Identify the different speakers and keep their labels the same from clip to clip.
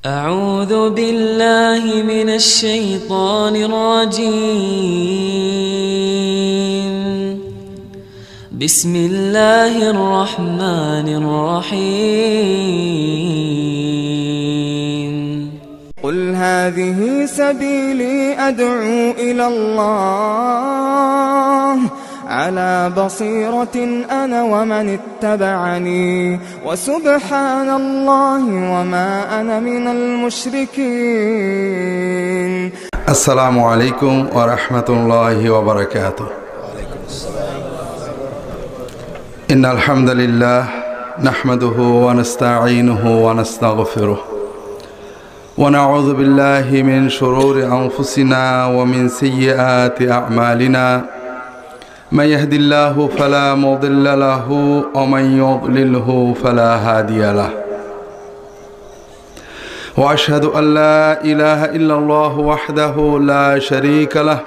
Speaker 1: أعوذ بالله من الشيطان الرجيم. بسم الله الرحمن الرحيم.
Speaker 2: قل هذه سبيلي أدعو إلى الله على بصيرة أنا ومن اتبعني وسبحان الله وما أنا من المشركين.
Speaker 3: السلام عليكم ورحمة الله وبركاته. إن الحمد لله نحمده ونستعينه ونستغفره ونعوذ بالله من شرور أنفسنا ومن سيئات أعمالنا. من يهد الله فلا مضل له ومن يضلله فلا هادي له. وأشهد أن لا إله إلا الله وحده لا شريك له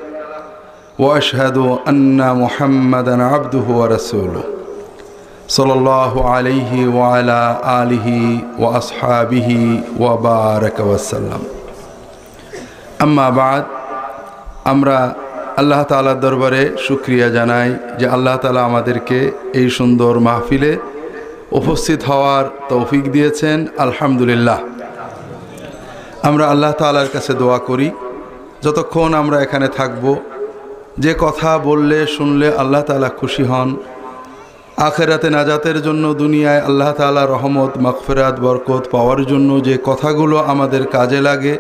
Speaker 3: وأشهد أن محمدا عبده ورسوله صلى الله عليه وعلى آله وأصحابه وبارك وسلم. أما بعد আমরা আল্লাহ তাআলার দরবারে শুকরিয়া জানাই যে আল্লাহ তাআলা আমাদেরকে এই সুন্দর মাহফিলে উপস্থিত হওয়ার তৌফিক দিয়েছেন। আলহামদুলিল্লাহ। আমরা আল্লাহ তাআলার কাছে দোয়া করি যতক্ষণ আমরা এখানে থাকব, যে কথা বললে শুনলে আল্লাহ তাআলা খুশি হন, আখিরাতে নাজাতের জন্য দুনিয়ায় আল্লাহ তাআলা রহমত মাগফিরাত বরকত পাওয়ার জন্য যে কথাগুলো আমাদের কাজে লাগে,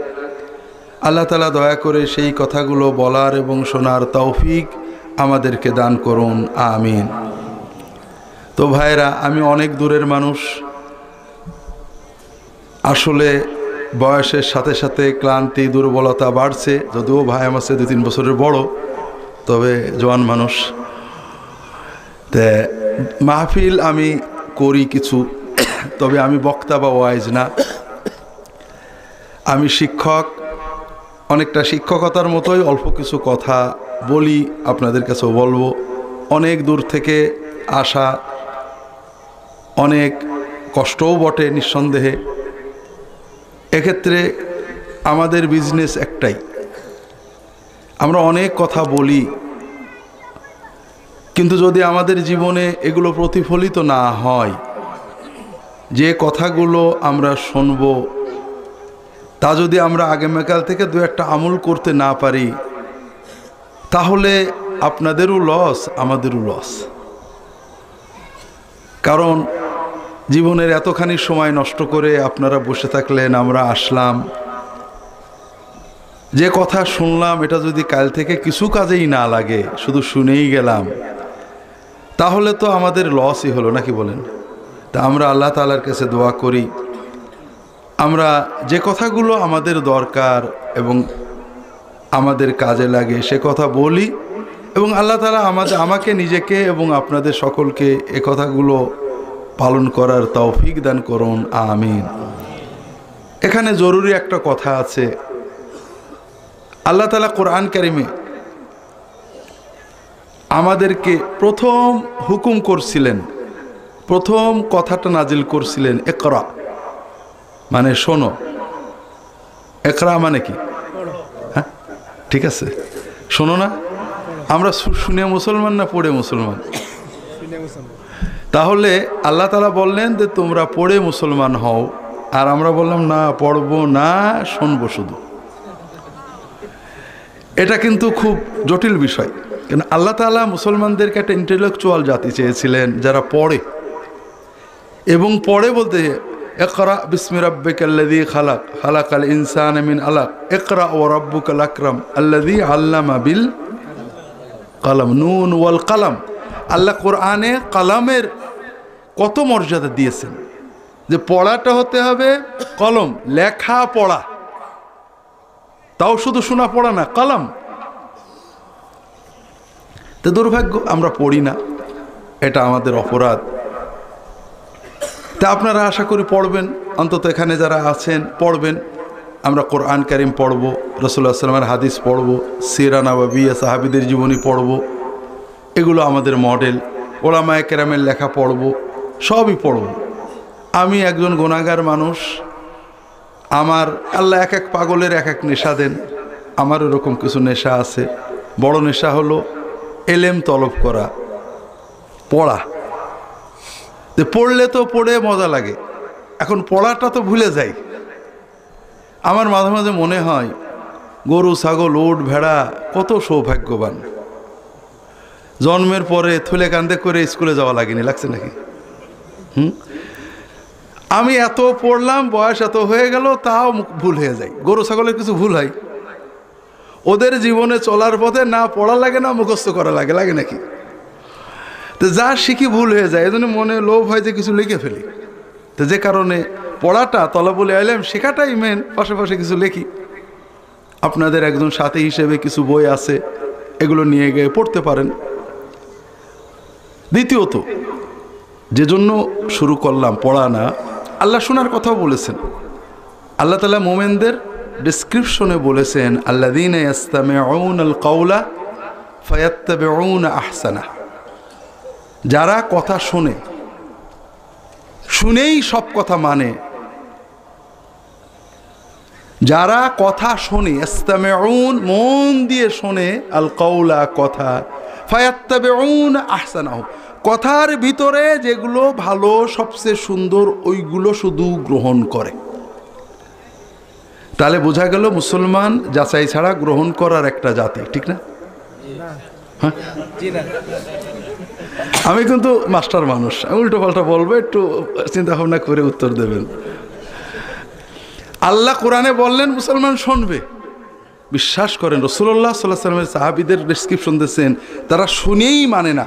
Speaker 3: আল্লাহ তাআলা দয়া করে সেই কথাগুলো বলার এবং শোনার তৌফিক আমাদেরকে দান করুন, আমিন। তো ভাইরা, আমি অনেক দূরের মানুষ। আসলে বয়সের সাথে সাথে ক্লান্তি দুর্বলতা বাড়ছে, যদিও ভাই আমার চেয়ে 2-3 বছরের বড়, তবে জওয়ান মানুষ। তে মাহফিল আমি করি কিছু, তবে আমি বক্তা বা ওয়াইজ না, আমি শিক্ষক। অনেকটা শিক্ষকতার মতোই অল্প কিছু কথা বলি, আপনাদের কাছেও বলবো। অনেক দূর থেকে আসা, অনেক কষ্টও বটে নিঃসন্দেহে। এক্ষেত্রে আমাদের বিজনেস একটাই, আমরা অনেক কথা বলি, কিন্তু যদি আমাদের জীবনে এগুলো প্রতিফলিত না হয়, যে কথাগুলো আমরা শুনবো তা যদি আমরা আগামীকাল থেকে 2-1টা আমল করতে না পারি, তাহলে আপনাদেরও লস, আমাদেরও লস। কারণ জীবনের এতখানি সময় নষ্ট করে আপনারা বসে থাকলেন, আমরা আসলাম, যে কথা শুনলাম এটা যদি কাল থেকে কিছু কাজেই না লাগে, শুধু শুনেই গেলাম, তাহলে তো আমাদের লসই হলো, নাকি বলেন? তা আমরা আল্লাহ তাআলার কাছে দোয়া করি আমরা যে কথাগুলো আমাদের দরকার এবং আমাদের কাজে লাগে সে কথা বলি, এবং আল্লাহ তাআলা আমাকে, নিজেকে এবং আপনাদের সকলকে এ কথাগুলো পালন করার তৌফিক দান করুন, আমিন। এখানে জরুরি একটা কথা আছে। আল্লাহ তাআলা কোরআন কারিমে আমাদেরকে প্রথম হুকুম করছিলেন, প্রথম কথাটা নাজিল করছিলেন ইকরা, মানে শোনো। ইকরা মানে কি? হ্যাঁ, ঠিক আছে, শোনো না। আমরা শুনে মুসলমান না পড়ে মুসলমান? তাহলে আল্লাহ তাআলা বললেন যে তোমরা পড়ে মুসলমান হও, আর আমরা বললাম না, পড়বো না, শুনবো শুধু। এটা কিন্তু খুব জটিল বিষয়। কেন আল্লাহ তাআলা মুসলমানদেরকে একটা ইন্টেলেকচুয়াল জাতি চেয়েছিলেন যারা পড়ে, এবং পড়ে বলতে ইকরা বিসমি রাব্বিকাল্লাযী খালাক, খালাকাল ইনসানা মিন আলাক, ইকরা ওয়া রাব্বুকাল আকরাম আল্লাযী আল্লামা বিল কলম, নুন ওয়াল কলম। আল্লাহ কোরআনে কলমের কত মর্যাদা দিয়েছেন, যে পড়াটা হতে হবে কলম, লেখা পড়া, তাও শুধু শোনা পড়া না, কলম। তো দুর্ভাগ্য আমরা পড়ি না, এটা আমাদের অপরাধ। তা আপনারা আশা করি পড়বেন, অন্তত এখানে যারা আছেন পড়বেন। আমরা কোরআন কারিম পড়ব, রাসূলুল্লাহ সাল্লাল্লাহু আলাইহি ওয়াসাল্লামের হাদিস পড়ব, সিরা নববিয়া সাহাবীদের জীবনী পড়ব, এগুলো আমাদের মডেল। ওলামায়ে কেরামের লেখা পড়ব, সবই পড়ব। আমি একজন গুনাহগার মানুষ, আমার আল্লাহ এক এক পাগলের এক এক নেশা দেন। আমার এরকম কিছু নেশা আছে। বড় নেশা হলো এলেম তলব করা, পড়া। পড়লে তো পড়ে মজা লাগে, এখন পড়াটা তো ভুলে যাই। আমার মাঝে মাঝে মনে হয় গরু ছাগল উট ভেড়া কত সৌভাগ্যবান, জন্মের পরে থুলে কান্দে করে স্কুলে যাওয়া লাগেনি, লাগছে নাকি? আমি এত পড়লাম, বয়স এত হয়ে গেল, তাও ভুল হয়ে যায়। গরু ছাগলের কিছু ভুল হয়, ওদের জীবনে চলার পথে না পড়া লাগে না মুখস্থ করা লাগে, লাগে নাকি? তো যা শিখি ভুল হয়ে যায়, এই জন্য মনে লোভ হয় যে কিছু লিখে ফেলি। তো যে কারণে পড়াটা তলাবুল ইলম শেখাটাই মেন, পাশাপাশি কিছু লেখি। আপনাদের একজন সাথী হিসেবে কিছু বই আছে, এগুলো নিয়ে গিয়ে পড়তে পারেন। দ্বিতীয়ত যে জন্য শুরু করলাম পড়া না, আল্লাহ শোনার কথাও বলেছেন। আল্লাহ তাআলা মুমিনদের ডেসক্রিপশনে বলেছেন, আল্লাযীনা ইয়াসতামিউনাল কাওলা ফায়াত্তাবিউনা আহসানা। যারা কথা শোনে, শুনেই সব কথা মানে। যারা কথা শোনে, ইস্তামিউন মন দিয়ে শোনে, আল কাওলা কথা, ফায়াত্তাবিউনা আহসানাহু কথার ভিতরে যেগুলো ভালো সবচেয়ে সুন্দর ওইগুলো শুধু গ্রহণ করে। তাহলে বোঝা গেল মুসলমান যাচাই ছাড়া গ্রহণ করার একটা জাতি, ঠিক না? হ্যাঁ, আমি কিন্তু মাস্টার মানুষ, উল্টো পাল্টা বলবো, একটু চিন্তা ভাবনা করে উত্তর দেবেন। আল্লাহ কোরআনে বললেন মুসলমান শুনবে, বিশ্বাস করেন। রাসূলুল্লাহ সাল্লাল্লাহু আলাইহি ওয়াসাল্লামের সাহাবীদের ডেসক্রিপশন দিয়েছেন, তারা শুনেই মানে না।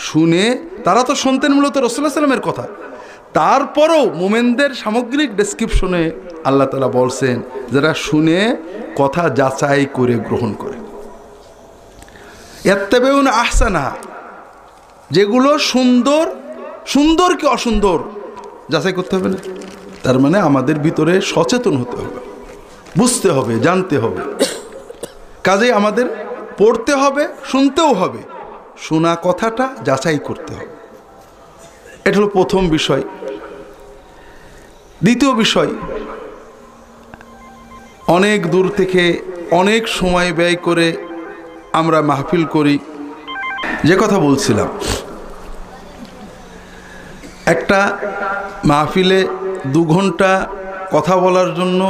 Speaker 3: শুনে তারা তো শুনতেন মূলত রাসূলুল্লাহ সাল্লাল্লাহু আলাইহি ওয়াসাল্লামের কথা, তারপরও মুমিনদের সামগ্রিক ডেসক্রিপশনে আল্লাহ তাআলা বলছেন যারা শুনে কথা যাচাই করে গ্রহণ করে। ইয়াত্তাবিউনা আহসানা, যেগুলো সুন্দর, সুন্দর কি অসুন্দর যাচাই করতে হবে না? তার মানে আমাদের ভিতরে সচেতন হতে হবে, বুঝতে হবে, জানতে হবে। কাজেই আমাদের পড়তে হবে, শুনতেও হবে, শোনা কথাটা যাচাই করতে হবে। এটা হলো প্রথম বিষয়। দ্বিতীয় বিষয়, অনেক দূর থেকে অনেক সময় ব্যয় করে আমরা মাহফিল করি। যে কথা বলছিলাম, একটা মাহফিলে 2 ঘন্টা কথা বলার জন্য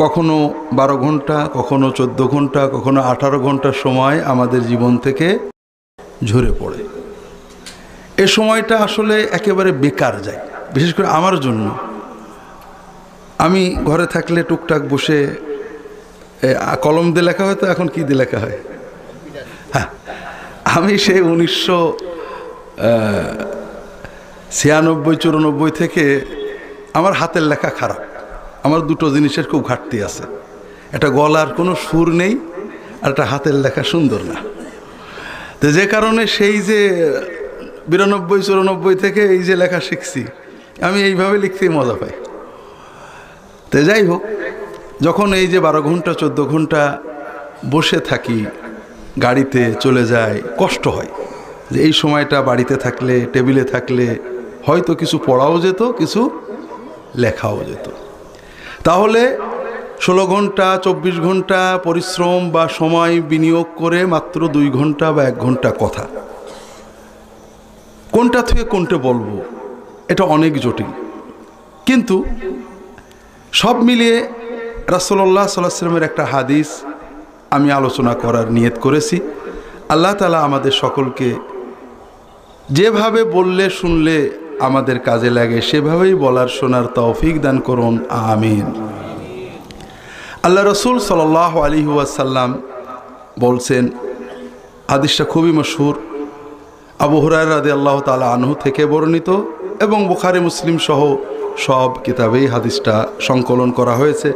Speaker 3: কখনো 12 ঘন্টা, কখনো 14 ঘন্টা, কখনো 18 ঘন্টা সময় আমাদের জীবন থেকে ঝরে পড়ে। এ সময়টা আসলে একেবারে বেকার যায়, বিশেষ করে আমার জন্য। আমি ঘরে থাকলে টুকটাক বসে কলম দিয়ে লেখা হয়, তো এখন কি দিয়ে লেখা হয়? হ্যাঁ, আমি সেই 1996-94 থেকে আমার হাতের লেখা খারাপ। আমার 2টো জিনিসের খুব ঘাটতি আছে, একটা গলার কোনো সুর নেই, আর একটা হাতের লেখা সুন্দর না। তো যে কারণে সেই যে 92-94 থেকে এই যে লেখা শিখছি, আমি এইভাবে লিখতেই মজা পাই। তো যাই হোক, যখন এই যে 12 ঘন্টা 14 ঘন্টা বসে থাকি, গাড়িতে চলে যায়, কষ্ট হয় যে এই সময়টা বাড়িতে থাকলে, টেবিলে থাকলে হয়তো কিছু পড়াও যেত, কিছু লেখাও যেত। তাহলে 16 ঘন্টা 24 ঘন্টা পরিশ্রম বা সময় বিনিয়োগ করে মাত্র 2 ঘন্টা বা 1 ঘন্টা কথা, কোনটা থেকে কোনটা বলবো, এটা অনেক জটিল। কিন্তু সব মিলিয়ে রাসূলুল্লাহ সাল্লাল্লাহু আলাইহি ওয়াসাল্লামের একটা হাদিস আমি আলোচনা করার নিয়ত করেছি। আল্লাহ তাআলা আমাদের সকলকে যেভাবে বললে শুনলে আমাদের কাজে লাগে সেভাবেই বলার শোনার তৌফিক দান করুন, আমিন। আল্লাহ রাসূল সাল্লাল্লাহু আলাইহি ওয়াসাল্লাম বলছেন, হাদিসটা খুবই মশহুর, আবু হুরায়রা রাদিয়াল্লাহু তাআলা আনহু থেকে বর্ণিত, এবং বুখারী মুসলিম সহ সব কিতাবেই হাদিসটা সংকলন করা হয়েছে।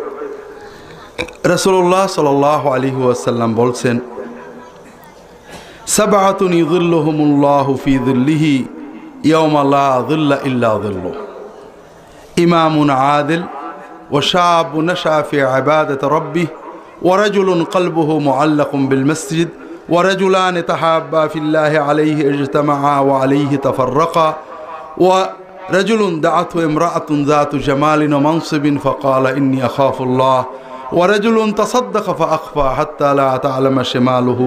Speaker 3: রাসূলুল্লাহ সাল্লাল্লাহু আলাইহি ওয়াসাল্লাম বলছেন, সাবআতুন ইযিল্লুহুমুল্লাহু ফি যিল্লিহি ইয়াওমা লা যিল্লা ইল্লা যিল্লুহু, ইমামুন আদিল ওয়া শাবুন নাশা ফি ইবাদাতি রাব্বিহি ওয়া রাজুলুন কলবুহু মুআল্লাকুন বিল মাসজিদ ওয়া রাজুলান তাহাব্বা ফিল্লাহি আলাইহি ইজতামাআ ওয়া আলাইহি তাফাররাকা ওয়া রাজুলুন দাআতহু ইমরাআতুন যাতু জামালিন ওয়া মানসিবিন ফাকালা ইন্নী আখাফুল্লাহ ওয়া রাজুলুন তাসাদ্দাকা ফাআখফা হাত্তা লা তা'লামা শিমালুহু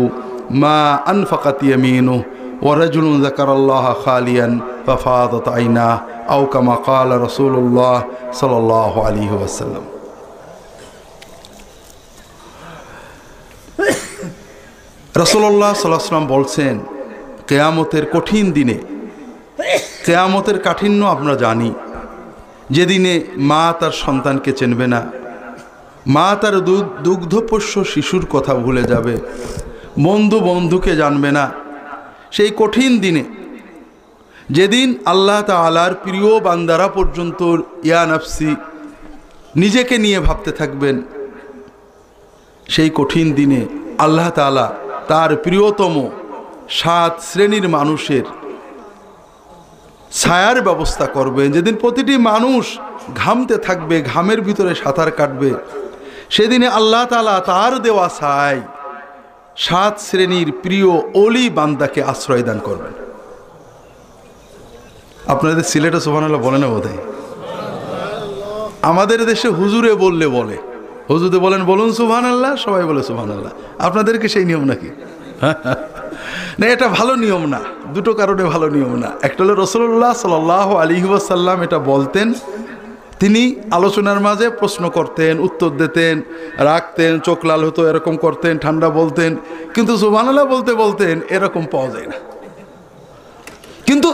Speaker 3: মা আনফাকাত ইয়ামিনুহু ওয়া রাজুলুন যাকারাল্লাহা খালিয়ান ফাফাদাত আইনাহু আও কামা ক্বালা রাসূলুল্লাহ সাল্লাল্লাহু আলাইহি ওয়াসাল্লাম। রাসূলুল্লাহ সাল্লাল্লাহু আলাইহি ওয়াসাল্লাম বলছেন, কিয়ামতের কঠিন দিনে, কিয়ামতের কাঠিন্য আমরা জানি, যেদিনে মা তার সন্তানকে চিনবে না, মা তার দুগ্ধপোষ্য শিশুর কথা ভুলে যাবে, বন্ধু বন্ধুকে জানবে না। সেই কঠিন দিনে, যেদিন আল্লাহ তাআলার প্রিয় বান্দারা পর্যন্ত ইয়া নাফসি নিজেকে নিয়ে ভাবতে থাকবেন, সেই কঠিন দিনে আল্লাহ তাআলা তার প্রিয়তম 7 শ্রেণীর মানুষের ছায়ার ব্যবস্থা করবেন। যেদিন প্রতিটি মানুষ ঘামতে থাকবে, ঘামের ভিতরে সাঁতার কাটবে, সেদিনে আল্লাহ তাআলা তার দেওয়া ছায় 7 শ্রেণীর প্রিয় ওলি বান্দাকে আশ্রয় দান করবেন। আপনাদের সিলেটে সুবহানাল্লাহ বলে না বোধহয়? আমাদের দেশে হুজুরে বললে বলে, হুজুরে বলেন বলুন সুবহানাল্লাহ, সবাই বলে সুবহানাল্লাহ। আপনাদেরকে সেই নিয়ম নাকি? না, এটা ভালো নিয়ম না, দুটো কারণে ভালো নিয়ম না। একটা হলো রাসূলুল্লাহ সাল্লাল্লাহু আলাইহি ওয়াসাল্লাম এটা বলতেন, তিনি আলোচনার মাঝে প্রশ্ন করতেন, উত্তর দিতেন, রাখতেন, চোখ লাল হতো, এরকম করতেন, ঠান্ডা বলতেন, কিন্তু সুবহানাল্লাহ বলতে বলতেন এরকম পাওয়া যায় না। কিন্তু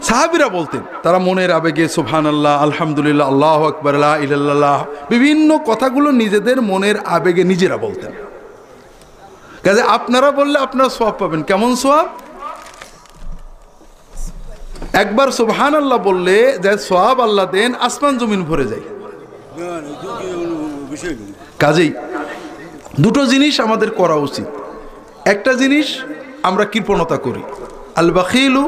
Speaker 3: সাহাবীরা বলতেন, তারা মনের আবেগে সুবহানাল্লাহ, আলহামদুলিল্লাহ, আল্লাহু আকবার, লা ইলাহা ইল্লাল্লাহ, বিভিন্ন কথাগুলো নিজেদের মনের আবেগে নিজেরা বলতেন। কাজে আপনারা বললে আপনারা সওয়াব পাবেন। কেমন সওয়াব? একবার সুবহানাল্লাহ বললে যে সওয়াব আল্লাহ দেন, আসমান জমিন ভরে যায়। কাজেই দুটো জিনিস আমাদের করা উচিত। একটা জিনিস আমরা কৃপণতা করি, আল বাখিলু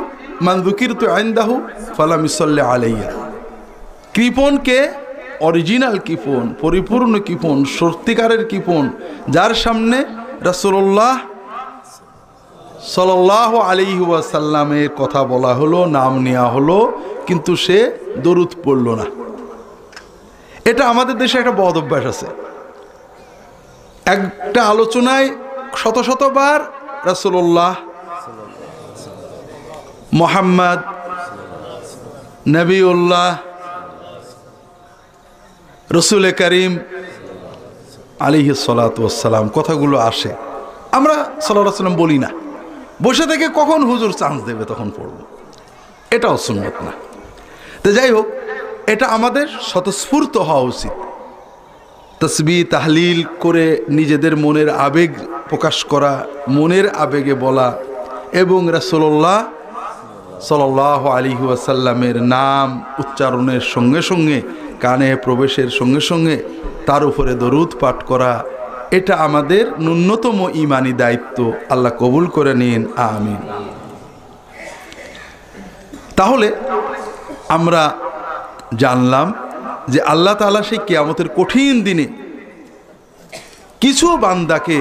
Speaker 3: মান যুকিরতু ইনদাহু ফালাম ইসাল্লি আলাইয়া। কৃপণকে, অরিজিনাল কৃপণ, পরিপূর্ণ কৃপণ, সত্যিকারের কৃপণ, যার সামনে রাসূলুল্লাহ সাল্লাল্লাহু আলাইহি ওয়াসাল্লামের কথা বলা হলো, নাম নেওয়া হলো, কিন্তু সে দরুদ পড়ল না। এটা আমাদের দেশে একটা বদ অভ্যাস আছে। একটা আলোচনায় শত শতবার রাসূলুল্লাহ, মুহাম্মদ, নবিউল্লাহ, রসুল করিম আলাইহিস সালাতু ওয়াস সালাম কথাগুলো আসে, আমরা সাল্লাল্লাহু আলাইহি ওয়াসাল্লাম বলি না। বসে থেকে কখন হুজুর চান্স দেবে তখন পড়ব, এটাও সুন্নত না। তো যাই হোক, এটা আমাদের স্বতঃস্ফূর্ত হওয়া উচিত। তাসবিহ তাহলিল করে নিজেদের মনের আবেগ প্রকাশ করা, মনের আবেগে বলা, এবং রাসূলুল্লাহ সাল্লাল্লাহু আলাইহি ওয়াসাল্লামের নাম উচ্চারণের সঙ্গে সঙ্গে, কানে প্রবেশের সঙ্গে সঙ্গে তার উপরে দরুদ পাঠ করা, এটা আমাদের ন্যূনতম ঈমানি দায়িত্ব। আল্লাহ কবুল করে নিন, আমিন। তাহলে আমরা জানলাম যে আল্লাহ তাআলা সেই কিয়ামতের কঠিন দিনে কিছু বান্দাকে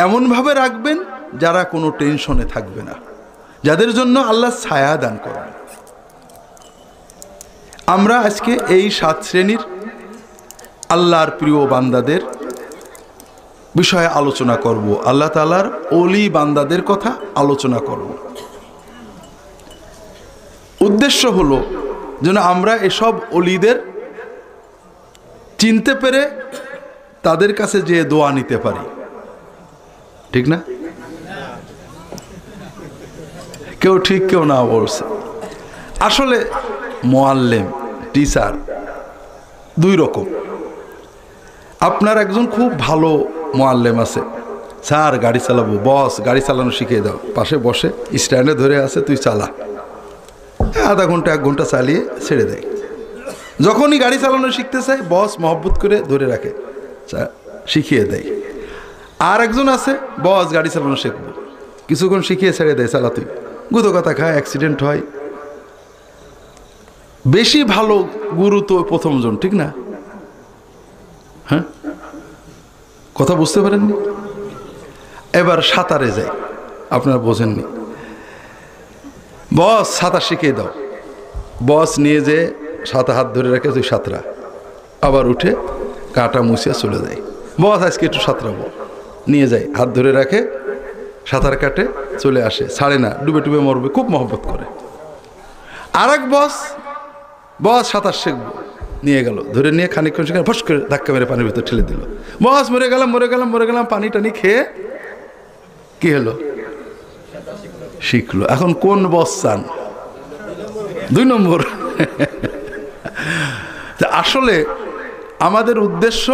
Speaker 3: এমনভাবে রাখবেন যারা কোনো টেনশনে থাকবে না, যাদের জন্য আল্লাহ ছায়া দান করবেন। আমরা আজকে এই 7 শ্রেণীর আল্লাহর প্রিয় বান্দাদের বিষয়ে আলোচনা করব, আল্লাহ তাআলার ওলি বান্দাদের কথা আলোচনা করব। উদ্দেশ্য হলো যেন আমরা এসব ওলিদের চিনতে পেরে তাদের কাছে যে দোয়া নিতে পারি, ঠিক না? কেউ ঠিক কেউ না বলছে। আসলে মুআল্লিম, টিচার 2 রকম। আপনার একজন খুব ভালো মুআল্লিম আছে, স্যার গাড়ি চালাবো, বস গাড়ি চালানো শিখিয়ে দাও, পাশে বসে স্ট্যান্ডে ধরে আছে, তুই চালা, আধা ঘন্টা 1 ঘন্টা চালিয়ে ছেড়ে দেয়। যখনই গাড়ি চালানো শিখতে চায় বস মহব্বত করে ধরে রাখে, শিখিয়ে দেয়। আর একজন আছে, বস গাড়ি চালানো শিখবো, কিছুক্ষণ শিখিয়ে ছেড়ে দেয়, চালা তুই, গুঁতো কথা খায়, অ্যাক্সিডেন্ট হয়। বেশি ভালো গুরু তো প্রথমজন, ঠিক না? হ্যাঁ, কথা বুঝতে পারেননি? এবার সাঁতারে যায়, আপনারা বোঝেননি, বস সাঁতার শিখিয়ে দাও, বস নিয়ে যে সাথে হাত ধরে রাখে তুই সাঁতরা, আবার উঠে কাঁটা মুছিয়া চলে যায়। বস আজকে একটু সাঁতরাবো, নিয়ে যায়, হাত ধরে রাখে, সাঁতার কাটে, চলে আসে, ছাড়ে না, ডুবে ডুবে মরবে, খুব মহব্বত করে। আর এক বস সাঁতার শিখবো, নিয়ে গেল, ধরে নিয়ে খানিকক্ষণ সেখানে ফস করে ধাক্কা মেরে পানির ভিতর ঠেলে দিল। বস মরে গেলাম, পানি টানি খেয়ে কি হলো, শিখলো। এখন কোন বস চান? 2 নম্বর। আসলে আমাদের উদ্দেশ্য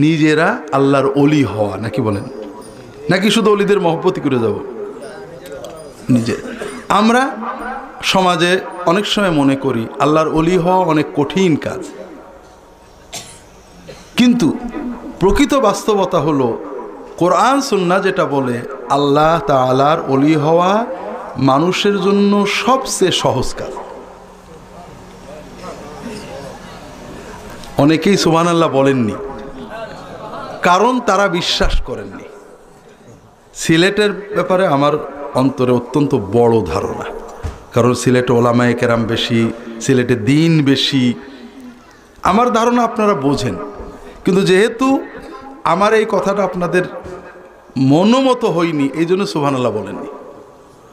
Speaker 3: নিজেরা আল্লাহর অলি হওয়া, নাকি বলেন? নাকি শুধু অলিদের মহব্বতই করে যাব? নিজে আমরা সমাজে অনেক সময় মনে করি আল্লাহর অলি হওয়া অনেক কঠিন কাজ, কিন্তু প্রকৃত বাস্তবতা হলো কোরআন সুন্নাহ যেটা বলে আল্লাহ তাআলার অলি হওয়া মানুষের জন্য সবচেয়ে সহজ কাজ। অনেকেই সুবহানাল্লাহ বলেননি, কারণ তারা বিশ্বাস করেননি। সিলেটের ব্যাপারে আমার অন্তরে অত্যন্ত বড় ধারণা, কারণ সিলেটে ওলামায়ে কেরাম বেশি, সিলেটে দিন বেশি, আমার ধারণা আপনারা বোঝেন। কিন্তু যেহেতু আমার এই কথাটা আপনাদের মনোমতো হয়নি, এই জন্য সুবহানাল্লাহ বলেননি।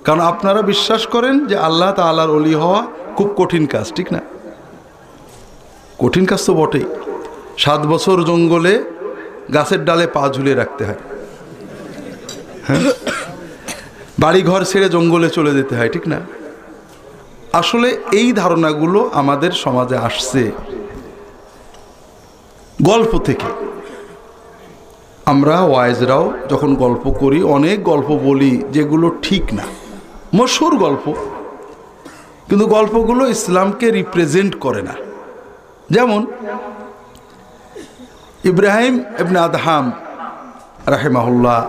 Speaker 3: কারণ আপনারা বিশ্বাস করেন যে আল্লাহ তাআলার ওলি হওয়া খুব কঠিন কাজ, ঠিক না? কঠিন কাজ তো বটেই। 7 বছর জঙ্গলে গাছের ডালে পা ঝুলিয়ে রাখতে হয়, হ্যাঁ, বাড়ি ঘর ছেড়ে জঙ্গলে চলে যেতে হয়, ঠিক না? আসলে এই ধারণাগুলো আমাদের সমাজে আসছে গল্প থেকে। আমরা ওয়াইজরাও যখন গল্প করি, অনেক গল্প বলি যেগুলো ঠিক না, মশহুর গল্প, কিন্তু গল্পগুলো ইসলামকে রিপ্রেজেন্ট করে না। যেমন ইব্রাহিম ইবনে আদহাম রাহিমাহুল্লাহ,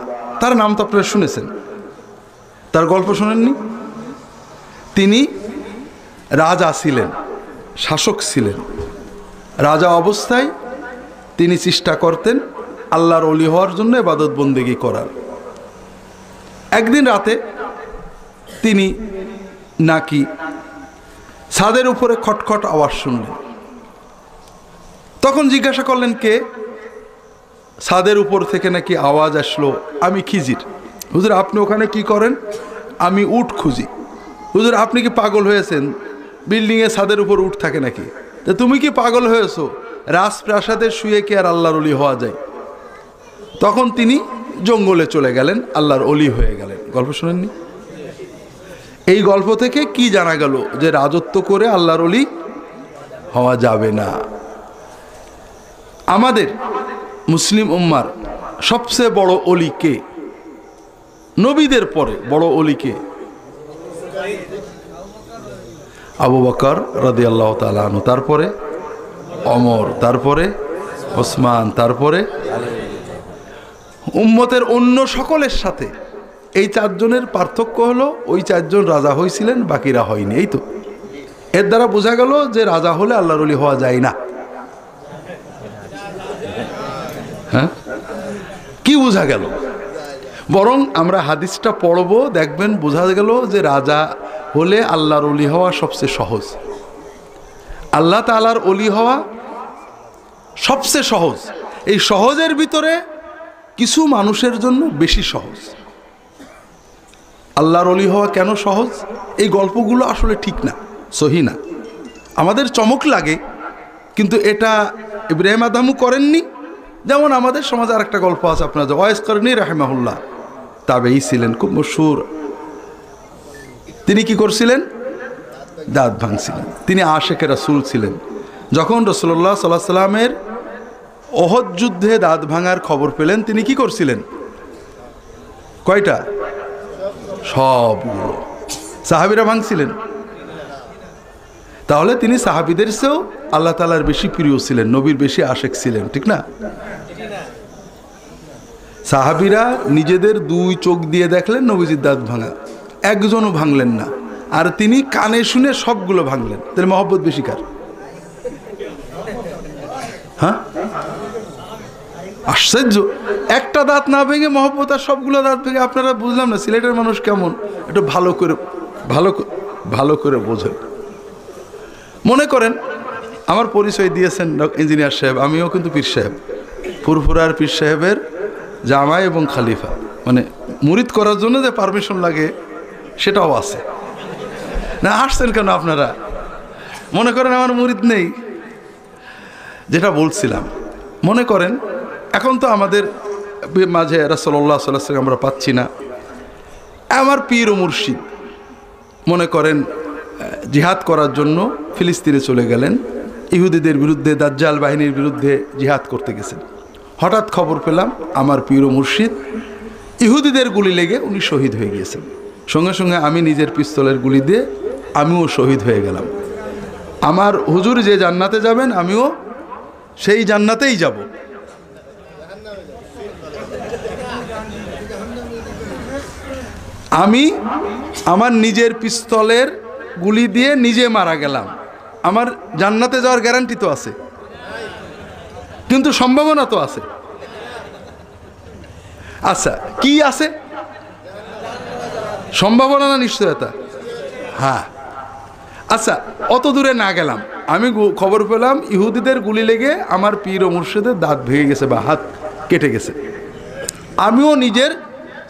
Speaker 3: তার নাম তো আপনারা শুনেছেন, তার গল্প শোনেননি? তিনি রাজা ছিলেন, শাসক ছিলেন। রাজা অবস্থায় তিনি চেষ্টা করতেন আল্লাহর ওলি হওয়ার জন্য ইবাদত বন্দেগী করার। একদিন রাতে তিনি নাকি ছাদের উপরে খটখট আওয়াজ শুনলেন। তখন জিজ্ঞাসা করলেন, কে? ছাদের উপর থেকে নাকি আওয়াজ আসলো, আমি খিজির। হুজুর আপনি ওখানে কি করেন? আমি উট খুঁজি। হুজুর আপনি কি পাগল হয়েছেন? বিল্ডিংয়ে ছাদের উপর উট থাকে নাকি? তা তুমি কি পাগল হয়েছো? রাজপ্রাসাদে শুয়ে কি আর আল্লাহর ওলি হওয়া যায়? তখন তিনি জঙ্গলে চলে গেলেন, আল্লাহর ওলি হয়ে গেলেন। গল্প শুনেননি? এই গল্প থেকে কি জানা গেল? যে রাজত্ব করে আল্লাহর ওলি হওয়া যাবে না। আমাদের মুসলিম উম্মার সবচেয়ে বড় ওলি কে? নবীদের পরে বড় ওলি কে? আবু বকর রাদিয়াল্লাহু তাআলা আনহু, তারপরে ওমর, তারপরে ওসমান, তারপরে উম্মতের অন্য সকলের সাথে এই 4 জনের পার্থক্য হলো ওই 4 জন রাজা হয়েছিলেন, বাকিরা হয়নি। এই তো এর দ্বারা বোঝা গেল যে রাজা হলে আল্লাহর ওলি হওয়া যায় না। হ্যাঁ, কি বোঝা গেল? বরং আমরা হাদিসটা পড়ব, দেখবেন বোঝা গেল যে রাজা হলে আল্লাহর ওলি হওয়া সবচেয়ে সহজ। আল্লাহ তাআলার ওলি হওয়া সবচেয়ে সহজ। এই সহজের ভিতরে কিছু মানুষের জন্য বেশি সহজ। আল্লাহর ওলি হওয়া কেন সহজ? এই গল্পগুলো আসলে ঠিক না, সহি না। আমাদের চমক লাগে, কিন্তু এটা ইব্রাহিম আদমও করেননি। যেমন আমাদের সমাজে আরেকটা গল্প আছে, আপনারা ওয়াইস করনি রাহিমাহুল্লাহ, তাবেঈ ছিলেন, খুব মশহুর। তিনি কি করছিলেন? দাঁত ভাঙছিলেন। তিনি আশেকে রাসূল ছিলেন। যখন রাসূলুল্লাহ সাল্লাল্লাহু আলাইহি সাল্লামের ওহদ যুদ্ধে দাঁত ভাঙার খবর পেলেন, তিনি কি করছিলেন? কয়টা? সবগুলো। সাহাবীরা ভাঙছিলেন। তাহলে তিনি সাহাবীদের চেয়েও আল্লাহ তাআলার বেশি প্রিয় ছিলেন, নবীর বেশি আশেক ছিলেন, ঠিক না? সাহাবীরা নিজেদের 2 চোখ দিয়ে দেখলেন নবীজির দাঁত ভাঙা, একজনও ভাঙলেন না। আর তিনি কানে শুনে সবগুলো ভাঙলেন। তাহলে মহব্বত বেশি কার? হ্যাঁ, আশ্চর্য। একটা দাঁত না ভেঙে মহব্বত, আর সবগুলো দাঁত ভেঙে। আপনারা বুঝলাম না সিলেটের মানুষ কেমন, একটু ভালো করে বোঝেন। মনে করেন আমার পরিচয় দিয়েছেন ইঞ্জিনিয়ার সাহেব, আমিও কিন্তু পীর সাহেব, ফুরফুরার পীর সাহেবের জামাই এবং খালিফা। মানে মুরিদ করার জন্য যে পারমিশন লাগে সেটাও আছে না। আসছেন কেন আপনারা? মনে করেন আমার মুরিদ নেই। যেটা বলছিলাম, মনে করেন এখন তো আমাদের মাঝে রাসূলুল্লাহ সাল্লাল্লাহু আলাইহি ওয়াসাল্লাম আমরা পাচ্ছি না। আমার পীর ও মুর্শিদ মনে করেন জিহাদ করার জন্য ফিলিস্তিনে চলে গেলেন, ইহুদিদের বিরুদ্ধে, দাজ্জাল বাহিনীর বিরুদ্ধে জিহাদ করতে গেছেন। হঠাৎ খবর পেলাম আমার পীর ও মুর্শিদ ইহুদিদের গুলি লেগে উনি শহীদ হয়ে গিয়েছেন। সঙ্গে সঙ্গে আমি নিজের পিস্তলের গুলি দিয়ে আমিও শহীদ হয়ে গেলাম। আমার হুজুর যে জান্নাতে যাবেন আমিও সেই জান্নাতেই যাব। আমি আমার নিজের পিস্তলের গুলি দিয়ে নিজে মারা গেলাম, আমার জান্নাতে যাওয়ার গ্যারান্টি তো আছে, কিন্তু সম্ভাবনা তো আছে। আচ্ছা, কি আছে? সম্ভাবনা না নিশ্চয়তা? হ্যাঁ। আচ্ছা, অত দূরে না গেলাম, আমি খবর পেলাম ইহুদিদের গুলি লেগে আমার পীর ও মুর্শিদের দাঁত ভেঙে গেছে বা হাত কেটে গেছে। আমিও নিজের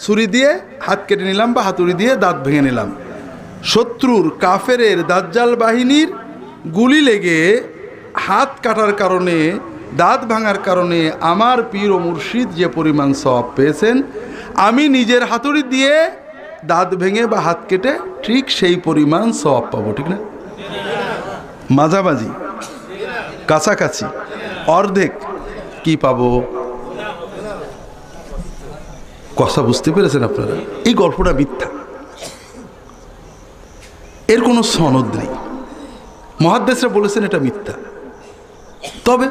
Speaker 3: ছুরি দিয়ে হাত কেটে নিলাম বা হাতুড়ি দিয়ে দাঁত ভেঙে নিলাম। শত্রুর কাফেরের দাজ্জাল বাহিনীর গুলি লেগে হাত কাটার কারণে, দাঁত ভাঙার কারণে আমার পীর ও মুর্শিদ যে পরিমাণ সওয়াব পেয়েছেন, আমি নিজের হাতুড়ি দিয়ে দাঁত ভেঙে বা হাত কেটে ঠিক সেই পরিমাণ সওয়াব পাবো, ঠিক না? মাঝামাঝি, কাছাকাছি, অর্ধেক কি পাবো? কথা বুঝতে পেরেছেন আপনারা? এই গল্পটা মিথ্যা, এর কোনো সনদ নেই। মুহাদ্দিসরা বলেছেন এটা মিথ্যা। তবে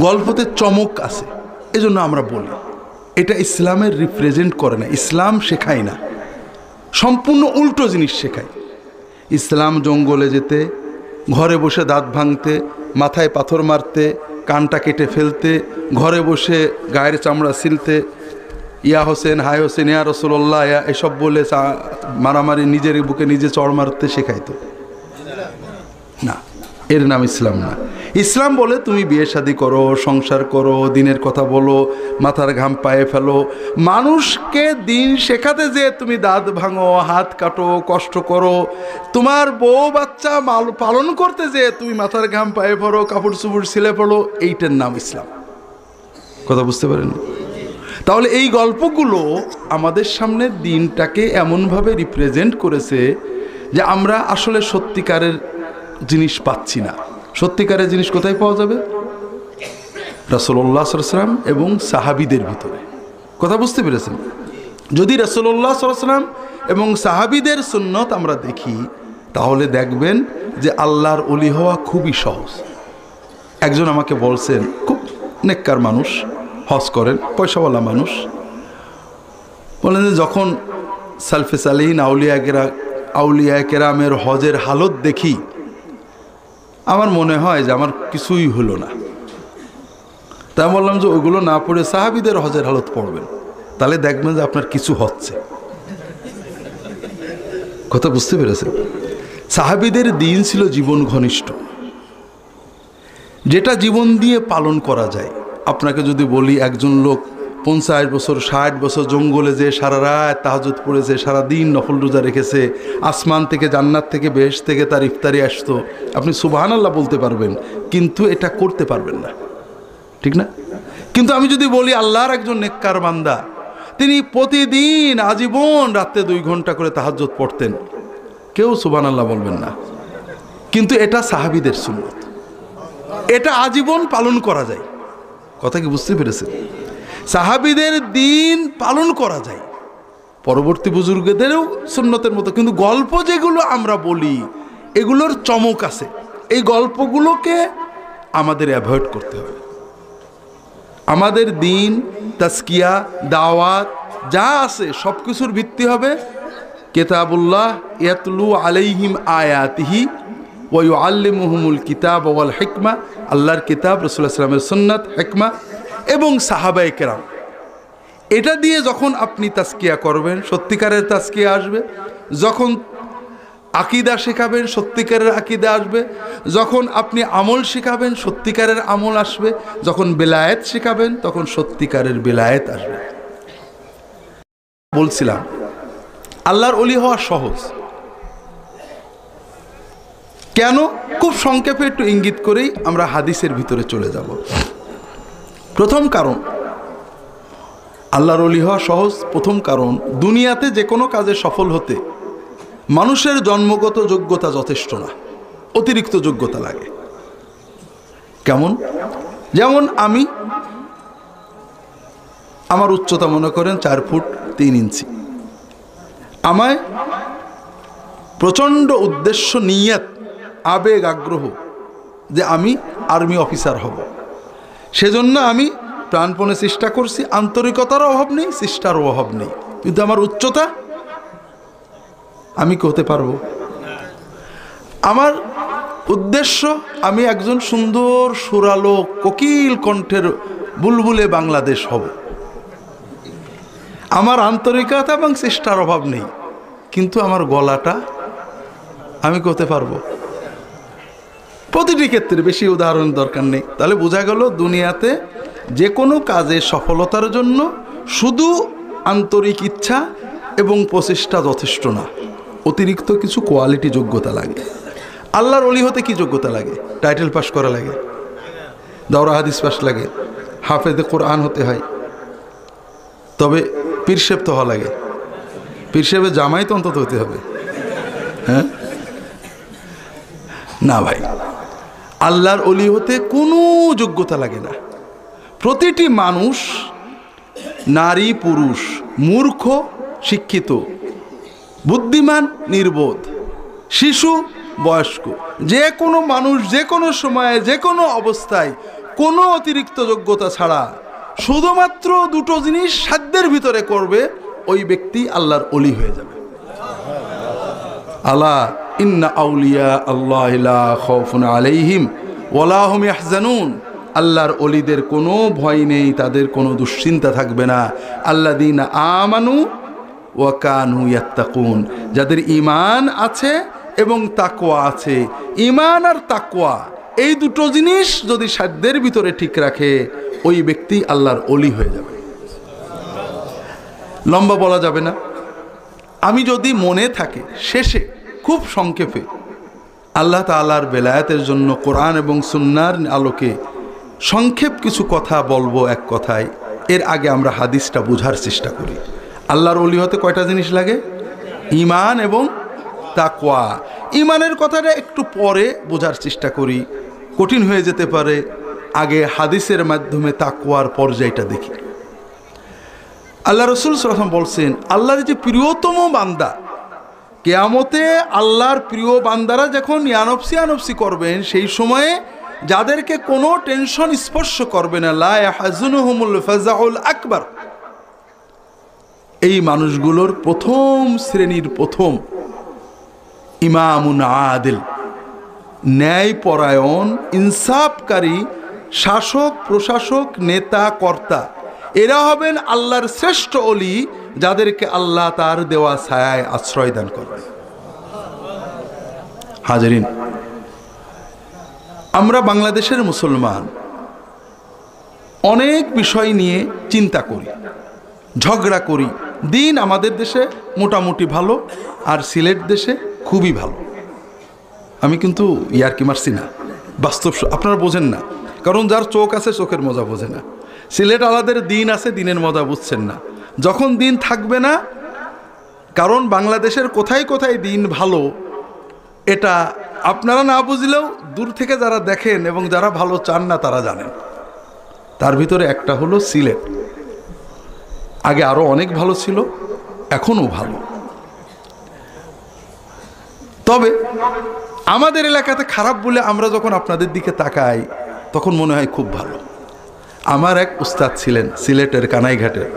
Speaker 3: গল্পতে চমক আছে, এজন্য আমরা বলি এটা ইসলামের রিপ্রেজেন্ট করে না, ইসলাম শেখায় না, সম্পূর্ণ উল্টো জিনিস শেখায়। ইসলাম জঙ্গলে যেতে, ঘরে বসে দাঁত ভাঙতে, মাথায় পাথর মারতে, কানটা কেটে ফেলতে, ঘরে বসে গায়ের চামড়া ছিলতে, ইয়া হোসেন, হায় হোসেন, ইয়া রাসূলুল্লাহ, এসব বলে মারামারি, নিজের বুকে নিজে চড় মারতে শেখাইতো না। এর নাম ইসলাম না। ইসলাম বলে তুমি বিয়ে শাদী করো, সংসার করো, দিনের কথা বলো, মাথার ঘাম পায়ে ফেলো। মানুষকে দিন শেখাতে যে তুমি দাঁত ভাঙো, হাত কাটো, কষ্ট করো, তোমার বউ বাচ্চা পালন করতে যে তুমি মাথার ঘাম পায়ে ফেলো, কাপড় চুপড় ছিলে পড়ো, এইটার নাম ইসলাম। কথা বুঝতে পারেন? তাহলে এই গল্পগুলো আমাদের সামনে দিনটাকে এমনভাবে রিপ্রেজেন্ট করেছে যে আমরা আসলে সত্যিকারের জিনিস পাচ্ছি না। সত্যিকারের জিনিস কোথায় পাওয়া যাবে? রাসূলুল্লাহ সাল্লাল্লাহু আলাইহি ওয়াসাল্লাম এবং সাহাবীদের ভিতরে। কথা বুঝতে পেরেছেন? যদি রাসূলুল্লাহ সাল্লাল্লাহু আলাইহি ওয়াসাল্লাম এবং সাহাবীদের সুন্নত আমরা দেখি, তাহলে দেখবেন যে আল্লাহর ওলি হওয়া খুবই সহজ। একজন আমাকে বলছেন, খুব নেককার মানুষ, হজ করেন, পয়সাওয়ালা মানুষ, বলেন যে যখন সালফে সালিহিন আউলিয়া কেরামের হজের হালত দেখি, আমার মনে হয় যে আমার কিছুই হলো না। তাই বললাম যে ওইগুলো না পড়ে সাহাবীদের হজের হালত পড়বেন, তাহলে দেখবেন যে আপনার কিছু হচ্ছে। কথা বুঝতে পেরেছেন? সাহাবীদের দিন ছিল জীবন ঘনিষ্ঠ, যেটা জীবন দিয়ে পালন করা যায়। আপনাকে যদি বলি একজন লোক 50 বছর 60 বছর জঙ্গলে যে সারা রাত তাহাজ্জুদ পড়েছে, সারাদিন নফল রোজা রেখেছে, আসমান থেকে, জান্নাত থেকে, বেহেশত থেকে তার ইফতারি আসতো, আপনি সুবহানাল্লাহ বলতে পারবেন, কিন্তু এটা করতে পারবেন না, ঠিক না? কিন্তু আমি যদি বলি আল্লাহর একজন নেককার বান্দা, তিনি প্রতিদিন আজীবন রাতে 2 ঘন্টা করে তাহাজ্জুদ পড়তেন, কেউ সুবহানাল্লাহ বলবেন না। কিন্তু এটা সাহাবীদের সুন্নত, এটা আজীবন পালন করা যায়। কথা কি বুঝতে পেরেছেন? সাহাবীদের দিন পালন করা যায়, পরবর্তী বুজুর্গদেরও সুন্নতের মতো। কিন্তু গল্প যেগুলো আমরা বলি, এগুলোর চমক আছে, এই গল্পগুলোকে আমাদের অ্যাভয়েড করতে হবে। আমাদের দিন, তাজকিয়া, দাওয়াত যা আছে সব কিছুর ভিত্তি হবে কিতাবুল্লাহ ইয়াতলু আলাইহিম আয়াতিহি ওয়া ইউআল্লিমুহুমুল কিতাব ওয়াল হিকমা, আল্লাহর কিতাব, রাসূলুল্লাহ সাল্লাল্লাহু আলাইহি ওয়াসাল্লামের সুন্নাত, হিকমা এবং সাহাবায়ে কেরাম। এটা দিয়ে যখন আপনি তাজকিয়া করবেন, সত্যিকারের তাজকিয়া আসবে। যখন আকীদা শেখাবেন সত্যিকারের আকীদা আসবে, যখন আপনি আমল শেখাবেন সত্যিকারের আমল আসবে, যখন বেলায়েত শেখাবেন তখন সত্যিকারের বেলায়েত আসবে। বলছিলাম আল্লাহর ওলি হওয়া সহজ কেন, খুব সংক্ষেপে একটু ইঙ্গিত করেই আমরা হাদিসের ভিতরে চলে যাব। প্রথম কারণ আল্লাহর ওলি হওয়া সহজ, প্রথম কারণ দুনিয়াতে যে কোনো কাজে সফল হতে মানুষের জন্মগত যোগ্যতা যথেষ্ট না, অতিরিক্ত যোগ্যতা লাগে। কেমন? যেমন আমার উচ্চতা মনে করেন 4 ফুট 3 ইঞ্চি, আমায় প্রচণ্ড উদ্দেশ্য, নিয়ত, আবেগ, আগ্রহ যে আমি আর্মি অফিসার হব, সেজন্য আমি প্রাণপণে চেষ্টা করছি। আন্তরিকতার অভাব নেই, চেষ্টার অভাব নেই, কিন্তু আমার উচ্চতা, আমি কি হতে পারবো? আমার উদ্দেশ্য আমি একজন সুন্দর সুরালো কোকিল কণ্ঠের বুলবুলে বাংলাদেশ হব। আমার আন্তরিকতা এবং চেষ্টার অভাব নেই, কিন্তু আমার গলাটা, আমি করতে পারবো? প্রতিটি ক্ষেত্রে বেশি উদাহরণ দরকার নেই। তাহলে বোঝা গেল দুনিয়াতে যে কোনো কাজে সফলতার জন্য শুধু আন্তরিক ইচ্ছা এবং প্রচেষ্টা যথেষ্ট না, অতিরিক্ত কিছু কোয়ালিটি যোগ্যতা লাগে। আল্লাহর ওলি হতে কি যোগ্যতা লাগে? টাইটেল পাস করা লাগে, দাওরা হাদিস পাস লাগে, হাফেজে কোরআন হতে হয়, তবে পীর সাহেব তো হওয়া লাগে। পীর সাহেবের জামাই তো অন্তত হতে হবে, হ্যাঁ না ভাই, আল্লাহর ওলি হতে কোনো যোগ্যতা লাগে না। প্রতিটি মানুষ, নারী পুরুষ, মূর্খ শিক্ষিত, বুদ্ধিমান নির্বোধ, শিশু বয়স্ক, যে কোনো মানুষ যে কোনো সময়ে যে কোনো অবস্থায় কোনো অতিরিক্ত যোগ্যতা ছাড়া শুধুমাত্র দুটো জিনিস সাধ্যের ভিতরে করবে, ওই ব্যক্তি আল্লাহর ওলি হয়ে যাবে। আলা ইন্না আউলিয়া আল্লাহি লা খাউফুন আলাইহিম ওয়ালা হুম ইয়াহজানুন, আল্লাহর ওলিদের কোনো ভয় নেই, তাদের কোনো দুশ্চিন্তা থাকবে না। আল্লাযীনা আমানু ওয়া কানু ইয়াত্তাকুন, যাদের ঈমান আছে এবং তাকওয়া আছে। ঈমান আর তাকওয়া এই দুটো জিনিস যদি সাধ্যের ভিতরে ঠিক রাখে, ওই ব্যক্তি আল্লাহর ওলি হয়ে যাবে। লম্বা বলা যাবে না, আমি যদি মনে থাকে শেষে খুব সংক্ষেপে আল্লাহ তাআলার বেলায়েতের জন্য কোরআন এবং সুন্নাহর আলোকে সংক্ষেপ কিছু কথা বলবো এক কথায়। এর আগে আমরা হাদিসটা বোঝার চেষ্টা করি। আল্লাহর ওলি হতে কয়টা জিনিস লাগে? ঈমান এবং তাকওয়া। ঈমানের কথাটা একটু পরে বোঝার চেষ্টা করি, কঠিন হয়ে যেতে পারে। আগে হাদিসের মাধ্যমে তাকওয়ার পর্যায়টা দেখি। আল্লাহ রাসূল সাল্লাল্লাহু আলাইহি ওয়াসাল্লাম বলছেন, আল্লাহর যে প্রিয়তম বান্দা, কিয়ামতে আল্লাহর প্রিয় বান্দারা যখন ইয়ানফসি করবেন, সেই সময়ে যাদেরকে কোনো টেনশন স্পর্শ করবে না, লা ইয়াহজুনুহুমুল ফাজাউল আকবার, এই মানুষগুলোর প্রথম শ্রেণীর প্রথম ইমামুন আদিল, ন্যায়পরায়ণ, ইনসাফকারী শাসক, প্রশাসক, নেতা, কর্তা। এরা হবেন আল্লাহর শ্রেষ্ঠ ওলি, যাদেরকে আল্লাহ তার দেওয়া ছায়ায় আশ্রয় দান করবে। হাজরিন, আমরা বাংলাদেশের মুসলমান অনেক বিষয় নিয়ে চিন্তা করি, ঝগড়া করি। দিন আমাদের দেশে মোটামুটি ভালো, আর সিলেট দেশে খুবই ভালো। আমি কিন্তু ইয়ার্কি মারছি না, বাস্তব আপনারা বোঝেন না, কারণ যার চোখ আছে চোখের মজা বোঝে না। সিলেট আলাদের দিন আছে, দিনের মজা বুঝছেন না। যখন দিন থাকবে না, কারণ বাংলাদেশের কোথায় কোথায় দিন ভালো এটা আপনারা না বুঝলেও দূর থেকে যারা দেখেন এবং যারা ভালো চান না তারা জানেন। তার ভিতরে একটা হলো সিলেট। আগে আরো অনেক ভালো ছিল, এখনো ভালো। তবে আমাদের এলাকাতে খারাপ বলে আমরা যখন আপনাদের দিকে তাকাই তখন মনে হয় খুব ভালো। আমার এক উস্তাদ ছিলেন সিলেটের কানাইঘাটের,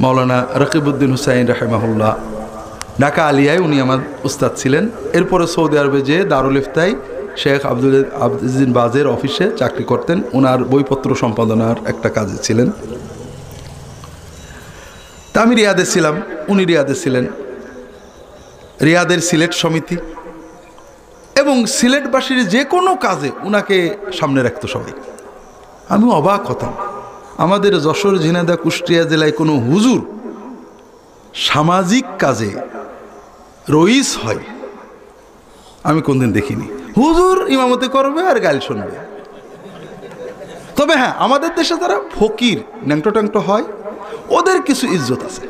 Speaker 3: মাওলানা রকিবউদ্দিন হুসাইন রাহিমাহুল্লাহ, ঢাকা আলিয়ায় উনি আমার উস্তাদ ছিলেন। এরপরে সৌদি আরবে যে দারুল ইফতায় শেখ আব্দুল বাজের অফিসে চাকরি করতেন, ওনার বইপত্র সম্পাদনার একটা কাজে ছিলেন। তা আমি রিয়াদে ছিলাম, উনি রিয়াদে ছিলেন। রিয়াদের সিলেট সমিতি এবং সিলেটবাসীর যে কোনো কাজে উনাকে সামনে রাখতো সবাই। আমি অবাক হতাম, আমাদের যশোর, ঝিনাইদহ, কুষ্টিয়া জেলায় কোনো হুজুর সামাজিক কাজে রইস হয় আমি কোনদিন দেখিনি। হুজুর ইমামতি করবে আর গাল শুনবে। তবে হ্যাঁ, আমাদের দেশে যারা ফকির ন্যাংটো ট্যাংটো হয় ওদের কিছু ইজ্জত আছে।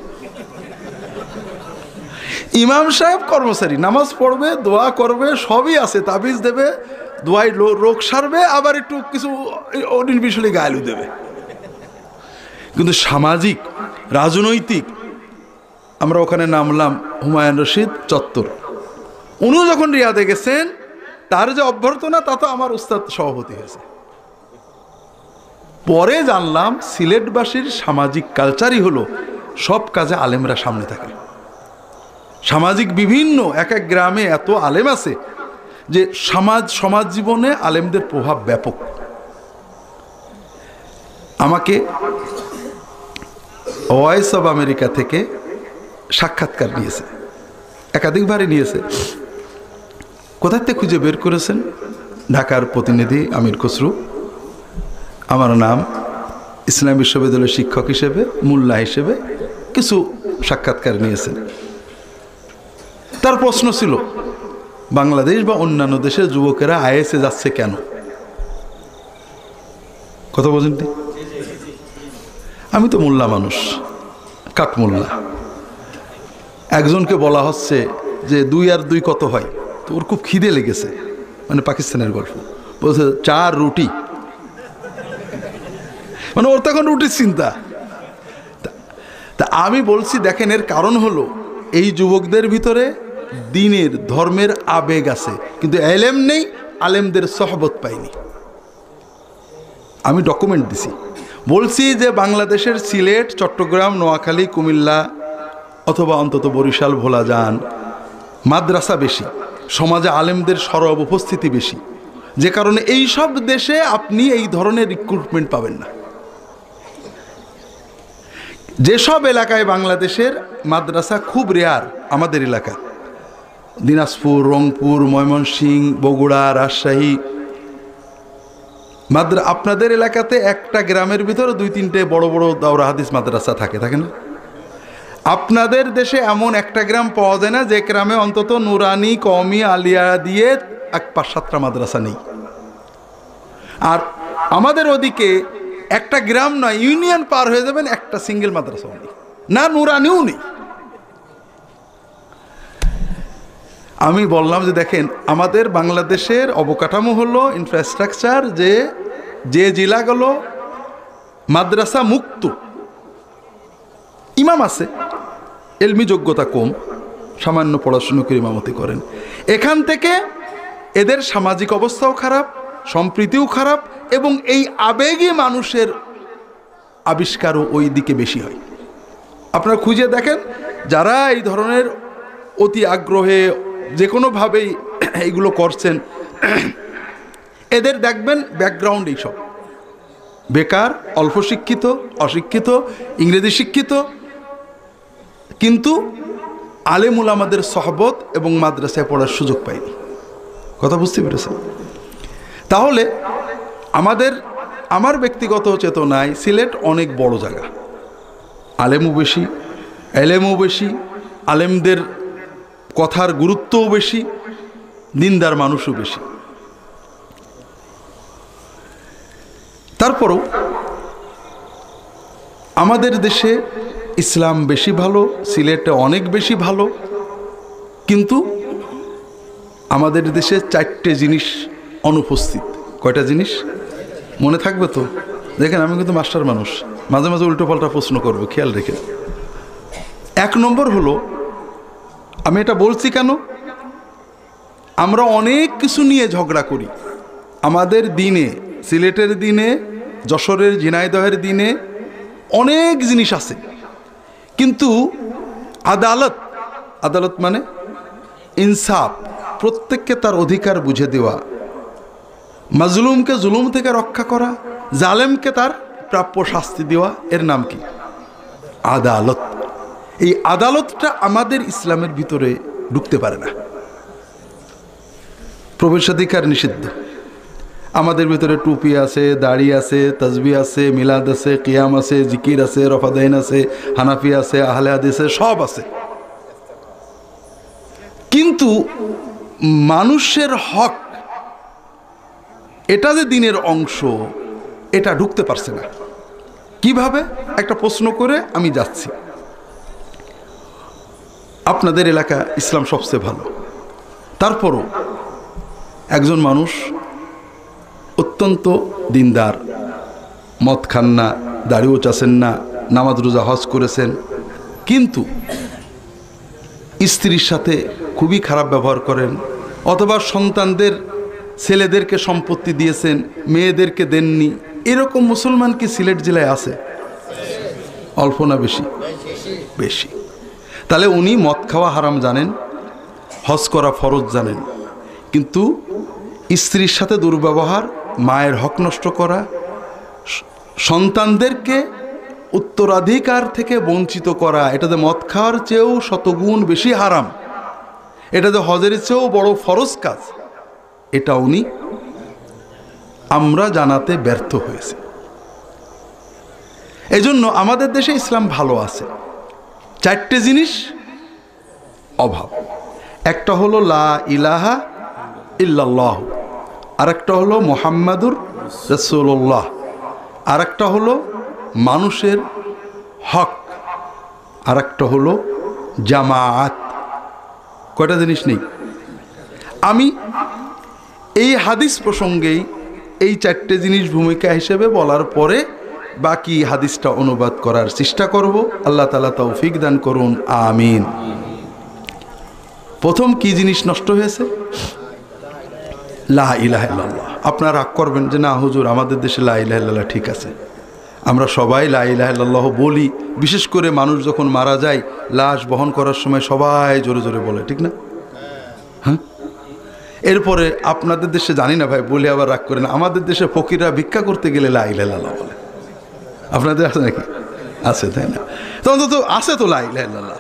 Speaker 3: ইমাম সাহেব কর্মচারী, নামাজ পড়বে, দোয়া করবে, সবই আছে, তাবিজ দেবে, দোয়ায় রোগ সারবে, আবার একটু কিছু অনির্বিশলি গায়েলু দেবে। কিন্তু সামাজিক, রাজনৈতিক, আমরা ওখানে নামলাম হুমায়ুন রশিদ চত্বর, উনিও যখন রিয়াদে গেছেন তার যে অভ্যর্থনা, তা তো আমার উস্তাদ সভাপতি হয়েছে। পরে জানলাম সিলেটবাসীর সামাজিক কালচারই হলো সব কাজে আলেমরা সামনে থাকে। সামাজিক বিভিন্ন এক এক গ্রামে এত আলেম আছে যে সমাজ জীবনে আলেমদের প্রভাব ব্যাপক। আমাকে ভয়েস অব আমেরিকা থেকে সাক্ষাৎকার নিয়েছে, একাধিকবারই নিয়েছে। কোথার থেকে খুঁজে বের করেছেন? ঢাকার প্রতিনিধি আমির খসরু, আমার নাম, ইসলাম বিশ্ববিদ্যালয়ের শিক্ষক হিসেবে, মোল্লা হিসেবে কিছু সাক্ষাৎকার নিয়েছেন। তার প্রশ্ন ছিল, বাংলাদেশ বা অন্যান্য দেশের যুবকেরা আইএসএ যাচ্ছে কেন? কথা বলেন? আমি তো মোল্লা মানুষ, কাক মোল্লা। একজনকে বলা হচ্ছে যে 2 আর 2 কত হয়, তো ওর খুব খিদে লেগেছে, মানে পাকিস্তানের গল্প, বলছে 4 রুটি, মানে ওর তখন রুটির চিন্তা। তা আমি বলছি দেখেন, এর কারণ হলো এই যুবকদের ভিতরে দিনের, ধর্মের আবেগ আছে, কিন্তু এলেম নেই, আলেমদের সহবত পাইনি। আমি ডকুমেন্ট দিছি, বলছি যে বাংলাদেশের সিলেট, চট্টগ্রাম, নোয়াখালী, কুমিল্লা অথবা অন্তত বরিশাল, ভোলা যান, মাদ্রাসা বেশি, সমাজে আলেমদের সরব উপস্থিতি বেশি, যে কারণে এই সব দেশে আপনি এই ধরনের রিক্রুটমেন্ট পাবেন না। যেসব এলাকায় বাংলাদেশের মাদ্রাসা খুব রেয়ার, আমাদের এলাকা দিনাজপুর, রংপুর, ময়মনসিংহ, বগুড়া, রাজশাহী, আপনাদের এলাকাতে একটা গ্রামের ভিতরে 2-3টে বড় বড় দাওরা হাদিস মাদ্রাসা থাকে না? আপনাদের দেশে এমন একটা গ্রাম পাওয়া যায় না যে গ্রামে অন্তত নুরানি, কওমি, আলিয়া দিয়ে 5-7টা মাদ্রাসা নেই। আর আমাদের ওদিকে একটা গ্রাম নয়, ইউনিয়ন পার হয়ে যাবেন, একটা সিঙ্গেল মাদ্রাসাও নেই, না নুরানিও নেই। আমি বললাম যে দেখেন, আমাদের বাংলাদেশের অবকাঠামো হলো ইনফ্রাস্ট্রাকচার, যে জেলাগুলো মাদ্রাসা মুক্ত, ইমাম আছে, এলমি যোগ্যতা কম, সামান্য পড়াশুনো করে ইমামতি করেন, এখান থেকে এদের সামাজিক অবস্থাও খারাপ, সম্প্রীতিও খারাপ, এবং এই আবেগী মানুষের আবিষ্কারও ওই দিকে বেশি হয়। আপনারা খুঁজে দেখেন, যারা এই ধরনের অতি আগ্রহে যে কোনোভাবেই এইগুলো করছেন, এদের দেখবেন ব্যাকগ্রাউন্ড এইসব, বেকার, অল্প শিক্ষিত, অশিক্ষিত, ইংরেজি শিক্ষিত, কিন্তু আলেমুল আমাদের সহবত এবং মাদ্রাসায় পড়ার সুযোগ পায়নি। কথা বুঝতে পেরেছেন? তাহলে আমার ব্যক্তিগত চেতনায় সিলেট অনেক বড় জায়গা, আলেমও বেশি, এলেমও বেশি, আলেমদের কথার গুরুত্বও বেশি, দিনদার মানুষও বেশি। তারপরও আমাদের দেশে ইসলাম বেশি ভালো, সিলেটে অনেক বেশি ভালো, কিন্তু আমাদের দেশে 4টে জিনিস অনুপস্থিত। কয়টা জিনিস মনে থাকবে তো? দেখেন, আমি কিন্তু মাস্টার মানুষ, মাঝে মাঝে উল্টোপাল্টা প্রশ্ন করবো, খেয়াল রেখে। 1 নম্বর হলো, আমি এটা বলছি কেন, আমরা অনেক কিছু নিয়ে ঝগড়া করি। আমাদের দিনে, সিলেটের দিনে, যশোরের, ঝিনাইদহের দিনে অনেক জিনিস আছে, কিন্তু আদালত মানে ইনসাফ, প্রত্যেককে তার অধিকার বুঝে দেওয়া, মাজলুমকে জুলুম থেকে রক্ষা করা, জালেমকে তার প্রাপ্য শাস্তি দেওয়া, এর নাম কি? আদালত। এই আদালতটা আমাদের ইসলামের ভিতরে ঢুকতে পারে না। প্রবেশাধিকার নিষিদ্ধ। আমাদের ভিতরে টুপি আছে, দাড়ি আছে, তাসবিহ আছে, মিলাদ আছে, কিয়াম আছে, জিকির আছে, রফাদাইন আছে, হানাফি আছে, আহলে হাদিস আছে, সব আছে। কিন্তু মানুষের হক, এটা যে দিনের অংশ, এটা ঢুকতে পারছে না। কিভাবে? একটা প্রশ্ন করে আমি যাচ্ছি। আপনাদের এলাকা ইসলাম সবচেয়ে ভালো, তারপরও একজন মানুষ অত্যন্ত দিনদার, মদ খান না, দাড়িও চাষেন না, নামাজ রোজা হজ করেছেন, কিন্তু স্ত্রীর সাথে খুবই খারাপ ব্যবহার করেন, অথবা সন্তানদের, ছেলেদেরকে সম্পত্তি দিয়েছেন, মেয়েদেরকে দেননি, এরকম মুসলমান কি সিলেট জেলায় আছে? অল্প না বেশি? বেশি। তাহলে উনি মদ খাওয়া হারাম জানেন, হজ করা ফরজ জানেন, কিন্তু স্ত্রীর সাথে দুর্ব্যবহার, মায়ের হক নষ্ট করা, সন্তানদেরকে উত্তরাধিকার থেকে বঞ্চিত করা, এটাতে মদ খাওয়ার চেয়েও শতগুণ বেশি হারাম, এটাতে হজের চেয়েও বড় ফরজ কাজ, এটা উনি আমরা জানাতে ব্যর্থ হয়েছে। এজন্য আমাদের দেশে ইসলাম ভালো আছে, চারটে জিনিস অভাব। একটা হলো লা ইলাহা ইল্লাল্লাহ, আরেকটা হলো মুহাম্মাদুর রাসূলুল্লাহ, আরেকটা হলো মানুষের হক, আরেকটা হলো জামাআত। কয়টা জিনিস নেই? আমি এই হাদিস প্রসঙ্গেই এই চারটে জিনিস ভূমিকা হিসেবে বলার পরে বাকি হাদিসটা অনুবাদ করার চেষ্টা করব। আল্লাহ তাআলা তৌফিক দান করুন, আমিন। প্রথম কি জিনিস নষ্ট হয়েছে? লা ইলাহা ইল্লাল্লাহ। আপনারা রাগ করবেন যে না হুজুর, আমাদের দেশে লা ইলাহা ইল্লাল্লাহ ঠিক আছে, আমরা সবাই লা ইলাহা ইল্লাল্লাহ বলি, বিশেষ করে মানুষ যখন মারা যায় লাশ বহন করার সময় সবাই জোরে জোরে বলে, ঠিক না? হ্যাঁ। এরপরে আপনাদের দেশে জানি না ভাই, বলে আবার রাগ করেন, আমাদের দেশে ফকিররা ভিক্ষা করতে গেলে লা ইলাহা ইল্লাল্লাহ বলে। আপনাদের আছে নাকি? আছে, তাই না? তো অন্তত আছে তো লা ইলাহা ইল্লাল্লাহ।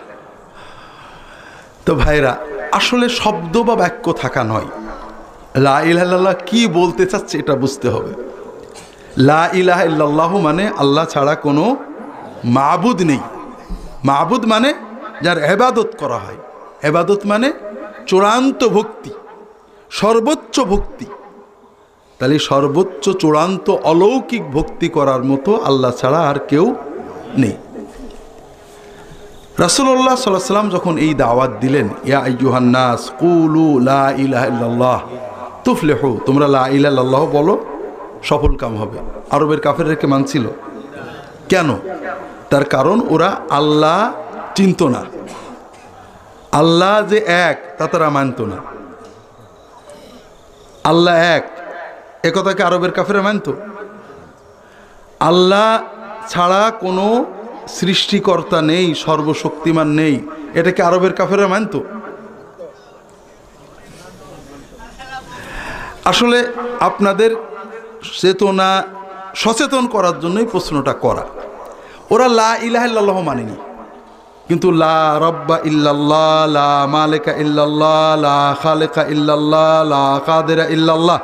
Speaker 3: তো ভাইরা, আসলে শব্দ বা বাক্য থাকা নয়, লা ইলাহা ইল্লাল্লাহ কি বলতে চাচ্ছে এটা বুঝতে হবে। লা ইলাহা ইল্লাল্লাহ মানে আল্লাহ ছাড়া কোনো মাবুদ নেই। মাবুদ মানে যার ইবাদত করা হয়, ইবাদত মানে চূড়ান্ত ভক্তি, সর্বোচ্চ ভক্তি। তাহলে সর্বোচ্চ চূড়ান্ত অলৌকিক ভক্তি করার মতো আল্লাহ ছাড়া আর কেউ নেই। রাসূলুল্লাহ সাল্লাল্লাহু আলাইহি ওয়াসাল্লাম যখন এই দাওয়াত দিলেন, ইয়া আইয়ুহান নাস কুলু লা ইলাহা ইল্লাল্লাহ তুফলিহু, তোমরা লা ইলাহা ইল্লাল্লাহ বলো, সফল কাম হবে। আরবের কাফেরদেরকে মানছিল কেন? তার কারণ ওরা আল্লাহ চিনত না, আল্লাহ যে এক তা তারা মানত না। আল্লাহ এক একথাকে আরবের কাফেররা মানত। আল্লাহ ছাড়া কোনো সৃষ্টিকর্তা নেই, সর্বশক্তিমান নেই, এটাকে আরবের কাফেররা মানত। আসলে আপনাদের চেতনা সচেতন করার জন্যই প্রশ্নটা করা। ওরা লা ইলাহা ইল্লাল্লাহ মানেনি, কিন্তু লা রাব্বা ইল্লাল্লাহ, লা মালিকা ইল্লাল্লাহ, লা খালিকা ইল্লাল্লাহ, লা কাদিরা ইল্লাল্লাহ,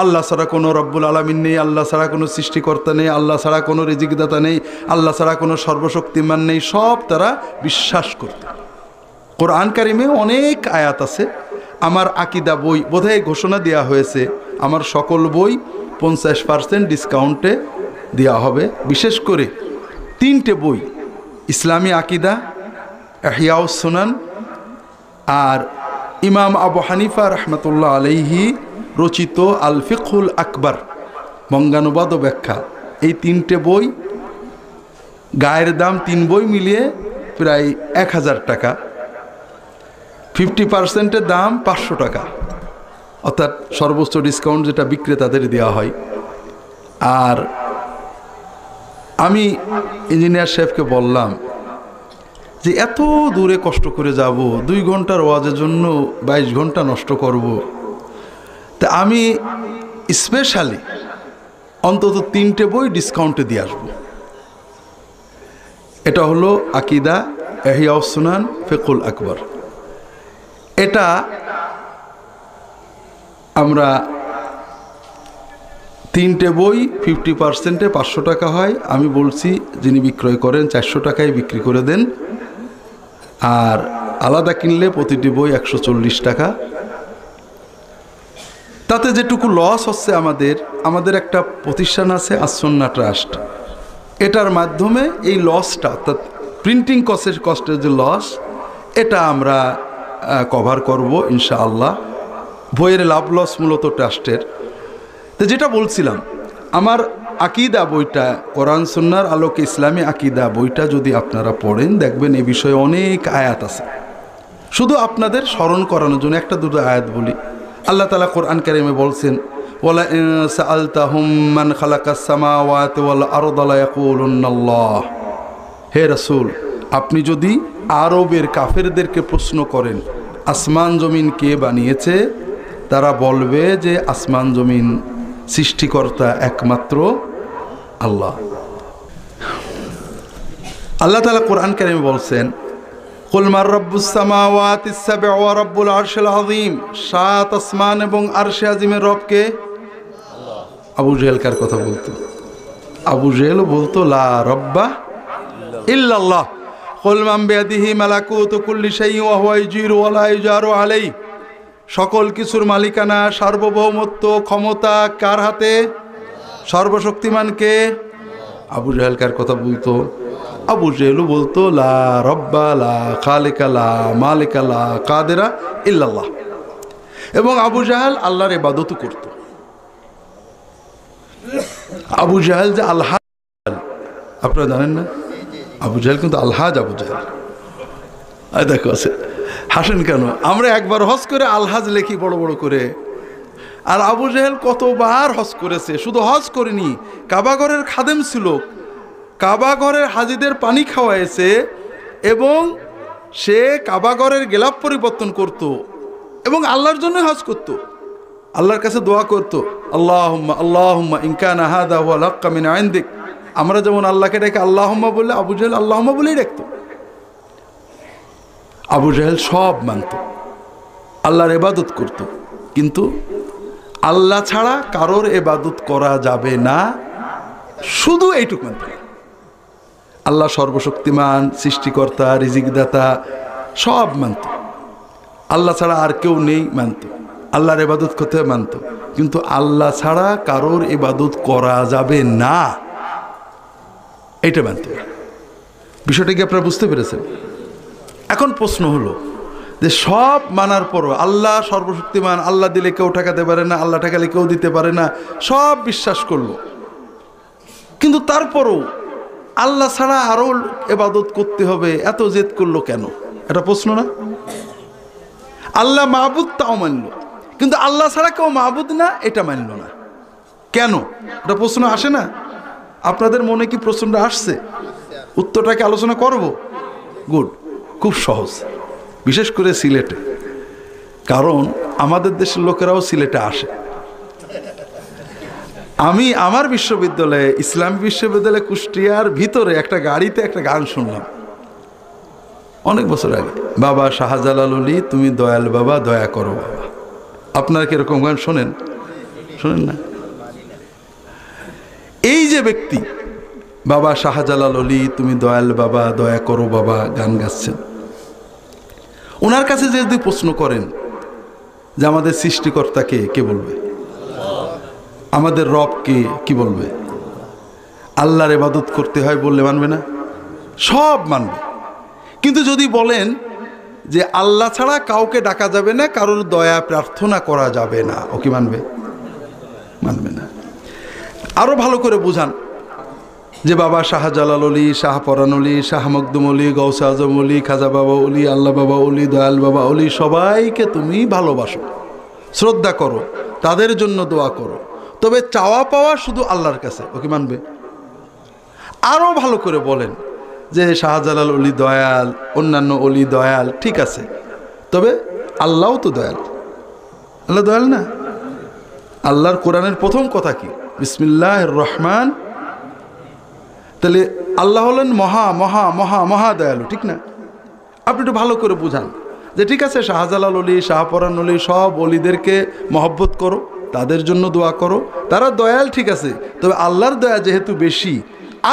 Speaker 3: আল্লাহ ছাড়া কোনো রব্বুল আলামিন নেই, আল্লাহ ছাড়া কোনো সৃষ্টিকর্তা নেই, আল্লাহ ছাড়া কোনো রিজিকদাতা নেই, আল্লাহ ছাড়া কোনো সর্বশক্তিমান নেই, সব তারা বিশ্বাস করত। কোরআন কারিমে অনেক আয়াত আছে। আমার আকিদা বই বোধহয় ঘোষণা দেওয়া হয়েছে, আমার সকল বই 50% ডিসকাউন্টে দেওয়া হবে। বিশেষ করে 3টে বই, ইসলামী আকিদা, ইহয়াউস সুনান, আর ইমাম আবু হানিফা রাহমাতুল্লাহ আলাইহি রচিত আল ফিকহুল আকবার, বঙ্গানুবাদ ও ব্যাখ্যা। এই 3টে বই গায়ের দাম 3 বই মিলিয়ে প্রায় 1000 টাকা। 50%-এর দাম 500 টাকা, অর্থাৎ সর্বোচ্চ ডিসকাউন্ট যেটা বিক্রেতাদের দেওয়া হয়। আর আমি ইঞ্জিনিয়ার সাহেবকে বললাম যে এত দূরে কষ্ট করে যাব, 2 ঘন্টার ওয়াজের জন্য 22 ঘন্টা নষ্ট করব, তা আমি স্পেশালি অন্তত 3টে বই ডিসকাউন্টে দিয়ে আসব। এটা হলো আকিদা, ইহয়াউস সুনান, ফিকহুল আকবার। এটা আমরা 3টে বই 50%-এ 500 টাকা হয়। আমি বলছি যিনি বিক্রয় করেন 400 টাকায় বিক্রি করে দেন, আর আলাদা কিনলে প্রতিটি বই 140 টাকা। তাতে যেটুকু লস হচ্ছে আমাদের একটা প্রতিষ্ঠান আছে আসন্না ট্রাস্ট, এটার মাধ্যমে এই লসটা অর্থাৎ প্রিন্টিং কস্টের যে লস এটা আমরা কভার করব ইনশাআল্লাহ। বইয়ের লাভ লস মূলত ট্রাস্টের। তো যেটা বলছিলাম, আমার আকিদা বইটা, কোরআন সুন্নাহর আলোকে ইসলামী আকিদা বইটা যদি আপনারা পড়েন দেখবেন এই বিষয়ে অনেক আয়াত আছে। শুধু আপনাদের স্মরণ করানোর জন্য একটা দুটো আয়াত বলি। আল্লাহ তাআলা কোরআন কারীমে বলছেন, ওয়ালা ইন সাআলতাহুম মান খালাকাস সামাওয়াতি ওয়াল আরদা লা ইয়াকুলুনাল্লাহ। হে রাসূল, আপনি যদি আরবের কাফেরদেরকে প্রশ্ন করেন আসমান জমিন কে বানিয়েছে, তারা বলবে যে আসমান জমিন সৃষ্টিকর্তা একমাত্র আল্লাহ। আল্লাহ তাআলা কোরআন কারীমে বলছেন, কুল মার রাব্বুস সামাওয়াতিস সাব'উ ওয়া রাব্বুল আরশিল আযীম। 7 আসমান এবং আরশে আজিমের রব কে? আল্লাহ। আবু জেহেল কার কথা বলতো? আবু জেহেল বলতো লা রাব্বা ইল্লাল্লাহ। কুল মান বিয়াদিহি মালাকুতু কুল্লি শাইইন ওয়া হুয়া ইউজিরু ওয়া লা ইউজারু আলাইহি। সকল কিছুর মালিকানা, সার্বভৌমত্ব, ক্ষমতা কার হাতে? সর্বশক্তিমান কে? আবু জেহেল কার কথা বলতো? আবু জেহেল বলতো লা রব্বা লা খালিকা লা মালিকা লা কাদেরা ইল্লাল্লাহ। এবং আবু জাহেল আল্লাহর ইবাদত করত। আবু জাহেল যে আলহাজ, আপনারা জানেন না? আবু জাহেল কিন্তু আলহাজ আবু জাহেল। দেখো আছে, হাসেন কেন? আমরা একবার হজ করে আলহাজ লেখি বড় বড় করে, আর আবু জাহেল কতবার হজ করেছে। শুধু হজ করেনি, কাবাঘরের খাদেম ছিল, কাবাঘরের হাজিদের পানি খাওয়াইছে, এবং সে কাবাঘরের গেলাপ পরিবর্তন করত এবং আল্লাহর জন্য হজ করত, আল্লাহর কাছে দোয়া করত, আল্লাহুম্মা আল্লাহুম্মা ইন কানা হাযা হুয়াল হাক্কা মিন ইনদিক। আমরা যেমন আল্লাহকে ডেকে আল্লাহুম্মা বললে, আবু জাহেল আল্লাহুম্মা বলেই ডাকত। আবু জাহেল সব মানত, আল্লাহর ইবাদত করত, কিন্তু আল্লাহ ছাড়া কারোর ইবাদত করা যাবে না, শুধু এইটুকু মানত। আল্লাহ সর্বশক্তিমান, সৃষ্টিকর্তা, রিজিকদাতা সব মানত। আল্লাহ ছাড়া আর কেউ নেই মানত, আল্লাহর ইবাদত করতে মানত, কিন্তু আল্লাহ ছাড়া কারোর ইবাদত করা যাবে না এটা মানত। বিষয়টা কি আপনারা বুঝতে পেরেছেন? এখন প্রশ্ন হলো যে সব মানার পরও আল্লাহ সর্বশক্তিমান, আল্লাহ দিলে কেউ ঠেকাতে পারে না, আল্লাহ ঠেকালে কেউ দিতে পারে না, সব বিশ্বাস করলো, কিন্তু তারপরও আল্লাহ ছাড়া আরো ইবাদত করতে হবে এত জেদ করলো কেন? এটা প্রশ্ন না? আল্লাহ মাবুদ তাও মানল, কিন্তু আল্লাহ ছাড়া কেউ মাবুদ না এটা মানল না কেন? এটা প্রশ্ন আসে না? আপনাদের মনে কি প্রশ্নটা আসছে? উত্তরটাকে আলোচনা করব। গুড, খুব সহজ, বিশেষ করে সিলেটে, কারণ আমাদের দেশের লোকেরাও সিলেটে আসে। আমি আমার বিশ্ববিদ্যালয়ে, ইসলামী বিশ্ববিদ্যালয়ে কুষ্টিয়ার ভিতরে একটা গাড়িতে একটা গান শুনলাম অনেক বছর আগে, বাবা শাহজালাল অলি তুমি দয়াল বাবা, দয়া করো বাবা। আপনারা কি এরকম গান শোনেন? শোনেন না? এই যে ব্যক্তি বাবা শাহজালাল অলি তুমি দয়াল বাবা, দয়া করো বাবা গান গাচ্ছেন, ওনার কাছে যদি প্রশ্ন করেন যে আমাদের সৃষ্টিকর্তাকে, কে বলবে? আমাদের রবকে কি বলবে? আল্লাহর ইবাদত করতে হয় বললে মানবে না? সব মানবে। কিন্তু যদি বলেন যে আল্লাহ ছাড়া কাউকে ডাকা যাবে না, কারোর দয়া প্রার্থনা করা যাবে না, ও কি মানবে? মানবে না। আরো ভালো করে বুঝান যে বাবা শাহজালাল অলি, শাহ পরান অলি, শাহ মখদুম অলি, গৌসে আজম অলি, খাজা বাবা অলি, আল্লাহ বাবা অলি, দয়াল বাবা অলি, সবাইকে তুমি ভালোবাসো, শ্রদ্ধা করো, তাদের জন্য দোয়া করো, তবে চাওয়া পাওয়া শুধু আল্লাহর কাছে, ও কি মানবে? আরো ভালো করে বলেন যে শাহজালাল অলি দয়াল, অন্যান্য অলি দয়াল, ঠিক আছে, তবে আল্লাহও তো দয়াল। আল্লাহ দয়াল না? আল্লাহর কোরআনের প্রথম কথা কি? বিসমিল্লাহির রহমান। তাহলে আল্লাহ হলেন মহা মহা মহা মহা দয়ালু, ঠিক না? আপনি একটু ভালো করে বুঝান যে ঠিক আছে শাহজালাল অলি, শাহপরান অলি, সব অলিদেরকে মহব্বত করো, তাদের জন্য দোয়া করো, তারা দয়াল, ঠিক আছে, তবে আল্লাহর দয়া যেহেতু বেশি,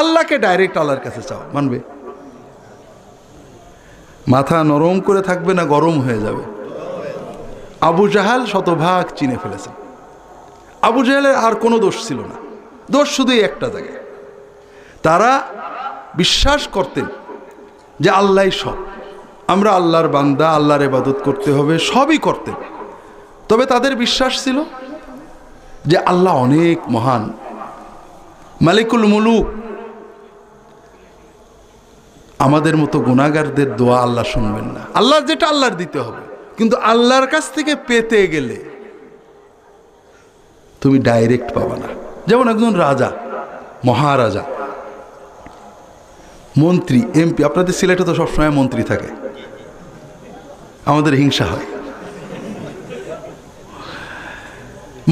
Speaker 3: আল্লাহকে ডাইরেক্ট আল্লাহর কাছে চাও, মানবে? মাথা নরম করে থাকবে না গরম হয়ে যাবে? আবু জাহাল শতভাগ চিনে ফেলেছে। আবু জাহালের আর কোনো দোষ ছিল না, দোষ শুধু একটা জায়গায়, তারা বিশ্বাস করতেন যে আল্লাহই সব, আমরা আল্লাহর বান্দা, আল্লাহর ইবাদত করতে হবে, সবই করতেন। তবে তাদের বিশ্বাস ছিল যে আল্লাহ অনেক মহান, মালিকুল মুলুক, আমাদের মতো গুনাহগারদের দোয়া আল্লাহ শুনবেন না, আল্লাহর যেটা আল্লাহর দিতে হবে। কিন্তু আল্লাহর কাছ থেকে পেতে গেলে তুমি ডাইরেক্ট পাবা না। যেমন একজন রাজা, মহারাজা, মন্ত্রী, এমপি, আপনাদের সিলেটে তো সবসময় মন্ত্রী থাকে, আমাদের হিংসা হয়।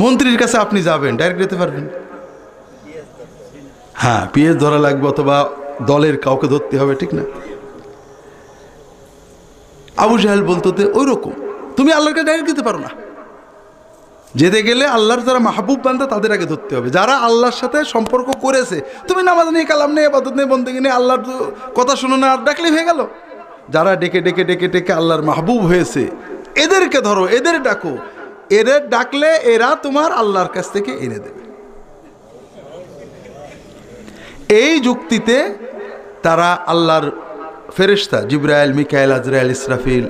Speaker 3: মন্ত্রীর কাছে আপনি যাবেন, ডাইরেক্ট যেতে পারবেন? হ্যাঁ, পিএস ধরা লাগবে অথবা দলের কাউকে ধরতে হবে, ঠিক না? আবু জাহেল বলতো ওই রকম, তুমি আল্লাহকে ডাইরেক্ট দিতে পারো না, যেতে গেলে আল্লাহর যারা মাহবুব বান্দা তাদের আগে ধরতে হবে, যারা আল্লাহর সাথে সম্পর্ক করেছে। তুমি নামাজ নেই, কালাম নেই, ইবাদত নেই, বন্দেগী নেই, আল্লাহর কথা শুনো না, আর ডাকলে হয়ে গেল। যারা ডেকে ডেকে ডেকে ডেকে আল্লাহর মাহবুব হয়েছে, এদেরকে ধরো, এদের ডাকো, এদের ডাকলে এরা তোমার আল্লাহর কাছ থেকে এনে দেবে। এই যুক্তিতে তারা আল্লাহর ফেরেশতা জিবরাইল, মিকাইল, আজরাইল, ইসরাফিল,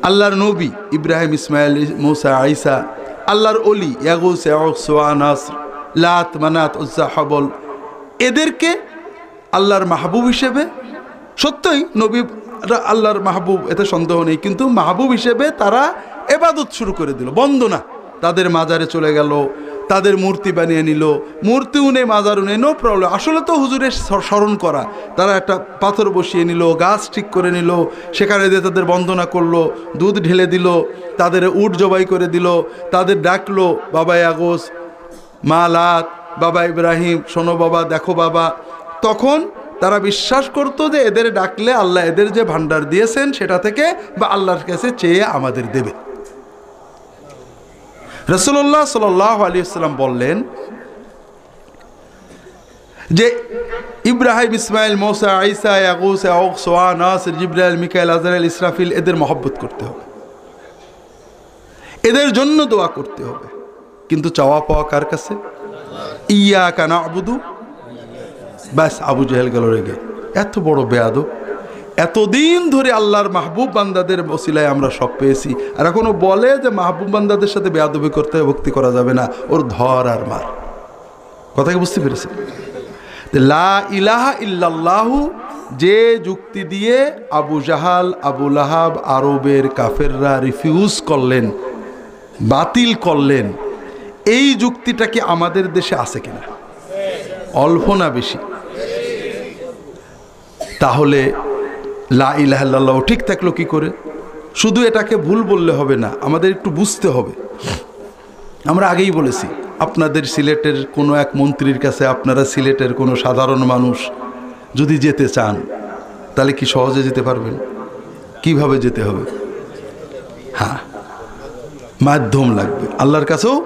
Speaker 3: আল্লাহর নবী ইব্রাহিম, ইসমাইল, মুসা, ঈসা, আল্লাহর অলি ইয়াগুস, ইয়াউক, সুয়া, নাসর, লাত, মানাত, উজ্জা, হবল, এদেরকে আল্লাহর মাহবুব হিসেবে, সত্যই নবী আল্লাহর মাহবুব, এতে সন্দেহ নেই, কিন্তু মাহবুব হিসেবে তারা ইবাদত শুরু করে দিল, বন্দনা। তাদের মাজারে চলে গেল, তাদের মূর্তি বানিয়ে নিল, মূর্তি উনে মাজার উনে, নো প্রবলেম। আসলে তো হুজুরের স্মরণ করা, তারা একটা পাথর বসিয়ে নিল, গাছ ঠিক করে নিল, সেখানে দিয়ে তাদের বন্দনা করলো, দুধ ঢেলে দিল, তাদের উট জবাই করে দিল, তাদের ডাকলো বাবা ইয়াগুস, মা লাত, বাবা ইব্রাহিম, শোনো বাবা, দেখো বাবা। তখন তারা বিশ্বাস করতো যে এদের ডাকলে আল্লাহ এদের যে ভান্ডার দিয়েছেন সেটা থেকে বা আল্লাহর কাছে চেয়ে আমাদের দেবে। রাসূলুল্লাহ সাল্লাল্লাহু আলাইহি ওয়াসাল্লাম বললেন যে ইব্রাহিম, ইসমাইল, মুসা, ঈসা, ইয়াগুস, ইয়াউক, সুয়া, নাসর, জিবরাইল, মিকাইল, আজরাইল, ইসরাফিল, এদের মহব্বত করতে হবে, এদের জন্য দোয়া করতে হবে। কিন্তু চাওয়া পাওয়া কার কাছে? ইয়াকা না'বুদু। ব্যাস, আবু জাহেল গেল রেগে। এত বড় বেয়াদব, এতদিন ধরে আল্লাহর মাহবুব বান্দাদের ওসিলায় আমরা সব পেয়েছি, আর এখনো বলে যে মাহবুব বান্দাদের সাথে বেয়াদবি করতে হবে, ভক্তি করা যাবে না, ওর ধর আর মার। কথা কি বুঝতে পেরেছে? লা ইলাহা ইল্লাল্লাহু যে যুক্তি দিয়ে আবু জাহাল, আবু লাহাব, আরবের কাফেররা রিফিউজ করলেন, বাতিল করলেন, এই যুক্তিটা কি আমাদের দেশে আছে কিনা? অল্প না বেশি? তাহলে লা ইলাহা ইল্লাল্লাহ ঠিক থাকলো কি করে? শুধু এটাকে ভুল বললে হবে না, আমাদের একটু বুঝতে হবে। আমরা আগেই বলেছি, আপনাদের সিলেটের কোনো এক মন্ত্রীর কাছে আপনারা সিলেটের কোনো সাধারণ মানুষ যদি যেতে চান, তাহলে কি সহজে যেতে পারবেন? কিভাবে যেতে হবে? হ্যাঁ, মাধ্যম লাগবে। আল্লাহর কাছেও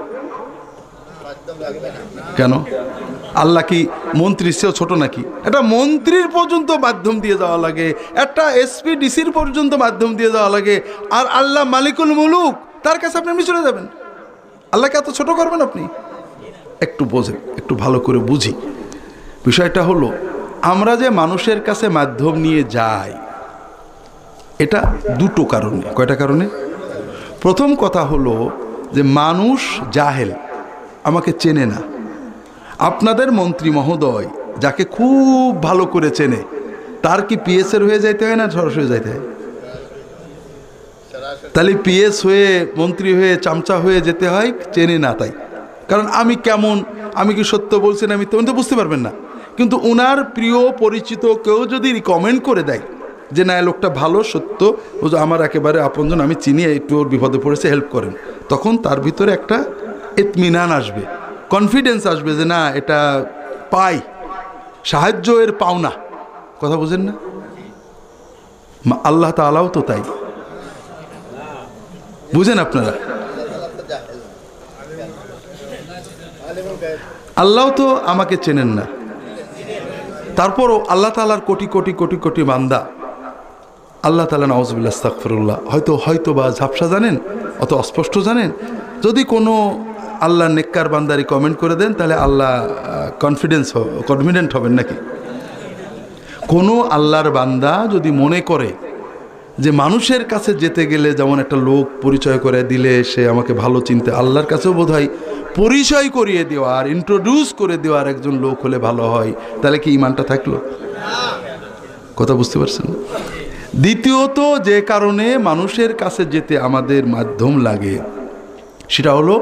Speaker 3: কেন? আল্লাহ কি মন্ত্রীর চেয়েও ছোট নাকি? একটা মন্ত্রীর পর্যন্ত মাধ্যম দিয়ে যাওয়া লাগে, একটা এসপি ডিসির পর্যন্ত মাধ্যম দিয়ে যাওয়া লাগে, আর আল্লাহ মালিকুল মুলুক, তার কাছে আপনি এমনি চলে যাবেন? আল্লাহকে এত ছোট করবেন আপনি? একটু বোঝেন, একটু ভালো করে বুঝি। বিষয়টা হলো, আমরা যে মানুষের কাছে মাধ্যম নিয়ে যাই, এটা দুটো কারণে। কয়টা কারণে? প্রথম কথা হলো যে মানুষ জাহেল, আমাকে চেনে না। আপনাদের মন্ত্রী মহোদয় যাকে খুব ভালো করে চেনে, তার কি পিএসের হয়ে যাইতে হয় না সরাসরি যাইতে হয়? তাহলে পিএস হয়ে, মন্ত্রী হয়ে, চামচা হয়ে যেতে হয়, চেনে না তাই। কারণ আমি কেমন, আমি কি সত্য বলছি না মিথ্যা, উনি তো বুঝতে পারবেন না। কিন্তু উনার প্রিয় পরিচিত কেউ যদি রিকমেন্ড করে দেয় যে না, লোকটা ভালো, সত্য, আমার একেবারে আপনজন, আমি চিনি, একটু ওর বিপদে পড়েছে, হেল্প করেন, তখন তার ভিতরে একটা ইতমিনান আসবে, কনফিডেন্স আসবে যে না, এটা পাই, সাহায্য এর পাওনা। কথা বুঝেন না? আল্লাহ তাআলাও তো তাই। বুঝেন আপনারা? আল্লাহ তো আমাকে চেনেন না, তারপরও আল্লাহ তাআলার কোটি কোটি কোটি কোটি বান্দা, আল্লাহ তাআলা নাউজুবিল্লাহ আস্তাগফিরুল্লাহ হয়তো বা ঝাপসা জানেন, অত অস্পষ্ট জানেন। যদি কোনো আল্লাহ নেককার বান্দারি কমেন্ট করে দেন তাহলে আল্লাহ কনফিডেন্ট হবেন নাকি? কোনো আল্লাহর বান্দা যদি মনে করে যে মানুষের কাছে যেতে গেলে যেমন একটা লোক পরিচয় করে দিলে সে আমাকে ভালো চিনতে, আল্লাহর কাছেও বোধহয় পরিচয় করিয়ে দেওয়ার, ইন্ট্রোডিউস করে দেওয়ার একজন লোক হলে ভালো হয়, তাহলে কি ইমানটা থাকলো? কথা বুঝতে পারছেন? দ্বিতীয়ত, যে কারণে মানুষের কাছে যেতে আমাদের মাধ্যম লাগে সেটা হলো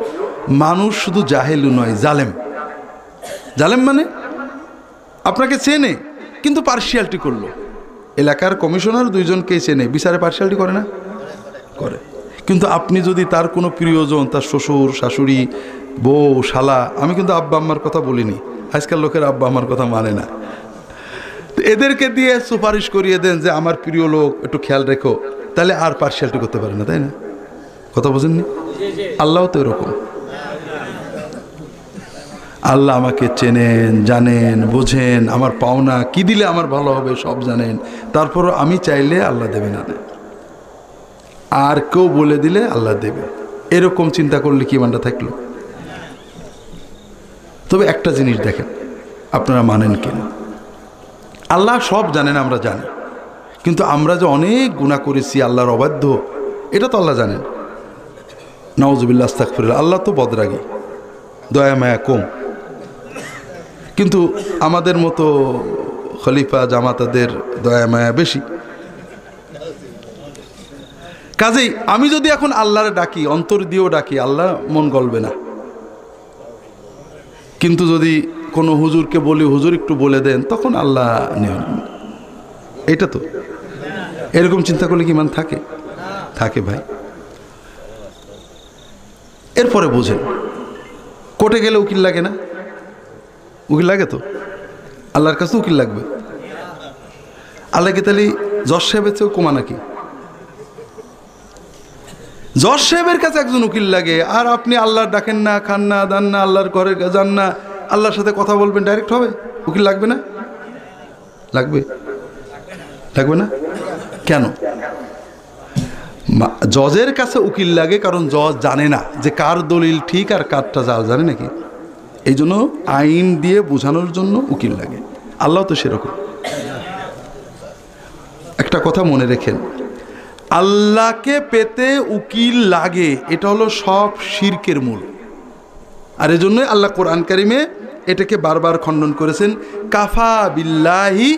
Speaker 3: মানুষ শুধু জাহেলু নয়, জালেম। জালেম মানে আপনাকে চেনে কিন্তু পার্সিয়ালিটি করলো। এলাকার কমিশনার দুইজনকেই চেনে, বিচারে পার্সিয়ালিটি করে না? করে। কিন্তু আপনি যদি তার কোনো প্রিয়জন, তার শ্বশুর শাশুড়ি বউ শালা, আমি কিন্তু আব্বা আম্মার কথা বলিনি, আজকাল লোকের আব্বা আম্মার কথা মানে না, এদেরকে দিয়ে সুপারিশ করিয়ে দেন যে আমার প্রিয় লোক একটু খেয়াল রেখো, তাহলে আর পার্সিয়ালিটি করতে পারে না, তাই না? কথা বোঝেননি? আল্লাহ তো এরকম। আল্লাহ আমাকে চেনেন, জানেন, বোঝেন, আমার পাওনা কি দিলে আমার ভালো হবে সব জানেন, তারপরও আমি চাইলে আল্লাহ দেবে না, আর কেউ বলে দিলে আল্লাহ দেবে, এরকম চিন্তা করলে কি ইমানটা থাকলো? তবে একটা জিনিস দেখেন, আপনারা মানেন কিনা, আল্লাহ সব জানেন, আমরা জানি, কিন্তু আমরা যে অনেক গুনাহ করেছি, আল্লাহর অবাধ্য, এটা তো আল্লাহ জানেন। নাউজুবিল্লাহ আস্তাগফিরুল্লাহ। আল্লাহ তো বদরাগী, দয়া মায়া কম, কিন্তু আমাদের মতো খলিফা জামাতাদের দয়া মায়া বেশি। কাজেই আমি যদি এখন আল্লাহর ডাকি, অন্তর দিয়েও ডাকি, আল্লাহ মন গলবে না। কিন্তু যদি কোনো হুজুরকে বলি হুজুর একটু বলে দেন, তখন আল্লাহ নেন। এটা তো এরকম চিন্তা করলে কি মান থাকে? থাকে ভাই। এরপরে বুঝেন, কোর্টে গেলে উকিল লাগে না? উকিল লাগে তো, আল্লাহর কাছে উকিল লাগবে। আল্লাহকে তাহলে জজ সাহেবের চেয়েও কমা নাকি? জজ সাহেবের কাছে একজন উকিল লাগে, আর আপনি আল্লাহর ডাকেন না, খান না, দান না, আল্লাহর ঘরে যান না, আল্লাহর সাথে কথা বলবেন, ডাইরেক্ট হবে? উকিল লাগবে না? লাগবে, লাগবে না? কেন? জজের কাছে উকিল লাগে কারণ জজ জানে না যে কার দলিল ঠিক আর কারটা জাল, জানে নাকি? এই জন্য আইন দিয়ে বোঝানোর জন্য উকিল লাগে। আল্লাহ তো সেরকম। একটা কথা মনে রেখেন, আল্লাহকে পেতে উকিল লাগে, এটা হলো সব শিরকের মূল। আর এজন্যই আল্লাহ কোরআন কারিমে এটাকে বারবার খণ্ডন করেছেন, কাফা বিল্লাহি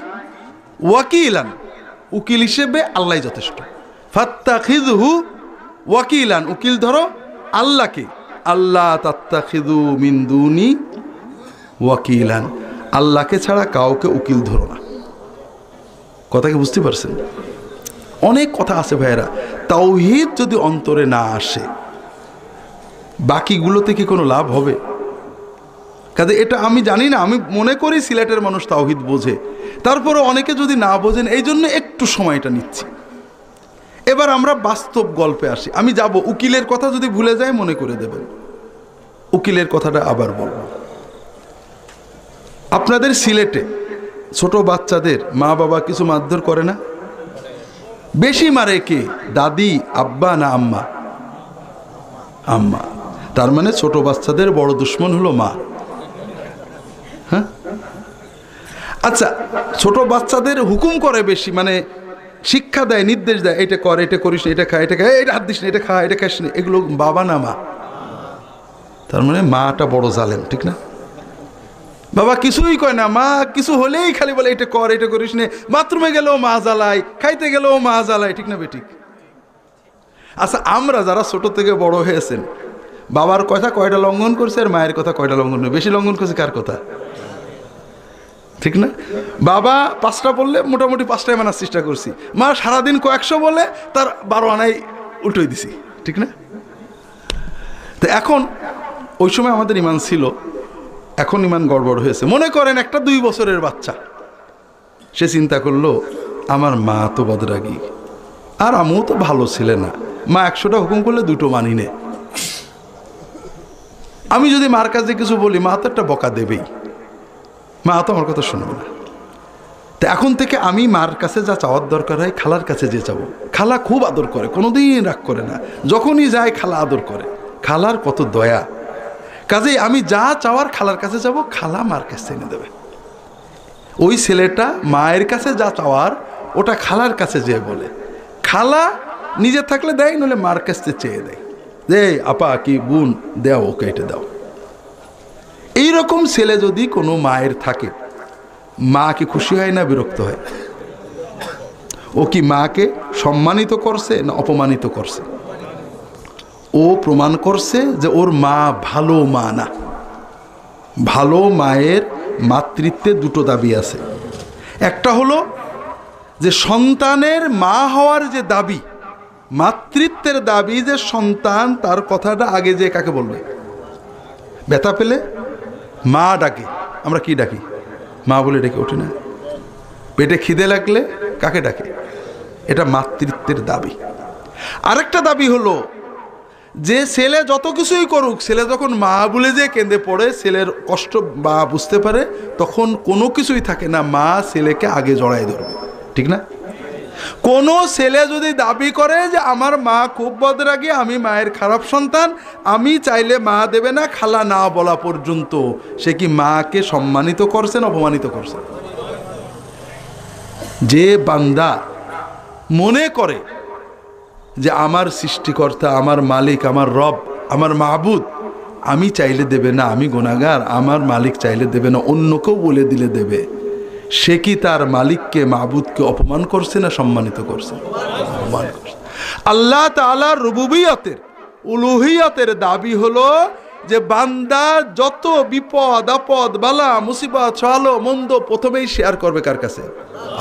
Speaker 3: ওয়াকিলান, উকিল হিসেবে আল্লাহ যথেষ্ট। ফাত্তাখিযহু ওয়াকিলান, উকিল ধরো আল্লাহকে, আল্লাহ তাত্তাখিযু মিন দুনি ওয়াকিলান, আল্লাহকে ছাড়া কাউকে উকিল ধরো না। কথা কি বুঝতে পারছেন? অনেক কথা আছে ভাইয়েরা। তাওহীদ যদি অন্তরে না আসে, বাকিগুলোতে কি কোনো লাভ হবে? কাজে এটা আমি জানি না, আমি মনে করি সিলেটের মানুষ তাওহীদ বোঝে, তারপরে অনেকে যদি না বোঝেন, এই জন্য একটু সময়টা নিচ্ছি। এবার আমরা বাস্তব গল্পে আসি। আমি যাব, উকিলের কথা যদি ভুলে যায় মনে করে দেবেন, উকিলের কথাটা আবার বলবো। আপনাদের সিলেটে ছোট বাচ্চাদের মা বাবা কিছু মারধর করে না? বেশি মারে কে? দাদি, আব্বা না আম্মা? আম্মা। তার মানে ছোট বাচ্চাদের বড় দুশ্মন হলো মা। হ্যাঁ, আচ্ছা, ছোট বাচ্চাদের হুকুম করে বেশি, মানে শিক্ষা দেয়, নির্দেশ দেয়, এটা কর, এটা করিস, এটা খা, এটা খা, এটা হাত দিস না, এটা খা, এটা খাস না, এগুলো বাবা না মা? তার মানে মাটা বড় জালেম, ঠিক না? বাবা কিছুই কয় না, মা কিছু হলেই খালি বলে এটা কর, এটা করিস না, বাথরুমে গেলেও মা জ্বালায়, খাইতে গেলেও মা জ্বালায়, ঠিক না বেঠিক? আচ্ছা, আমরা যারা ছোট থেকে বড় হয়েছেন, বাবার কথা কয়টা লঙ্ঘন করছে আর মায়ের কথা কয়টা লঙ্ঘন করছে? বেশি লঙ্ঘন করছে কার কথা? ঠিক না? বাবা 5টা বললে মোটামুটি 5টাই মানার চেষ্টা করছি, মা সারাদিন কয়েকশো বলে তার 12 আনাই উল্টোই দিছি, ঠিক না? তো এখন ওই সময় আমাদের ইমান ছিল, এখন ইমান গড়বড় হয়েছে। মনে করেন একটা 2 বছরের বাচ্চা, সে চিন্তা করলো আমার মা তো বদরাগী আর আমিও তো ভালো ছিলে না, মা 100টা হুকুম করলে 2টো মানি নে। আমি যদি মার কাছে কিছু বলি, মা তো একটা বকা দেবেই, মা তো আমার কথা শুনবে না। তো এখন থেকে আমি মার কাছে যা চাওয়ার দরকার হয় খালার কাছে যে চাবো। খালা খুব আদর করে, কোনোদিন রাগ করে না, যখনই যায় খালা আদর করে। খালার কত দয়া, কাজেই আমি যা চাওয়ার খালার কাছে যাব, খালা মার কাছে এনে দেবে। ওই ছেলেটা মায়ের কাছে যা চাওয়ার ওটা খালার কাছে যেয়ে বলে, খালা নিজে থাকলে দেয়, নইলে মার কাছে চেয়ে দেয় যে আপা কি বোন দেও, ওকে এটা দাও। এইরকম ছেলে যদি কোনো মায়ের থাকে, মা কি খুশি হয় না বিরক্ত হয়? ও কি মাকে সম্মানিত করছে না অপমানিত করছে? ও প্রমাণ করছে যে ওর মা ভালো মা না। ভালো মায়ের মাতৃত্বে 2টো দাবি আছে। একটা হলো যে সন্তানের মা হওয়ার যে দাবি, মাতৃত্বের দাবি, যে সন্তান তার কথাটা আগে যে কাকে বলবে? ব্যথা পেলে মা ডাকে, আমরা কি ডাকি? মা বলে ডেকে ওঠে না। পেটে খিদে লাগলে কাকে ডাকে? এটা মাতৃত্বের দাবি। আরেকটা দাবি হলো যে ছেলে যত কিছুই করুক, ছেলে যখন মা বলে যে কেঁদে পড়ে, ছেলের কষ্ট মা বুঝতে পারে, তখন কোনো কিছুই থাকে না, মা ছেলেকে আগে জড়াই ধরবে, ঠিক না? কোনো ছেলে যদি দাবি করে যে আমার মা খুব বদরাগী, আমি মায়ের খারাপ সন্তান, আমি চাইলে মা দেবে না খালা না বলা পর্যন্ত, সে কি মাকে সম্মানিত করছে না অপমানিত করছে? যে বান্দা মনে করে যে আমার সৃষ্টিকর্তা, আমার মালিক, আমার রব, আমার মাহবুদ, আমি চাইলে দেবে না, আমি গুনাহগার, আমার মালিক চাইলে দেবে না, অন্য কেউ বলে দিলে দেবে, সে কি তার মালিককে মাহবুদকে অপমান করছে না সম্মানিত করছে? অপমান করছে। আল্লাহ তাআলার রুবুবিয়তের উলুহিয়তের দাবি হলো যে বান্দা যত বিপদ আপদ বালা মুসিবত ভালো মন্দ প্রথমেই শেয়ার করবে কার কাছে?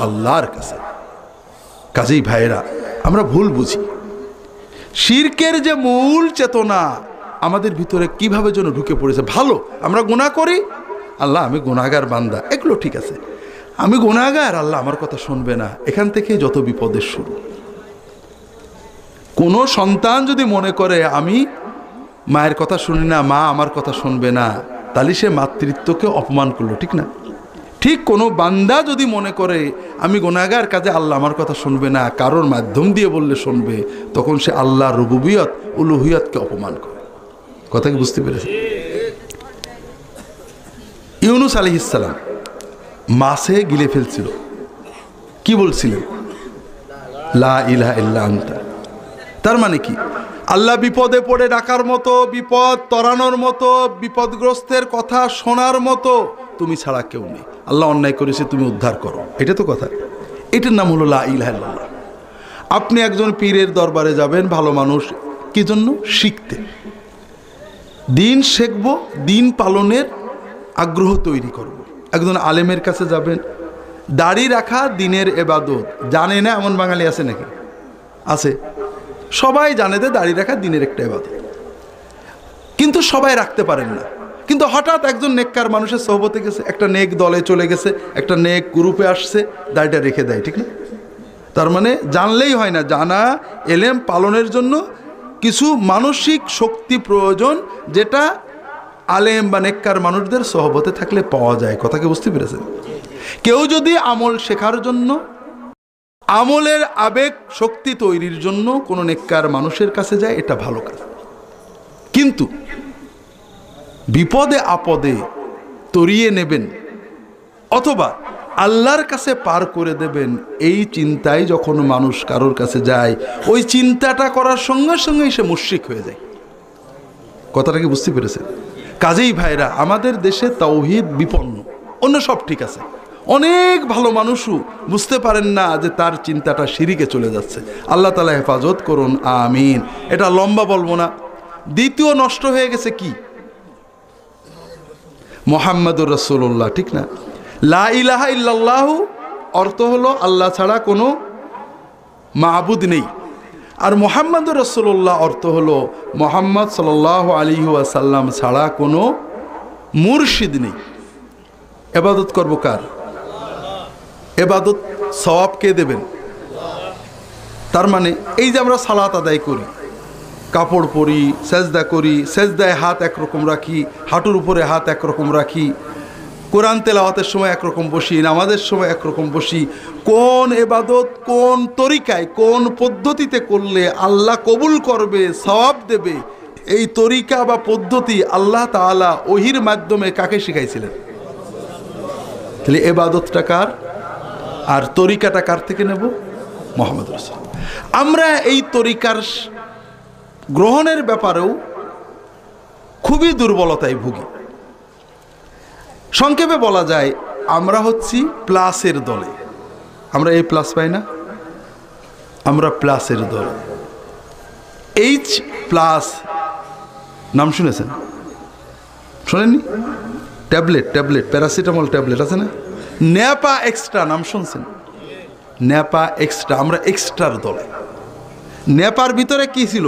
Speaker 3: আল্লাহর কাছে। কাজেই ভাইয়েরা, আমরা ভুল বুঝি। শিরকের যে মূল চেতনা আমাদের ভিতরে কিভাবে যেন ঢুকে পড়েছে। ভালো, আমরা গুনাহ করি, আল্লাহ আমি গুনাহগার বান্দা, এগুলো ঠিক আছে, আমি গুনাহগার, আল্লাহ আমার কথা শুনবে না, এখান থেকেই যত বিপদের শুরু। কোন সন্তান যদি মনে করে আমি মায়ের কথা শুনি না, মা আমার কথা শুনবে না, তাহলে সে মাতৃত্বকে অপমান করলো, ঠিক না? ঠিক কোনো বান্দা যদি মনে করে আমি গুনাহগার, কাজে আল্লাহ আমার কথা শুনবে না, কারোর মাধ্যম দিয়ে বললে শুনবে, তখন সে আল্লাহর রুবুবিয়ত উলুহিয়তকে অপমান করে। কথা কি বুঝতে পেরেছে? ইউনুস আলাইহিস সালাম মাছে গিলে ফেলছিল, কি বলছিলেন? লা ইলাহা ইল্লা আনতা। তার মানে কি? আল্লাহ বিপদে পড়ে ডাকার মতো, বিপদ তরানোর মতো, বিপদগ্রস্তের কথা শোনার মতো তুমি ছাড়া কেউ নেই। আল্লাহ অন্যায় করেছে, তুমি উদ্ধার করো, এটা তো কথা। এটার নাম হলো লা ইলাহা ইল্লাল্লাহ। আপনি একজন পীরের দরবারে যাবেন, ভালো মানুষ, কি জন্য? শিখতে, দিন শিখব, দিন পালনের আগ্রহ তৈরি করব। একজন আলেমের কাছে যাবেন, দাড়ি রাখা দিনের ইবাদত, জানে না এমন বাঙালি আছে নাকি? আছে, সবাই জানে যে দাড়ি রাখা দিনের একটা ইবাদত, কিন্তু সবাই রাখতে পারেন না। কিন্তু হঠাৎ একজন নেককার মানুষের সোহবতে গেছে, একটা নেক দলে চলে গেছে, একটা নেক গ্রুপে আসছে, দাড়িটা রেখে দেয়, ঠিক না? তার মানে জানলেই হয় না, জানা এলেম পালনের জন্য কিছু মানসিক শক্তি প্রয়োজন, যেটা আলেম বা নেককার মানুষদের সোহবতে থাকলে পাওয়া যায়। কথাকে বুঝতে পেরেছেন? কেউ যদি আমল শেখার জন্য, আমলের আবেগ শক্তি তৈরির জন্য কোনো নেককার মানুষের কাছে যায়, এটা ভালো কাজ। কিন্তু বিপদে আপদে তরিয়ে নেবেন অথবা আল্লাহর কাছে পার করে দেবেন, এই চিন্তায় যখন মানুষ কারোর কাছে যায়, ওই চিন্তাটা করার সঙ্গে সঙ্গেই সে মুশরিক হয়ে যায়। কথাটা কি বুঝতে পেরেছেন? কাজেই ভাইরা, আমাদের দেশে তাওহীদ বিপন্ন, অন্য সব ঠিক আছে, অনেক ভালো মানুষও বুঝতে পারেন না যে তার চিন্তাটা শিরিকে চলে যাচ্ছে। আল্লাহ তাআলা হেফাজত করুন, আমিন। এটা লম্বা বলবো না। দ্বিতীয় নষ্ট হয়ে গেছে কি? মুহাম্মাদুর রাসূলুল্লাহ, ঠিক না? লা ইলাহা ইল্লাল্লাহু অর্থ হলো আল্লাহ ছাড়া কোনো মাবুদ নেই, আর মুহাম্মাদুর রাসূলুল্লাহ অর্থ হলো মুহাম্মদ সাল্লাল্লাহু আলাইহি ওয়াসাল্লাম ছাড়া কোনো মুর্শিদ নেই। ইবাদত করব কার? ইবাদত সওয়াব কে দেবেন? তার মানে এই যে আমরা সালাত আদায় করি, কাপড় পরি, সেজদা করি, সেজদায় হাত একরকম রাখি, হাঁটুর উপরে হাত একরকম রাখি, কোরআন তেলাওয়াতের সময় একরকম বসি, নামাজের সময় একরকম বসি, কোন ইবাদত কোন তরিকায় কোন পদ্ধতিতে করলে আল্লাহ কবুল করবে, সওয়াব দেবে, এই তরিকা বা পদ্ধতি আল্লাহ তাআলা ওহির মাধ্যমে কাকে শিখাইছিলেন? তাহলে ইবাদতটা কার আর তরিকাটা কার থেকে নেব? মুহাম্মদ রাসূল। আমরা এই তরিকার গ্রহণের ব্যাপারেও খুবই দুর্বলতায় ভুগি। সংক্ষেপে বলা যায় আমরা হচ্ছি প্লাসের দলে। আমরা এই প্লাস পাই না, আমরা প্লাসের দলে। এইচ প্লাস নাম শুনেছেন? শোনেননি? ট্যাবলেট প্যারাসিটামল ট্যাবলেট আছে না? ন্যাপা এক্সট্রা নাম শুনছেন? ন্যাপা এক্সট্রা, আমরা এক্সট্রার দলে। ন্যাপার ভিতরে কি ছিল?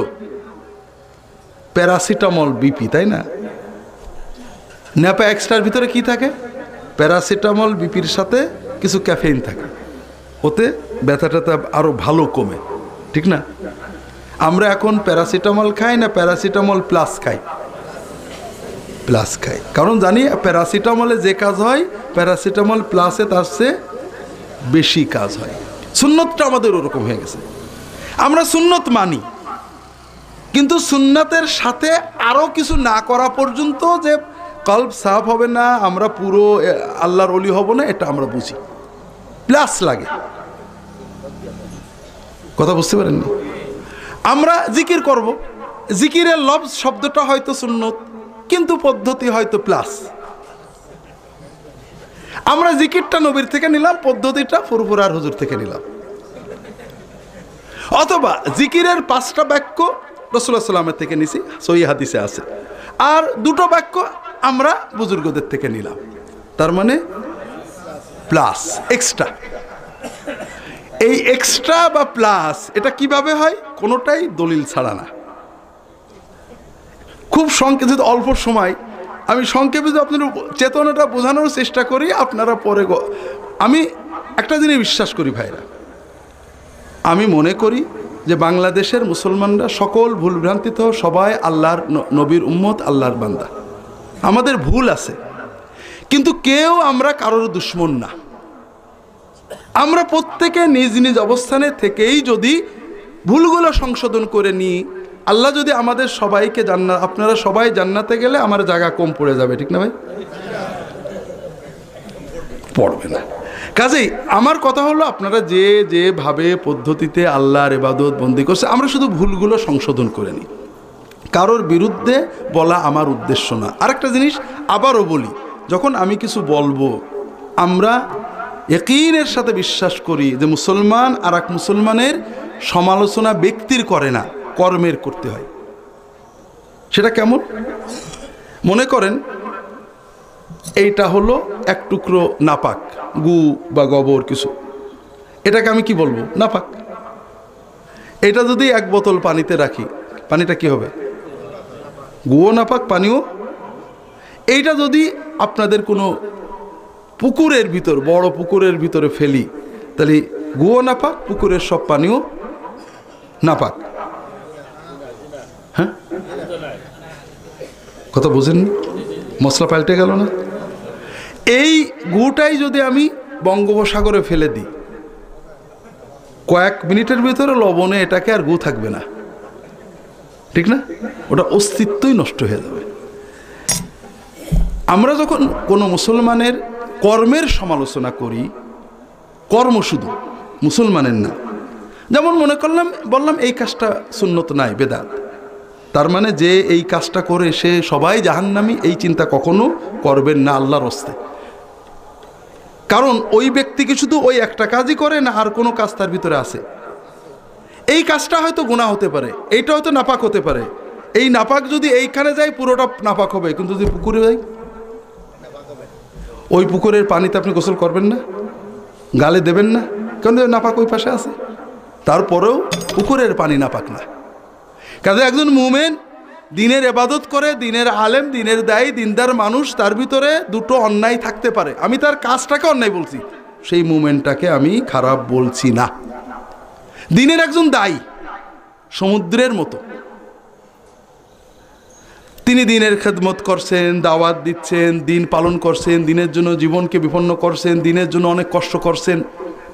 Speaker 3: প্যারাসিটামল বিপি, তাই না? ন্যাপা এক্সট্রার ভিতরে কি থাকে? প্যারাসিটামল বিপির সাথে কিছু ক্যাফেইন থাকে, ওতে ব্যথাটা আরো ভালো কমে, ঠিক না? আমরা এখন প্যারাসিটামল খাই না প্যারাসিটামল প্লাস খাই? প্লাস খাই, কারণ জানি প্যারাসিটামলে যে কাজ হয় প্যারাসিটামল প্লাসে তার চেয়ে বেশি কাজ হয়। সুন্নতটা আমাদের ওরকম হয়ে গেছে। আমরা সুন্নত মানি, কিন্তু সুন্নতের সাথে আরো কিছু না করা পর্যন্ত যে কলব সাফ হবে না, আমরা পুরো আল্লাহর ওলি হব না, এটা আমরা বুঝি। প্লাস লাগে, কথা বুঝতে পারেননি? আমরা জিকির করব, জিকিরের লফজ শব্দটা হয়তো সুন্নত, কিন্তু পদ্ধতি হয়তো প্লাস। আমরা জিকিরটা নবীর থেকে নিলাম, পদ্ধতিটা ফুরফুরার হুজুর থেকে নিলাম। অথবা জিকিরের 5টা বাক্য রাসূলুল্লাহ সাল্লাল্লাহু আলাইহি ওয়াসাল্লামের থেকে নিছি, সহিহ হাদিসে আছে, আর 2টো বাক্য আমরা বুজুর্গদের থেকে নিলাম। তার মানে প্লাস, এক্সট্রা। এই এক্সট্রা বা প্লাস এটা কিভাবে হয়? কোনোটাই দলিল ছাড়া না। খুব সংক্ষেপে, অল্প সময় আমি সংক্ষেপে যদি আপনার চেতনাটা বোঝানোর চেষ্টা করি, আপনারা পরে। আমি একটা জিনিস বিশ্বাস করি ভাইরা, আমি মনে করি যে বাংলাদেশের মুসলমানরা সকল ভুলভ্রান্তিত, সবাই আল্লাহর নবীর উম্মত, আল্লাহর বান্দা। আমাদের ভুল আছে, কিন্তু কেউ আমরা কারোর দুশমন না। আমরা প্রত্যেকে নিজ নিজ অবস্থানে থেকেই যদি ভুলগুলো সংশোধন করে নিই, আল্লাহ যদি আমাদের সবাইকে জান্নাত, আপনারা সবাই জান্নাতে গেলে আমার জায়গা কম পড়ে যাবে, ঠিক না ভাই? পড়বে না। কাজেই আমার কথা হলো, আপনারা যে যেভাবে পদ্ধতিতে আল্লাহর ইবাদত বন্দি করছে, আমরা শুধু ভুলগুলো সংশোধন করে নিই। কারোর বিরুদ্ধে বলা আমার উদ্দেশ্য না। আরেকটা জিনিস আবারও বলি, যখন আমি কিছু বলবো, আমরা ইয়াকিনের সাথে বিশ্বাস করি যে মুসলমান আর এক মুসলমানের সমালোচনা ব্যক্তির করে না, কর্মের করতে হয়। সেটা কেমন? মনে করেন এইটা হলো এক টুকরো নাপাক, গু বা গোবর কিছু, এটাকে আমি কি বলবো? নাপাক। এটা যদি 1 বোতল পানিতে রাখি, পানিটা কি হবে? গুও নাপাক, পানিও। এইটা যদি আপনাদের কোনো পুকুরের ভিতর, বড় পুকুরের ভিতরে ফেলি, তাহলে গুও নাপাক, পুকুরের সব পানিও নাপাক। হ্যাঁ, কথা বুঝেন? মশলা পাল্টে গেল না? এই গুটাই যদি আমি বঙ্গোপসাগরে ফেলে দিই, কয়েক মিনিটের ভিতরে লবণে এটাকে আর গু থাকবে না, ঠিক না? ওটা অস্তিত্বই নষ্ট হয়ে যাবে। আমরা যখন কোনো মুসলমানের কর্মের সমালোচনা করি, কর্ম শুধু মুসলমানের না, যেমন মনে করলাম, বললাম এই কাজটা সুন্নত নাই, বেদাত, তার মানে যে এই কাজটা করে সে সবাই জাহান্নামী, এই চিন্তা কখনো করবেন না আল্লাহর হস্তে। কারণ ওই ব্যক্তি কি শুধু ওই একটা কাজই করে না, আর কোনো কাজ তার ভিতরে আছে। এই কাজটা হয়তো গুনাহ হতে পারে, এইটা হয়তো নাপাক হতে পারে। এই নাপাক যদি এইখানে যায় পুরোটা নাপাক হবে, কিন্তু যদি পুকুরে যায়, ওই পুকুরের পানিতে আপনি গোসল করবেন না, গালে দেবেন না, কারণ নাপাক ওই পাশে আছে। তারপরেও পুকুরের পানি নাপাক না। কাজে একজন মুমিন দিনের ইবাদত করে, দিনের আলেম, দিনের দায়ী, দিনদার মানুষ, তার ভিতরে 2টো অন্যায় থাকতে পারে। আমি তার কাজটাকে অন্যায় বলছি, সেই মুমিনটাকে আমি খারাপ বলছি না। দিনের একজন দায়ী সমুদ্রের মতো, তিনি দিনের খেদমত করছেন, দাওয়াত দিচ্ছেন, দিন পালন করছেন, দিনের জন্য জীবনকে বিপন্ন করছেন, দিনের জন্য অনেক কষ্ট করছেন।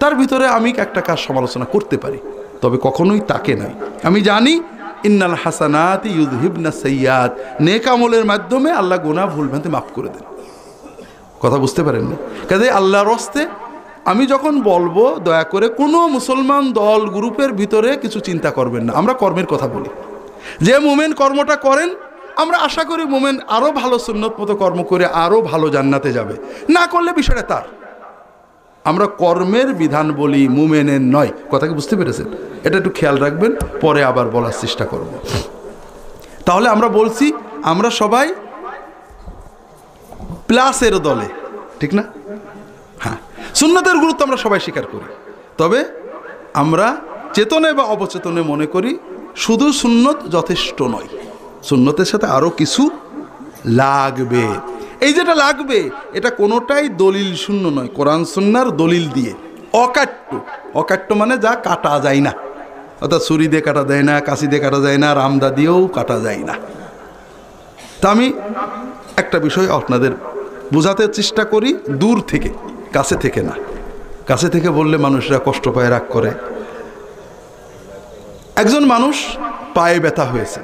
Speaker 3: তার ভিতরে আমি একটা কাজ সমালোচনা করতে পারি, তবে কখনোই তাকে নাই। আমি জানি ইন্নাল হাসানাতি ইউযহিবনা সাইয়্যাত, নেক আমলের মাধ্যমে আল্লাহ গুনাহ ভুলভ্রান্তি মাফ করে দেন। কথা বুঝতে পারেননি? কাজে আল্লাহর রাস্তে আমি যখন বলবো, দয়া করে কোনো মুসলমান দল গ্রুপের ভিতরে কিছু চিন্তা করবেন না। আমরা কর্মের কথা বলি। যে মোমেন কর্মটা করেন, আমরা আশা করি মোমেন আরও ভালো সুন্নত মতো কর্ম করে আরও ভালো জান্নাতে যাবে। না করলে বিষয়টা তার। আমরা কর্মের বিধান বলি, মুমেনের নয়। কথা কি বুঝতে পেরেছেন? এটা একটু খেয়াল রাখবেন, পরে আবার বলার চেষ্টা করব। তাহলে আমরা বলছি আমরা সবাই প্লাসের দলে, ঠিক না? হ্যাঁ, সুন্নতের গুরুত্ব আমরা সবাই স্বীকার করি, তবে আমরা চেতনে বা অবচেতনে মনে করি শুধু সুন্নত যথেষ্ট নয়, সুন্নতের সাথে আরও কিছু লাগবে। এই যেটা লাগবে এটা কোনোটাই দলিল শূন্য নয়, কোরআন সুন্নাহর দলিল দিয়ে। অকাট্য, অকাট্য মানে যা কাটা যায় না, অর্থাৎ ছুরি দিয়ে কাটা যায় না, কাশি দিয়ে কাটা যায় না, রামদা দিয়েও কাটা যায় না। তা আমি একটা বিষয় আপনাদের বোঝাতে চেষ্টা করি দূর থেকে, কাছে থেকে না। কাছে থেকে বললে মানুষরা কষ্ট পায়, রাগ করে। একজন মানুষ পায়ে ব্যথা হয়েছে,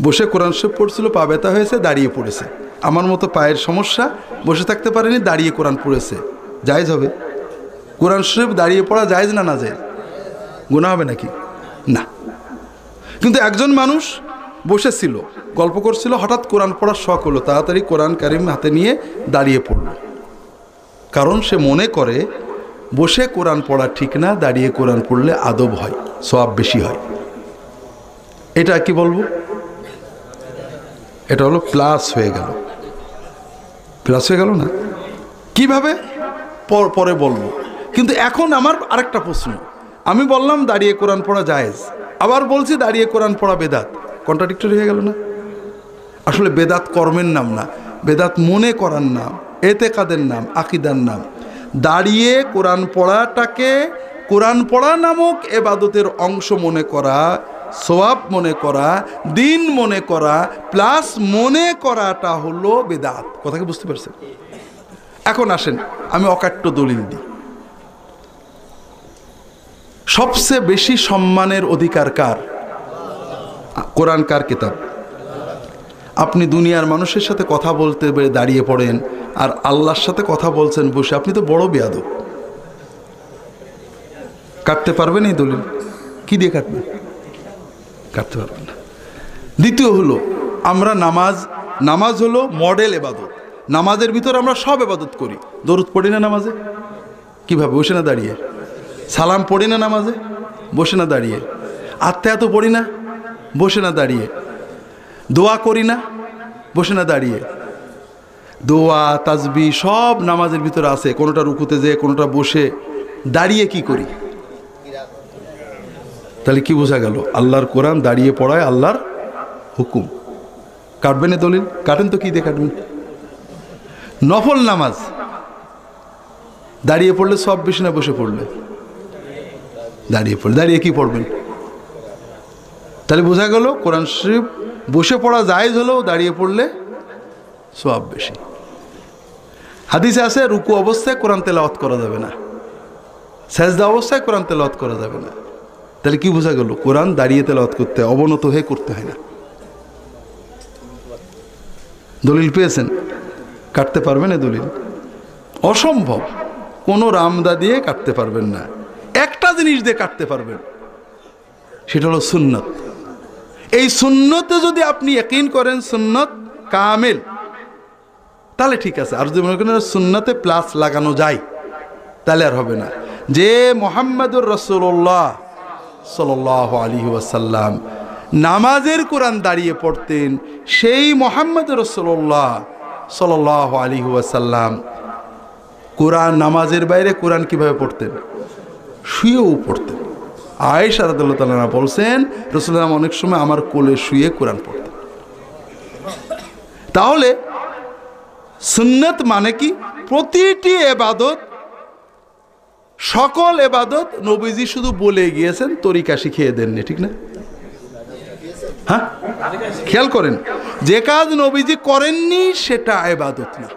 Speaker 3: বসে কোরআন শরীফ পড়ছিল, পা ব্যথা হয়েছে, দাঁড়িয়ে পড়েছে। আমার মতো পায়ের সমস্যা, বসে থাকতে পারেনি, দাঁড়িয়ে কোরআন পড়েছে, জায়েজ হবে? কোরআন শরীফ দাঁড়িয়ে পড়া জায়েজ না না জায়েজ? গুনাহ হবে নাকি? না। কিন্তু একজন মানুষ বসেছিল, গল্প করছিল, হঠাৎ কোরআন পড়ার শখ হলো, তাড়াতাড়ি কোরআন কারিম হাতে নিয়ে দাঁড়িয়ে পড়ল। কারণ সে মনে করে বসে কোরআন পড়া ঠিক না, দাঁড়িয়ে কোরআন পড়লে আদব হয়, সওয়াব বেশি হয়। এটা কি বলবো? এটা হলো প্লাস হয়ে গেল। প্লাস হয়ে গেল না? কিভাবে পরে বলবো। কিন্তু এখন আমার আরেকটা প্রশ্ন, আমি বললাম দাঁড়িয়ে কোরআন পড়া জায়েজ, আবার বলছি দাঁড়িয়ে কোরআন পড়া বেদাত, কন্ট্রাডিক্টরি হয়ে গেল না? আসলে বেদাত কর্মের নাম না, বেদাত মনে করার নাম, এতেকাদের নাম, আকিদার নাম। দাঁড়িয়ে কোরআন পড়াটাকে কোরআন পড়া নামক এবাদতের অংশ মনে করা, সওয়াব মনে করা, দিন মনে করা, প্লাস মনে করাটা হলো বেদাত। কথা কি বুঝতে পারছেন? এখন আসেন আমি অকাট্য দলিল দিই। সবচেয়ে বেশি সম্মানের অধিকার কার? কোরআন কার কিতাব? আপনি দুনিয়ার মানুষের সাথে কথা বলতে দাঁড়িয়ে পড়েন, আর আল্লাহর সাথে কথা বলছেন বসে, আপনি তো বড় বেয়াদব। কাটতে পারবেন এই দলিল? কি দিয়ে কাটবেন? কাটতে পারবেন না। দ্বিতীয় হলো, আমরা নামাজ হলো মডেল এবাদত। নামাজের ভিতর আমরা সব এবাদত করি। দরুদ পড়ি না নামাজে? কিভাবে? বসে না দাঁড়িয়ে। সালাম পড়ি না নামাজে? বসে না দাঁড়িয়ে। আত্মায়াত পড়ি না? বসে না দাঁড়িয়ে। দোয়া করি না? বসে না দাঁড়িয়ে। দোয়া তাসবিহ সব নামাজের ভিতরে আছে, কোনোটা রুকুতে যেয়ে, কোনোটা বসে। দাঁড়িয়ে কি করি? তাহলে কি বোঝা গেল? আল্লাহর কোরআন দাঁড়িয়ে পড়ায় আল্লাহর হুকুম। কাটবেন দলিল? কাটেন তো, কি দিয়ে কাটবেন? নফল নামাজ দাঁড়িয়ে পড়লে সব বেশি না বসে পড়লে? দাঁড়িয়ে পড়লে। দাঁড়িয়ে কি পড়বেন? তাহলে বোঝা গেল কোরআন শরীফ বসে পড়া জায়েজ হলেও দাঁড়িয়ে পড়লে সওয়াব বেশি। হাদিসে আছে রুকু অবস্থায় কোরআন তেলাওয়াত করা যাবে না, সেজদা অবস্থায় কোরআন তেলাওয়াত করা যাবে না। তাহলে কি বোঝা গেল? কোরআন দাঁড়িয়ে তেলাওয়াত করতে হয়, অবনত হয়ে করতে হয় না। দলিল পেয়েছেন? কাটতে পারবেন এ দলিল? অসম্ভব। কোনো রামদা দিয়ে কাটতে পারবেন না। একটা জিনিস দিয়ে কাটতে পারবেন, সেটা হলো সুন্নত। এই সুন্নতে যদি আপনি ইয়াকিন করেন সুন্নত কামেল, তাহলে ঠিক আছে। আর যদি মনে করেন সুন্নতে প্লাস লাগানো যায়, তাহলে আর হবে না। যে মুহাম্মদুর রাসূলুল্লাহ সাল্লাল্লাহু আলাইহি ওয়াসাল্লাম নামাজের কোরআন দাঁড়িয়ে পড়তেন, সেই মুহাম্মদুর রাসূলুল্লাহ সাল্লাল্লাহু আলাইহি ওয়াসাল্লাম কোরআন নামাজের বাইরে কোরআন কিভাবে পড়তেন? শুয়েও পড়তেন। আয়েশা রাদিয়াল্লাহু তাআলা বলছেন রাসূলুল্লাহ অনেক সময় আমার কোলে শুয়ে কোরআন পড়তেন। তাহলে সুন্নত মানে কি? প্রতিটি ইবাদত সকল ইবাদত নবীজি শুধু বলে গিয়েছেন, তরিকা শিখিয়ে দেননি, ঠিক না? হ্যাঁ, খেয়াল করেন, যে কাজ নবীজি করেননি সেটা ইবাদত না।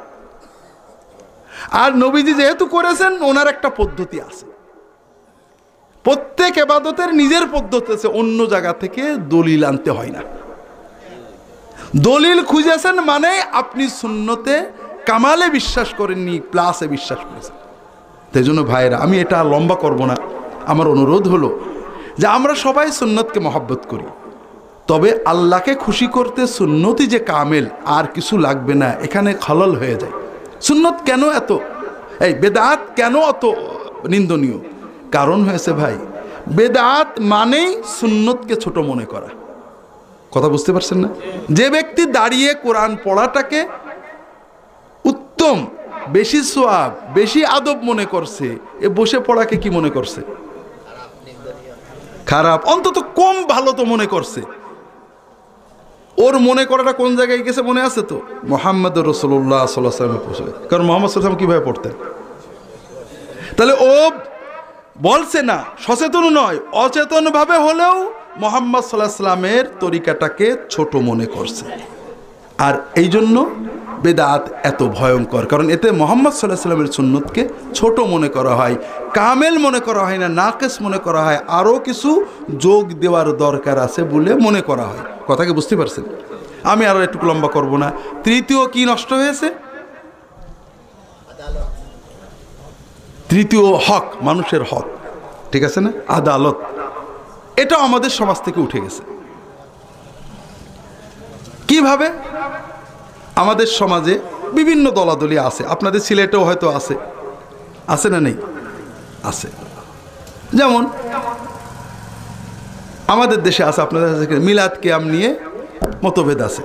Speaker 3: আর নবীজি যেহেতু করেছেন, ওনার একটা পদ্ধতি আছে। প্রত্যেক ইবাদতের নিজের পদ্ধতি আছে, অন্য জায়গা থেকে দলিল আনতে হয় না। দলিল খুঁজেছেন মানে আপনি সুন্নতে কামালে বিশ্বাস করেননি, প্লাসে বিশ্বাস করেছেন। তাই জন্য ভাইরা, আমি এটা লম্বা করব না, আমার অনুরোধ হলো যে আমরা সবাই সুন্নতকে মহব্বত করি, তবে আল্লাহকে খুশি করতে সুন্নতই যে কামেল, আর কিছু লাগবে না, এখানে খলল হয়ে যায়। সুন্নত কেন এত, এই বেদাত কেন অত নিন্দনীয়? কারণ হয়েছে ভাই, বেদাত মানেই সুন্নতকে ছোট মনে করা। কথা বুঝতে পারছেন না? যে ব্যক্তি দাঁড়িয়ে কোরআন পড়াটাকে উত্তম, বেশি সোয়াব, বেশি আদব মনে করছে, এ বসে পড়াকে কি মনে করছে? খারাপ, অন্তত কম ভালো তো মনে করছে। ওর মনে করাটা কোন জায়গায় গেছে মনে আছে তো? মুহাম্মদ রাসূলুল্লাহ সাল্লাল্লাহু আলাইহি ওয়াসাল্লামে পৌঁছে। কারণ মুহাম্মদ সাল্লাল্লাহু আলাইহি ওয়াসাল্লাম কিভাবে পড়তেন? তাহলে ও বলছে না, সচেতন নয়, অচেতন ভাবে হলেও মুহাম্মদ সাল্লাল্লাহু আলাইহি ওয়াসাল্লামের তরিকাটাকে ছোট মনে করছে। আর এই জন্য বেদাত এত ভয়ঙ্কর, কারণ এতে মুহাম্মদ সাল্লাল্লাহু আলাইহি ওয়াসাল্লামের সুন্নতকে ছোট মনে করা হয়, কামেল মনে করা হয় না, নাকিস মনে করা হয়, আরও কিছু যোগ দেওয়ার দরকার আছে বলে মনে করা হয়। কথাকে বুঝতে পারছেন? আমি আরও একটু লম্বা করব না। তৃতীয় কি নষ্ট হয়েছে? তৃতীয় হক, মানুষের হক, ঠিক আছে না? আদালত, এটা আমাদের সমাজ থেকে উঠে গেছে। কিভাবে? আমাদের সমাজে বিভিন্ন দলাদলি আছে, আপনাদের সিলেটেও হয়তো আছে, আছে না নেই? আছে। যেমন আমাদের দেশে আছে, আপনাদের দেশে মিলাদ কিয়াম নিয়ে মতভেদ আছে,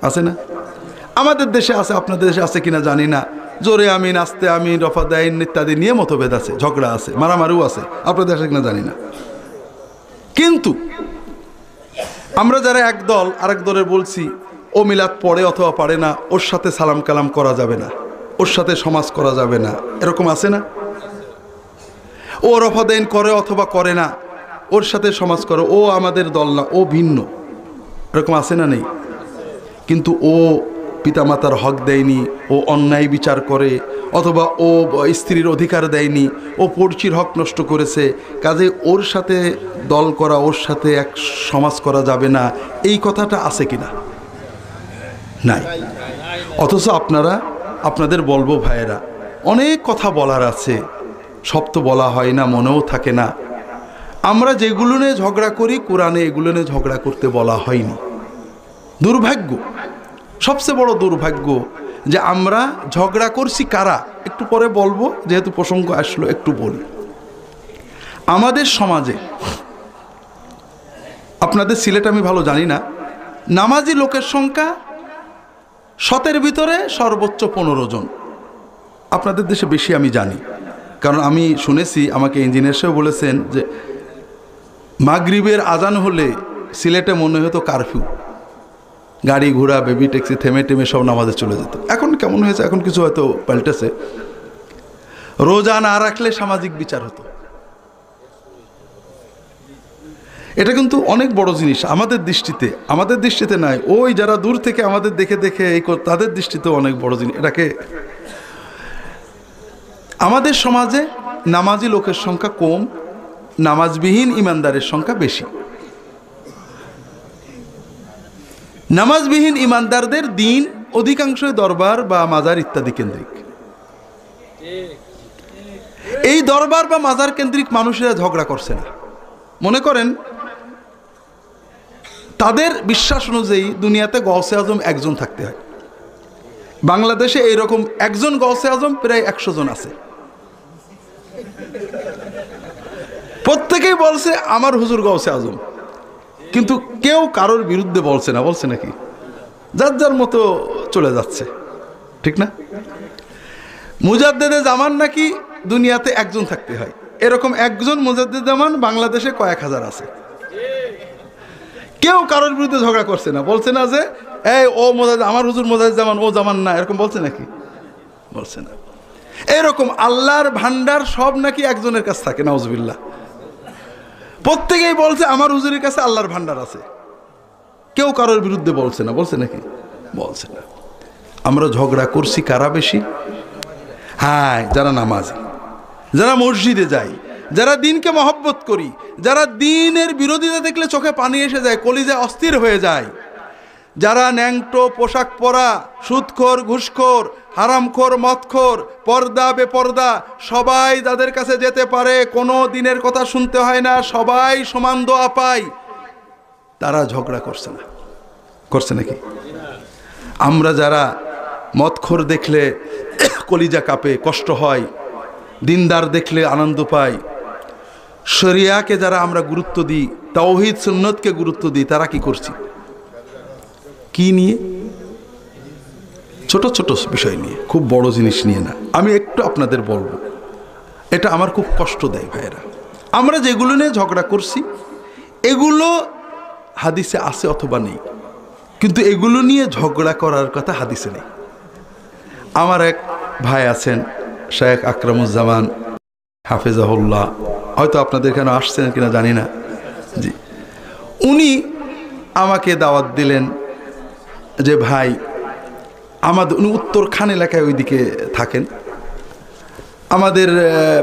Speaker 3: আছে না? আমাদের দেশে আছে, আপনাদের দেশে আছে কিনা জানি না, জোরে আমিন, আস্তে আমিন, রফা দাইন ইত্যাদি নিয়ে মতভেদ আছে, ঝগড়া আছে, মারামারিও আছে, আপনাদের দেশে কিনা জানি না। কিন্তু আমরা যারা এক দল আরেক দলের বলছি, ও মিলাদ পড়ে অথবা পারে না, ওর সাথে সালাম কালাম করা যাবে না, ওর সাথে সমাজ করা যাবে না, এরকম আছে না? ও রফা দাইন করে অথবা করে না, ওর সাথে সমাজ করে, ও আমাদের দল না, ও ভিন্ন, এরকম আছে না নেই? কিন্তু ও পিতামাতার হক দেয়নি, ও অন্যায় বিচার করে, অথবা ও স্ত্রীর অধিকার দেয়নি, ও পড়শির হক নষ্ট করেছে, কাজে ওর সাথে দল করা, ওর সাথে এক সমাজ করা যাবে না, এই কথাটা আছে কিনা? নাই। অথচ আপনাদের বলবো ভাইয়েরা, অনেক কথা বলার আছে, সব তো বলা হয় না, মনেও থাকে না। আমরা যেগুলো নিয়ে ঝগড়া করি, কোরআনে এগুলো নিয়ে ঝগড়া করতে বলা হয়নি। দুর্ভাগ্য, সবচেয়ে বড় দুর্ভাগ্য যে আমরা ঝগড়া করছি কারা, একটু পরে বলবো, যেহেতু প্রসঙ্গ আসলো একটু বলি। আমাদের সমাজে, আপনাদের সিলেট আমি ভালো জানি না, নামাজি লোকের সংখ্যা 100-এর ভিতরে সর্বোচ্চ 15 জন। আপনাদের দেশে বেশি আমি জানি, কারণ আমি শুনেছি, আমাকে ইঞ্জিনিয়ার সাহেব বলেছেন যে মাগরিবের আজান হলে সিলেটে মনে হতো কারফিউ, গাড়ি ঘোড়া, বেবি ট্যাক্সি থেমে টেমে সব নামাজে চলে যেত। এখন কেমন হয়েছে, এখন কিছু হয়তো পাল্টেছে। রোজা না রাখলে সামাজিক বিচার হতো। এটা কিন্তু অনেক বড় জিনিস আমাদের দৃষ্টিতে নাই, ওই যারা দূর থেকে আমাদের দেখে দেখে এই তাদের দৃষ্টিতে অনেক বড় জিনিস। এটাকে আমাদের সমাজে নামাজি লোকের সংখ্যা কম, নামাজবিহীন ইমানদারের সংখ্যা বেশি। নামাজবিহীন ইমানদারদের দিন অধিকাংশই দরবার বা মাজার ইত্যাদি কেন্দ্রিক। এই দরবার বা মাজার কেন্দ্রিক মানুষেরা ঝগড়া করছে না। মনে করেন তাদের বিশ্বাস অনুযায়ী দুনিয়াতে গৌসে আজম একজন থাকতে হয়। বাংলাদেশে এইরকম একজন গৌসে আজম প্রায় 100 জন আছে। প্রত্যেকেই বলছে আমার হুজুর গৌসে আজম, কিন্তু কেউ কারোর বিরুদ্ধে বলছে না। বলছে নাকি? যার যার মতো চলে যাচ্ছে, ঠিক না? মুজাদ্দেদে জামান নাকি দুনিয়াতে একজন থাকতে হয়, এরকম একজন মুজাদ্দেদে জামান বাংলাদেশে কয়েক হাজার আছে। কেউ কারোর বিরুদ্ধে ঝগড়া করছে না, বলছে না যে এই ও মুজাদ্দেদ, আমার হুজুর মুজাদ্দেদ জামান, ও জামান না, এরকম বলছে নাকি? বলছে না। এরকম আল্লাহর ভান্ডার সব নাকি একজনের কাছে থাকে, নাউজুবিল্লাহ। প্রত্যেকেই বলছে আমার হুজুরের কাছে আল্লাহর ভান্ডার আছে, কেউ কারোর বিরুদ্ধে বলছে না, বলছে নাকি? বলছে না। আমরা ঝগড়া করছি কারা বেশি? হ্যাঁ, যারা নামাজি, যারা মসজিদে যাই, যারা দিনকে মহব্বত করি, যারা দিনের বিরোধিতা দেখলে চোখে পানি এসে যায়, কলিজায় অস্থির হয়ে যায়, যারা ন্যাংটো পোশাক পরা, সুদখোর, ঘুষখোর, হারামখোর, মদখোর, পর্দা বেপর্দা, সবাই যাদের কাছে যেতে পারে, কোনো দিনের কথা শুনতে হয় না, সবাই সমান দোয়া পায়, তারা ঝগড়া করছে না, করছে নাকি? আমরা যারা মদখোর দেখলে কলিজা কাঁপে, কষ্ট হয়, দিনদার দেখলে আনন্দ পাই, শরিয়াকে যারা আমরা গুরুত্ব দিই, তাওহীদ সুন্নতকে গুরুত্ব দিই, তারা কি করছি? কি নিয়ে? ছোট ছোট বিষয় নিয়ে, খুব বড় জিনিস নিয়ে না। আমি একটু আপনাদের বলবো, এটা আমার খুব কষ্ট দেয় ভাইয়েরা। আমরা যেগুলো নিয়ে ঝগড়া করছি এগুলো হাদিসে আছে অথবা নেই, কিন্তু এগুলো নিয়ে ঝগড়া করার কথা হাদিসে নেই। আমার এক ভাই আছেন, শেখ আকরামুজ্জামান হাফেজাহুল্লাহ, হয়তো আপনাদের এখানে আসছেন কিনা জানি না, জি, উনি আমাকে দাওয়াত দিলেন যে ভাই আমাদের, উনি উত্তর খান এলাকায় ওইদিকে থাকেন, আমাদের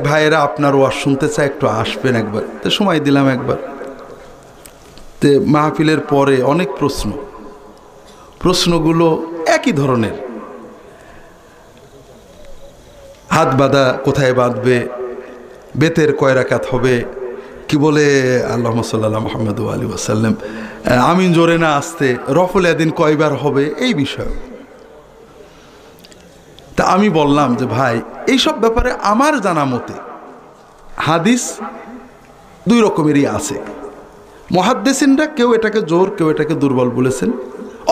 Speaker 3: ভাইয়েরা আপনার ওয়াজ শুনতে চায়, একটু আসবেন একবার। তো সময় দিলাম একবার। তো মাহফিলের পরে অনেক প্রশ্নগুলো একই ধরনের, হাত বাঁধা কোথায় বাঁধবে, বেতের কয় রাকাত হবে, কি বলে আল্লাহুম্মা সাল্লি আলা মুহাম্মদ ওয়া আলিহি ওয়াসাল্লাম, আমিন জোরে না আসতে, রফুল ইয়াদিন কয়বার হবে, এই বিষয়। তা আমি বললাম যে ভাই এইসব ব্যাপারে আমার জানা মতে হাদিস দুই রকমেরই আছে। মুহাদ্দিসিনরা কেউ এটাকে জোর, কেউ এটাকে দুর্বল বলেছেন,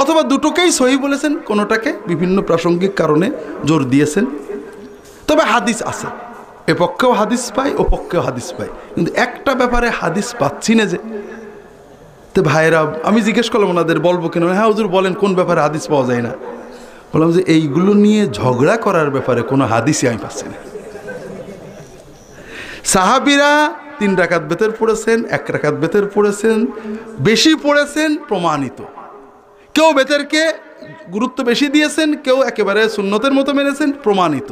Speaker 3: অথবা দুটোকেই সহি বলেছেন, কোনোটাকে বিভিন্ন প্রাসঙ্গিক কারণে জোর দিয়েছেন। তবে হাদিস আছে, এ পক্ষেও হাদিস পাই, ও পক্ষেও হাদিস পাই, কিন্তু একটা ব্যাপারে হাদিস পাচ্ছি না যে। তো ভাইরা, আমি জিজ্ঞেস করলাম ওনাদের, বলবো কেন? হ্যাঁ হুজুর বলেন, কোন ব্যাপারে হাদিস পাওয়া যায় না? বললাম যে এইগুলো নিয়ে ঝগড়া করার ব্যাপারে কোনো হাদিসই আমি পাচ্ছি না। সাহাবীরা 3 রাকাত বেতের পড়েছেন, 1 রাকাত বেতের পড়েছেন, বেশি পড়েছেন, প্রমাণিত। কেউ বেতেরকে গুরুত্ব বেশি দিয়েছেন, কেউ একেবারে সুন্নতের মতো মেনেছেন, প্রমাণিত।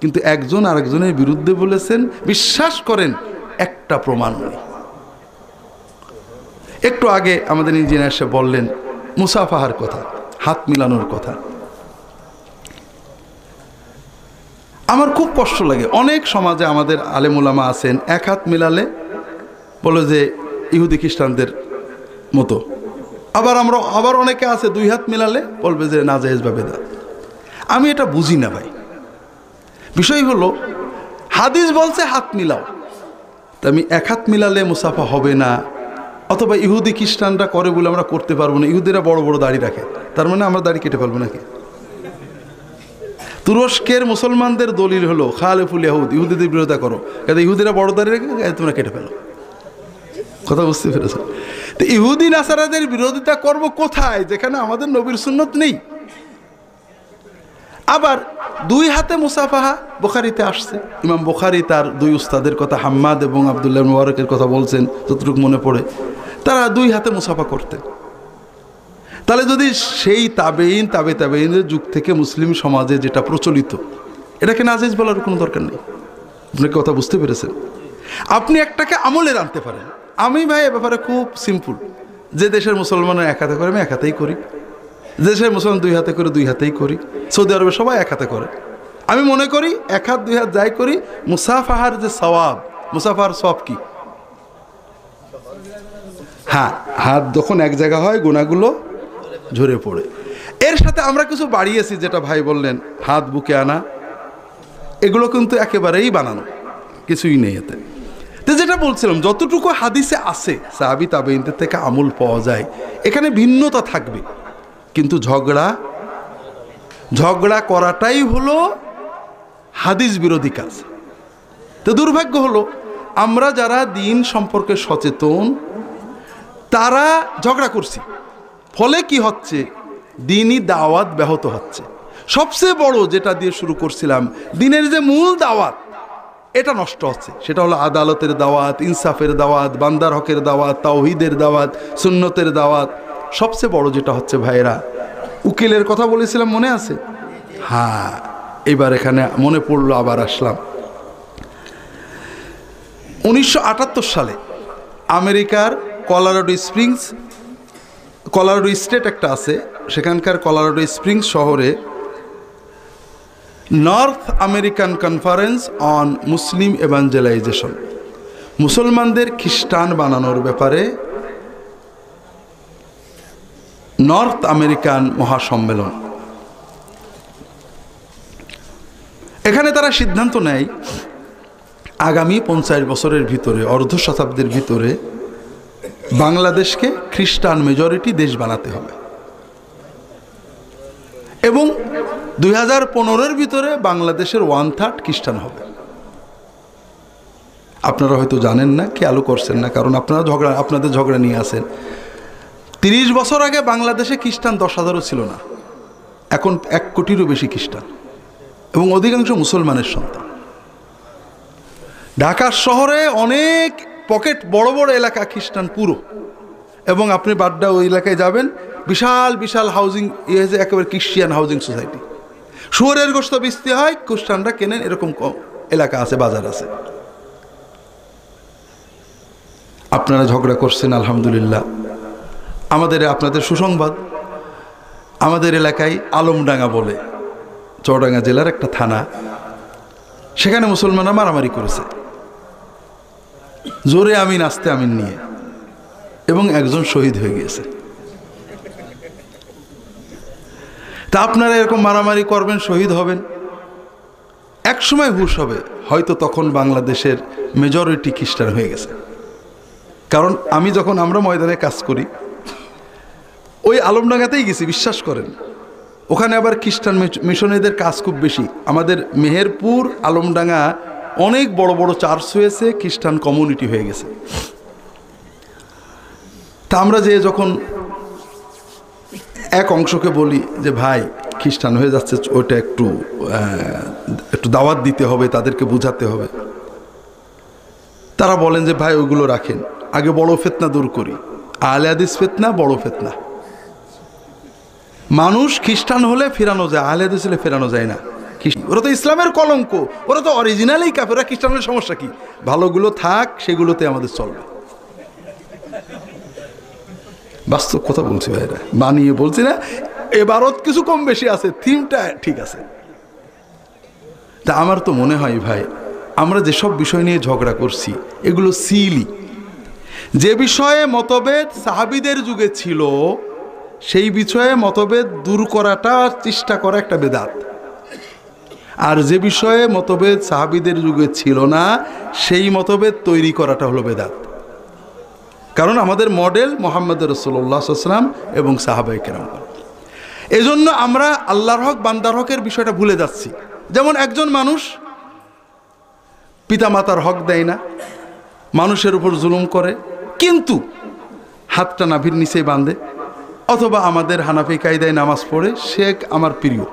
Speaker 3: কিন্তু একজন আরেকজনের বিরুদ্ধে বলেছেন, বিশ্বাস করেন একটা প্রমাণ নেই। একটু আগে আমাদের ইঞ্জিনিয়ার সাহেব বললেন মুসাফাহার কথা, হাত মিলানোর কথা। আমার খুব কষ্ট লাগে, অনেক সমাজে আমাদের আলেম উলামা আছেন, 1 হাত মিলালে বলে যে ইহুদি খ্রিস্টানদের মতো, আবার অনেকে আছে 2 হাত মিলালে বলবে যে নাজায়েজ বা বেদাত। আমি এটা বুঝি না ভাই। বিষয় হলো হাদিস বলছে হাত মিলাও, তা আমি 1 হাত মিলালে মুসাফা হবে না, অথবা ইহুদি খ্রিস্টানরা করে বলে আমরা করতে পারবো না। ইহুদিরা বড় বড় দাড়ি রাখে, তার মানে আমরা দাড়ি কেটে ফেলবো নাকি? তুরস্কের মুসলমানদের দলিল হলো খালেফুল ইহুদ, ইহুদিদের বিরোধিতা করো, কারণ ইহুদিরা বড় দাড়ি রেখে তোমরা কেটে ফেলো। কথা বুঝতে পেরেছো? তো ইহুদি নাসারাদের বিরোধিতা করব কোথায়, যেখানে আমাদের নবীর সুন্নত নেই? আবার 2 হাতে মুসাফাহা বুখারীতে আসছে। ইমাম বুখারী তার 2 উস্তাদের কথা, হাম্মাদ এবং আব্দুল্লাহ মুবারকের কথা বলছেন, যতটুকু মনে পড়ে, তারা 2 হাতে মুসাফা করতেন। তাহলে যদি সেই তাবেঈনের যুগ থেকে মুসলিম সমাজে যেটা প্রচলিত, এটাকে নাজায়েজ বলার কোনো দরকার নেই। আপনি কথা বুঝতে পেরেছেন? আপনি একটাকে আমলের আনতে পারেন। আমি ভাই এ ব্যাপারে খুব সিম্পল, যে দেশের মুসলমানের 1 হাতে করে আমি 1 হাতেই করি, দেশের মুসলমান 2 হাতে করে 2 হাতেই করি, সৌদি আরবে সবাই 1 হাতে করে। আমি মনে করি 1 হাত 2 হাত যাই করি, মুসাফাহার যে সওয়াব, মুসাফাহার সওয়াব কি? হ্যাঁ, হাত যখন এক জায়গা হয় গুনাহগুলো ঝরে পড়ে। এর সাথে আমরা কিছু বাড়িয়েছি, যেটা ভাই বললেন হাত বুকে আনা, এগুলো কিন্তু একেবারেই বানানো, কিছুই নেই এতে। তো যেটা বলছিলাম, যতটুকু হাদিসে আছে সাহাবী তাবেঈনদের থেকে আমল পাওয়া যায়, এখানে ভিন্নতা থাকবে, কিন্তু ঝগড়া করাটাই হলো হাদিস বিরোধী কাজ। তো দুর্ভাগ্য হলো আমরা যারা দিন সম্পর্কে সচেতন তারা ঝগড়া করছি, ফলে কি হচ্ছে, দিনই দাওয়াত ব্যাহত হচ্ছে। সবচেয়ে বড় যেটা দিয়ে শুরু করছিলাম, দিনের যে মূল দাওয়াত, এটা নষ্ট হচ্ছে। সেটা হলো আদালতের দাওয়াত, ইনসাফের দাওয়াত, বান্দার হকের দাওয়াত, তাওহীদের দাওয়াত, সুন্নতের দাওয়াত। সবচেয়ে বড় যেটা হচ্ছে ভাইরা, উকিলের কথা বলেছিলাম, মনে আছে? হ্যাঁ, এবার এখানে মনে পড়লো, আবার আসলাম। 1978 সালে আমেরিকার কলোরাডো স্টেট একটা আছে, সেখানকার কলোরাডো স্প্রিংস শহরে north American conference on Muslim evangelization, মুসলমানদের খ্রিস্টান বানানোর ব্যাপারে নর্থ আমেরিকান মহাসম্মেলন। এখানে তারা সিদ্ধান্ত নেয় আগামী 50 বছরের ভিতরে, অর্ধ শতাব্দীর ভিতরে বাংলাদেশকে খ্রিস্টান মেজরিটি দেশ বানাতে হবে এবং 2015-এর ভিতরে বাংলাদেশের 1/3 খ্রিস্টান হবে। আপনারা হয়তো জানেন না, খেয়ালও করছেন না, কারণ আপনাদের ঝগড়া নিয়ে আসেন। 30 বছর আগে বাংলাদেশে খ্রিস্টান 10,000-ও ছিল না, এখন 1 কোটিরও বেশি খ্রিস্টান এবং অধিকাংশ মুসলমানের সন্তান। ঢাকা শহরে অনেক পকেট বড় বড় এলাকা খ্রিস্টান পুরো, এবং আপনি বাড্ডা ওই এলাকায় যাবেন, বিশাল বিশাল হাউজিং হয়েছে, একেবারে খ্রিস্টান হাউজিং সোসাইটি। শুয়োরের গোশত বেচতে হয়, খ্রিস্টানরা কেনেন, এরকম এলাকা আছে, বাজার আছে। আপনারা ঝগড়া করছেন, আলহামদুলিল্লাহ। আপনাদের সুসংবাদ, আমাদের এলাকায় আলমডাঙ্গা বলে, চুয়াডাঙ্গা জেলার একটা থানা, সেখানে মুসলমানরা মারামারি করেছে জোরে আমিন আস্তে আমিন নিয়ে, এবং একজন শহীদ হয়ে গিয়েছে। তা আপনারা এরকম মারামারি করবেন, শহীদ হবেন, এক সময় হুঁশ হবে, হয়তো তখন বাংলাদেশের মেজরিটি খ্রিস্টান হয়ে গেছে। কারণ আমরা ময়দানে কাজ করি, ওই আলমডাঙ্গাতেই গেছি, বিশ্বাস করেন। ওখানে আবার খ্রিস্টান মিশনারিদের কাজ খুব বেশি। আমাদের মেহেরপুর আলমডাঙ্গা অনেক বড় বড় চার্চ হয়েছে, খ্রিস্টান কমিউনিটি হয়ে গেছে। তা আমরা যখন এক অংশকে বলি যে ভাই খ্রিস্টান হয়ে যাচ্ছে, ওইটা একটু দাওয়াত দিতে হবে, তাদেরকে বুঝাতে হবে। তারা বলেন যে ভাই ওইগুলো রাখেন, আগে বড় ফিতনা দূর করি। আহলে হাদিস ফিতনা বড় ফিতনা। মানুষ খ্রিস্টান হলে ফেরানো যায়, আহলে হাদিস হলে ফেরানো যায় না। ওরা তো ইসলামের কলঙ্ক, ওরা তো অরিজিনালেই কাফের। ওরা খ্রিস্টানের সমস্যা কি? ভালোগুলো থাক, সেগুলোতে আমাদের চলবে। বাস্তব কথা বলছি ভাইরা, বানিয়ে বলছি না। এবারও কিছু কম বেশি আছে, থিমটা ঠিক আছে। তা আমার তো মনে হয় ভাই, আমরা যেসব বিষয় নিয়ে ঝগড়া করছি এগুলো সিলি। যে বিষয়ে মতভেদ সাহাবীদের যুগে ছিল, সেই বিষয়ে মতভেদ দূর করাটা, চেষ্টা করা একটা বেদাত। আর যে বিষয়ে মতভেদ সাহাবীদের যুগে ছিল না, সেই মতভেদ তৈরি করাটা হলো বেদাত। কারণ আমাদের মডেল মুহাম্মদ রাসূলুল্লাহ সাল্লাল্লাহু আলাইহি ওয়াসাল্লাম এবং সাহাবায়ে কেরাম। এজন্য আমরা আল্লাহর হক বান্দার হকের বিষয়টা ভুলে যাচ্ছি। যেমন একজন মানুষ পিতামাতার হক দেয় না, মানুষের উপর জুলুম করে, কিন্তু হাতটা নাভির নিচেই বাঁধে, অথবা আমাদের হানাফি কায়দায় নামাজ পড়ে, সে আমার প্রিয়।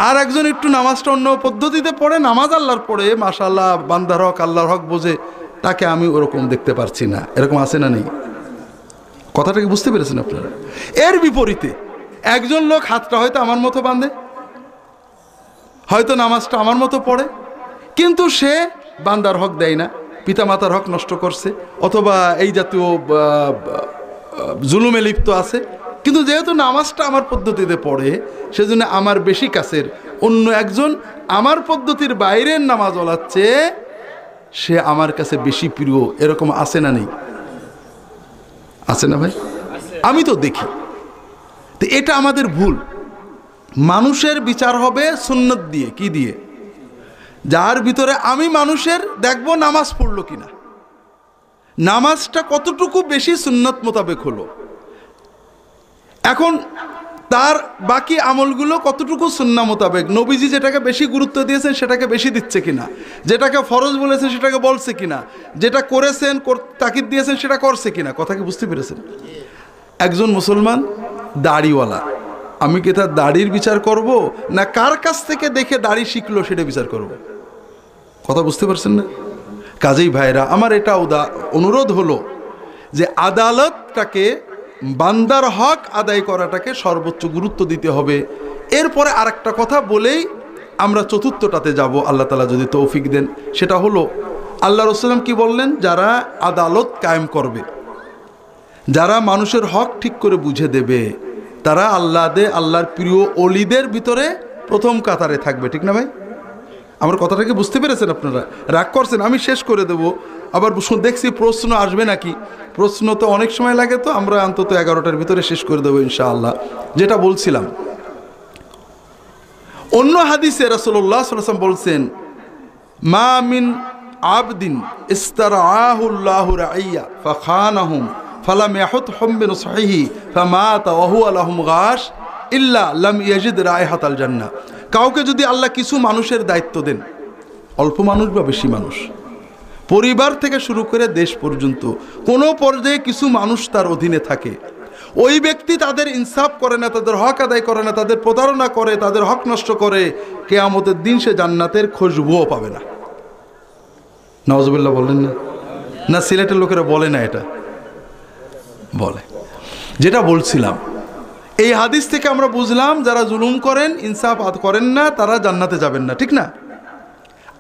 Speaker 3: আর একজন একটু নামাজটা অন্য পদ্ধতিতে পড়ে, নামাজ আল্লাহর পড়ে, মাশাআল্লাহ বান্দার হক আল্লাহর হক বোঝে, তাকে আমি ওরকম দেখতে পারছি না। এরকম আছে না নেই? কথাটাকে বুঝতে পেরেছেন আপনারা? এর বিপরীতে একজন লোক হাতটা হয়তো আমার মতো বাঁধে, হয়তো নামাজটা আমার মতো পড়ে, কিন্তু সে বান্দার হক দেয় না, পিতামাতার হক নষ্ট করছে, অথবা এই জাতীয় জুলুমে লিপ্ত আছে। কিন্তু যেহেতু নামাজটা আমার পদ্ধতিতে পড়ে, সেজন্য আমার বেশি কাছের অন্য একজন আমার পদ্ধতির বাইরের নামাজ ওলাচ্ছে, সে আমার কাছে বেশি প্রিয়। এরকম আছে না নেই? আছে না ভাই? আমি তো দেখি। তো এটা আমাদের ভুল। মানুষের বিচার হবে সুন্নত দিয়ে। কি দিয়ে? যার ভিতরে আমি মানুষের দেখব নামাজ পড়লো কিনা, নামাজটা কতটুকু বেশি সুন্নত মোতাবেক হলো, এখন তার বাকি আমলগুলো কতটুকু সুন্নাহ মোতাবেক, নবীজি যেটাকে বেশি গুরুত্ব দিয়েছেন সেটাকে বেশি দিচ্ছে কিনা, যেটাকে ফরজ বলেছেন সেটাকে বলছে কিনা, যেটা করেছেন তাকিদ দিয়েছেন সেটা করছে কিনা। কথা কি বুঝতে পেরেছেন? একজন মুসলমান দাড়িওয়ালা, আমি কি তার দাড়ির বিচার করব, না কার কাছ থেকে দেখে দাড়ি শিখলো সেটা বিচার করব? কথা বুঝতে পারছেন না? কাজেই ভাইরা আমার এটা অনুরোধ হলো যে আদালতটাকে, বান্দার হক আদায় করাটাকে সর্বোচ্চ গুরুত্ব দিতে হবে। এরপরে আরেকটা কথা বলেই আমরা চতুর্থটাতে যাব, আল্লাহ তাআলা যদি তৌফিক দেন। সেটা হলো আল্লাহ রাসূল কি বললেন, যারা আদালত কায়েম করবে, যারা মানুষের হক ঠিক করে বুঝে দেবে, তারা আল্লাহর প্রিয় অলিদের ভিতরে প্রথম কাতারে থাকবে। ঠিক না ভাই? আমার কথাটাকে বুঝতে পেরেছেন আপনারা? রাগ করছেন? আমি শেষ করে দেব। আবার দেখছি প্রশ্ন আসবে নাকি। প্রশ্ন তো অনেক সময় লাগে, তো আমরা অন্তত 11টার ভিতরে শেষ করে দেবো ইনশাআল্লাহ। যেটা বলছিলাম, অন্য হাদিসে রাসূলুল্লাহ সাল্লাল্লাহু আলাইহি ওয়াসাল্লাম বলছেন, মা মিন আবদিন ইস্তারআহুল্লাহু রাইয়া ফাখানাহুম ফালাম ইয়াহুতহুম বিনসহিহি ফামাতা ওয়া হুয়া লাহুম গাশ ইল্লা লাম ইয়াজিদ রাইহাতাল জান্নাহ। কাউকে যদি আল্লাহ কিছু মানুষের দায়িত্ব দেন, অল্প মানুষ বা বেশি মানুষ, পরিবার থেকে শুরু করে দেশ পর্যন্ত কোনো পর্যায়ে কিছু মানুষ তার অধীনে থাকে, ওই ব্যক্তি তাদের ইনসাফ করে না, তাদের হক আদায় করে না, তাদের প্রতারণা করে, তাদের হক নষ্ট করে, কিয়ামতের দিন সে জান্নাতের খুশবুও পাবে না। নাউজুবিল্লাহ বলেন না? না সিলেটের লোকেরা বলে না? এটা বলে। যেটা বলছিলাম, এই হাদিস থেকে আমরা বুঝলাম যারা জুলুম করেন, ইনসাফ করেন না, তারা জান্নাতে যাবেন না। ঠিক না?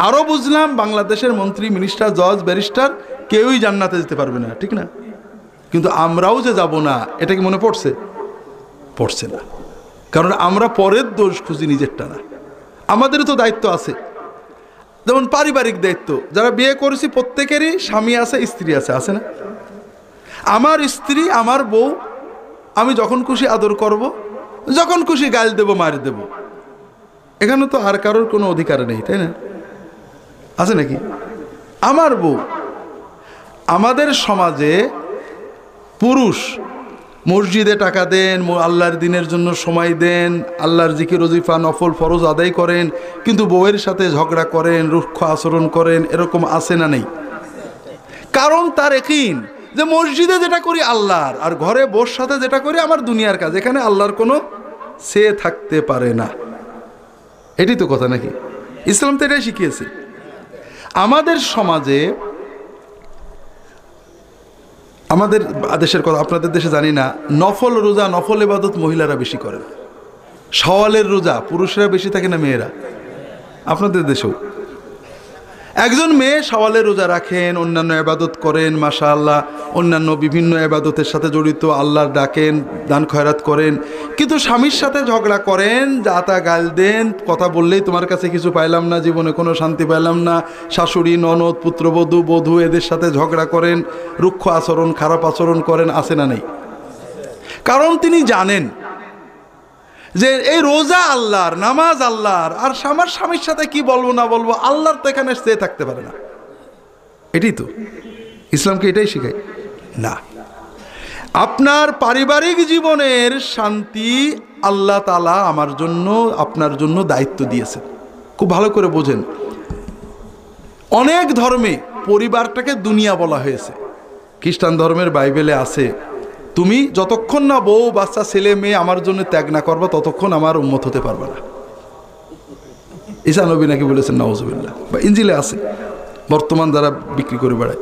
Speaker 3: আরও বুঝলাম বাংলাদেশের মন্ত্রী, মিনিস্টার, জজ, ব্যারিস্টার কেউই জান্নাতে যেতে পারবে না। ঠিক না? কিন্তু আমরাও যে যাব না, এটা কি মনে পড়ছে? পড়ছে না। কারণ আমরা পরের দোষ খুঁজি, নিজেরটা না। আমাদেরও তো দায়িত্ব আছে। যেমন পারিবারিক দায়িত্ব, যারা বিয়ে করেছি প্রত্যেকেরই স্বামী আছে, স্ত্রী আছে, আছে না? আমার স্ত্রী, আমার বউ, আমি যখন খুশি আদর করব, যখন খুশি গাল দেব, মার দেব। এখানে তো আর কারোর কোনো অধিকার নেই, তাই না? আছে নাকি? আমার বউ। আমাদের সমাজে পুরুষ মসজিদে টাকা দেন, আল্লাহর দিনের জন্য সময় দেন, আল্লাহর জিকির ওজিফা নফল ফরজ আদায় করেন, কিন্তু বউয়ের সাথে ঝগড়া করেন, রুক্ষ আচরণ করেন, এরকম আছে না নেই? কারণ তার ইয়াকিন যে মসজিদে যেটা করি আল্লাহর, আর ঘরে বউর সাথে যেটা করি আমার দুনিয়ার কাজ, এখানে আল্লাহর কোনো সে থাকতে পারে না। এটাই তো কথা নাকি? ইসলাম তো এটাই শিখিয়েছে। আমাদের সমাজে, আমাদের দেশের কথা, আপনাদের দেশে জানি না, নফল রোজা, নফল ইবাদত মহিলারা বেশি করেন। সওয়ালের রোজা পুরুষরা বেশি থাকে না মেয়েরা? আপনাদের দেশেও একজন মেয়ে সওয়ালের রোজা রাখেন, অন্যান্য ইবাদত করেন, মাশাআল্লাহ, অন্যান্য বিভিন্ন ইবাদতের সাথে জড়িত, আল্লাহর ডাকেন, দান খয়রাত করেন, কিন্তু স্বামীর সাথে ঝগড়া করেন, যা তা গাল দেন, কথা বললেই তোমার কাছে কিছু পাইলাম না, জীবনে কোনো শান্তি পাইলাম না, শাশুড়ি, ননদ, পুত্রবধূ, বধূ এদের সাথে ঝগড়া করেন, রুক্ষ আচরণ, খারাপ আচরণ করেন, আছে না নেই? কারণ তিনি জানেন যে এই রোজা আল্লাহর, নামাজ আল্লাহর, আর আমার স্বামীর সাথে কি বলবো না বলবো, আল্লাহর তো এখানে সে থাকতে পারে না। এটাই তো ইসলামকে এটাই শেখায় না। আপনার পারিবারিক জীবনের শান্তি আল্লাহ তাআলা আমার জন্য, আপনার জন্য দায়িত্ব দিয়েছেন। খুব ভালো করে বোঝেন। অনেক ধর্মে পরিবারটাকে দুনিয়া বলা হয়েছে। খ্রিস্টান ধর্মের বাইবেলে আছে, তুমি যতক্ষণ না বউ, বাচ্চা, ছেলে মেয়ে আমার জন্য ত্যাগ না করবা, ততক্ষণ আমার উম্মত হতে পারবে না। ঈসা নবী নাকি বলেছেন, নাউজুবিল্লাহ, বা ইনজিলে আছে, বর্তমান যারা বিক্রি করে বেড়ায়।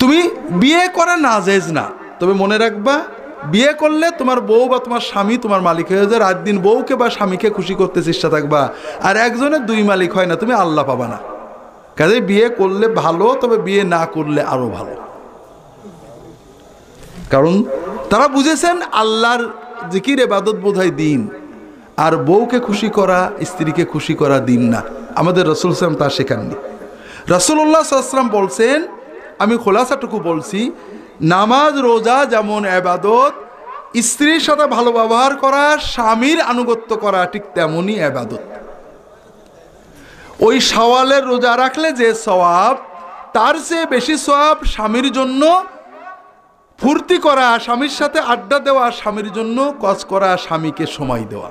Speaker 3: তুমি বিয়ে করা নাজায়েজ না, তবে মনে রাখবা, বিয়ে করলে তোমার বউ বা তোমার স্বামী তোমার মালিক হয়ে যায়। রাত দিন বউকে বা স্বামীকে খুশি করতে চেষ্টা থাকবা, আর একজনের দুই মালিক হয় না, তুমি আল্লাহ পাবা না। কাজে বিয়ে করলে ভালো, তবে বিয়ে না করলে আরো ভালো। কারণ তারা বুঝেছেন আল্লাহর জিকির ইবাদত বোধহয় দিন, আর বউকে খুশি করা, স্ত্রীকে খুশি করা দিন না। আমাদের রাসূল সাল্লাল্লাহু আলাইহি ওয়াসাল্লাম তা শেখাননি। রাসূলুল্লাহ সাল্লাল্লাহু আলাইহি ওয়াসাল্লাম বলছেন, আমি খোলাসাটুকু বলছি, নামাজ রোজা যেমন ইবাদত, স্ত্রীর সাথে ভালো ব্যবহার করা, স্বামীর আনুগত্য করা ঠিক তেমনই ইবাদত। ওই শাওয়ালের রোজা রাখলে যে সওয়াব, তার চেয়ে বেশি সওয়াব স্বামীর জন্য ফুর্তি করা, স্বামীর সাথে আড্ডা দেওয়া, স্বামীর জন্য কাজ করা, স্বামীকে সময় দেওয়া।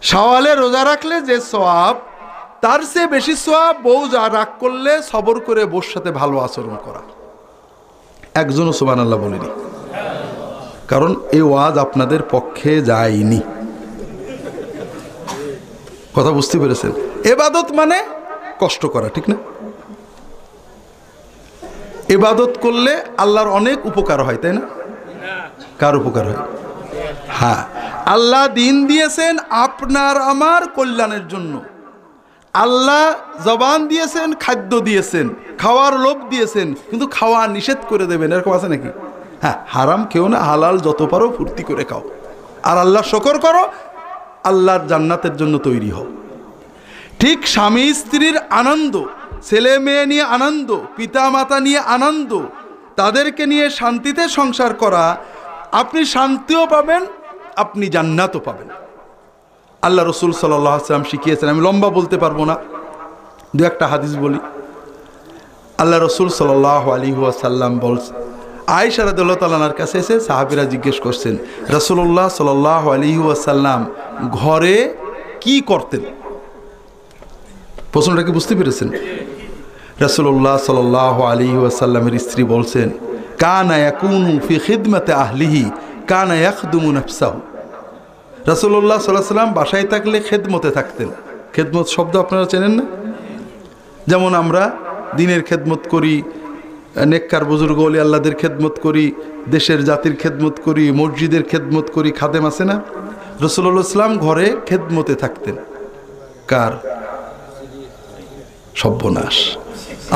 Speaker 3: শাওয়ালে রোজা রাখলে যে সওয়াব, তার চেয়ে বেশি সওয়াব বউ যা রাগ করলে সবর করে বউর সাথে ভালো আচরণ করা। একজনও সুবহানাল্লাহ বলেনি। কারণ এই ওয়াজ আপনাদের পক্ষে যায়নি। কথা বুঝতে পেরেছেন? ইবাদত মানে কষ্ট করা, ঠিক না? ইবাদত করলে আল্লাহর অনেক উপকার হয়, তাই না? কার উপকার হয়? হ্যাঁ, আল্লাহ দিন দিয়েছেন আপনার আমার কল্যাণের জন্য। আল্লাহ জবান দিয়েছেন, খাদ্য দিয়েছেন, খাওয়ার লোভ দিয়েছেন, কিন্তু খাওয়া নিষেধ করে দেবেন, এরকম আছে নাকি? হ্যাঁ, হারাম খেও না, হালাল যত পারো ফুর্তি করে খাও, আর আল্লাহ শুকর করো, আল্লাহর জান্নাতের জন্য তৈরি হও। ঠিক স্বামী স্ত্রীর আনন্দ, ছেলে মেয়ে নিয়ে আনন্দ, পিতা মাতা নিয়ে আনন্দ, তাদেরকে নিয়ে শান্তিতে সংসার করা, আপনি শান্তিও পাবেন, আপনি জান্নাতও পাবেন। আল্লাহ রসুল সাল্লাল্লাহু আলাইহি ওয়াসাল্লাম শিখিয়েছেন। আমি লম্বা বলতে পারবো না, দু একটা হাদিস বলি। আল্লাহ রসুল সাল্লাল্লাহু আলাইহি ওয়াসাল্লাম বলছেন, আয়েশা রাদিয়াল্লাহু তাআলা আনহার কাছে এসে সাহাবীরা জিজ্ঞেস করছেন, রাসূলুল্লাহ সাল্লাল্লাহু আলাইহি ওয়াসাল্লাম ঘরে কি করতেন? প্রশ্নটা কি বুঝতে পেরেছেন? রাসূলুল্লাহ সাল্লাল্লাহু আলাইহি ওয়াসাল্লামের স্ত্রী বলছেন, কানা ইয়াকুনু ফি খিদমাতি আহলিহি কানা ইয়াখদুমু নাফসাহু। রাসূলুল্লাহ সাল্লাল্লাহু আলাইহি ওয়াসাল্লাম বাসায় থাকলে খেদমতে থাকতেন। খেদমত শব্দ আপনারা চেনেন না? যেমন আমরা দিনের খেদমত করি, নেককার বুজুর্গ ওলি আল্লাহদের খেদমত করি, দেশের জাতির খেদমত করি, মসজিদের খেদমত করি, খাদেম আছে না? রাসূলুল্লাহ সাল্লাম ঘরে খেদমতে থাকতেন। কার? সর্বনাশ,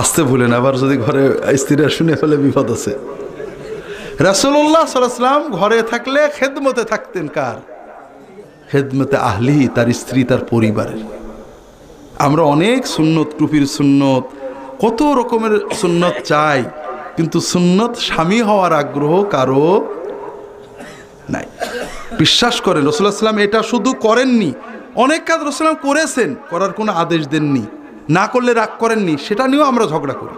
Speaker 3: আসতে ভুলেন, আবার যদি ঘরে স্ত্রীরা শুনে ফেলে বিপদ আছে। রাসূলুল্লাহ সাল্লাল্লাহু আলাইহি ওয়াসাল্লাম ঘরে থাকলে খেদমতে থাকতেন। কার? খেদমতে আহলি, তার স্ত্রী, তার পরিবারের। আমরা অনেক সুন্নত, টুপির সুন্নত, কত রকমের সুন্নত চাই, কিন্তু সুন্নত স্বামী হওয়ার আগ্রহ কারো নাই। বিশ্বাস করেন, রাসূলুল্লাহ সাল্লাল্লাহু আলাইহি ওয়াসাল্লাম এটা শুধু করেননি, অনেক কাজ রাসূলুল্লাহ সাল্লাল্লাহু আলাইহি ওয়াসাল্লাম করেছেন, করার কোনো আদেশ দেননি, না করলে রাগ করেননি, সেটা নিয়েও আমরা ঝগড়া করি।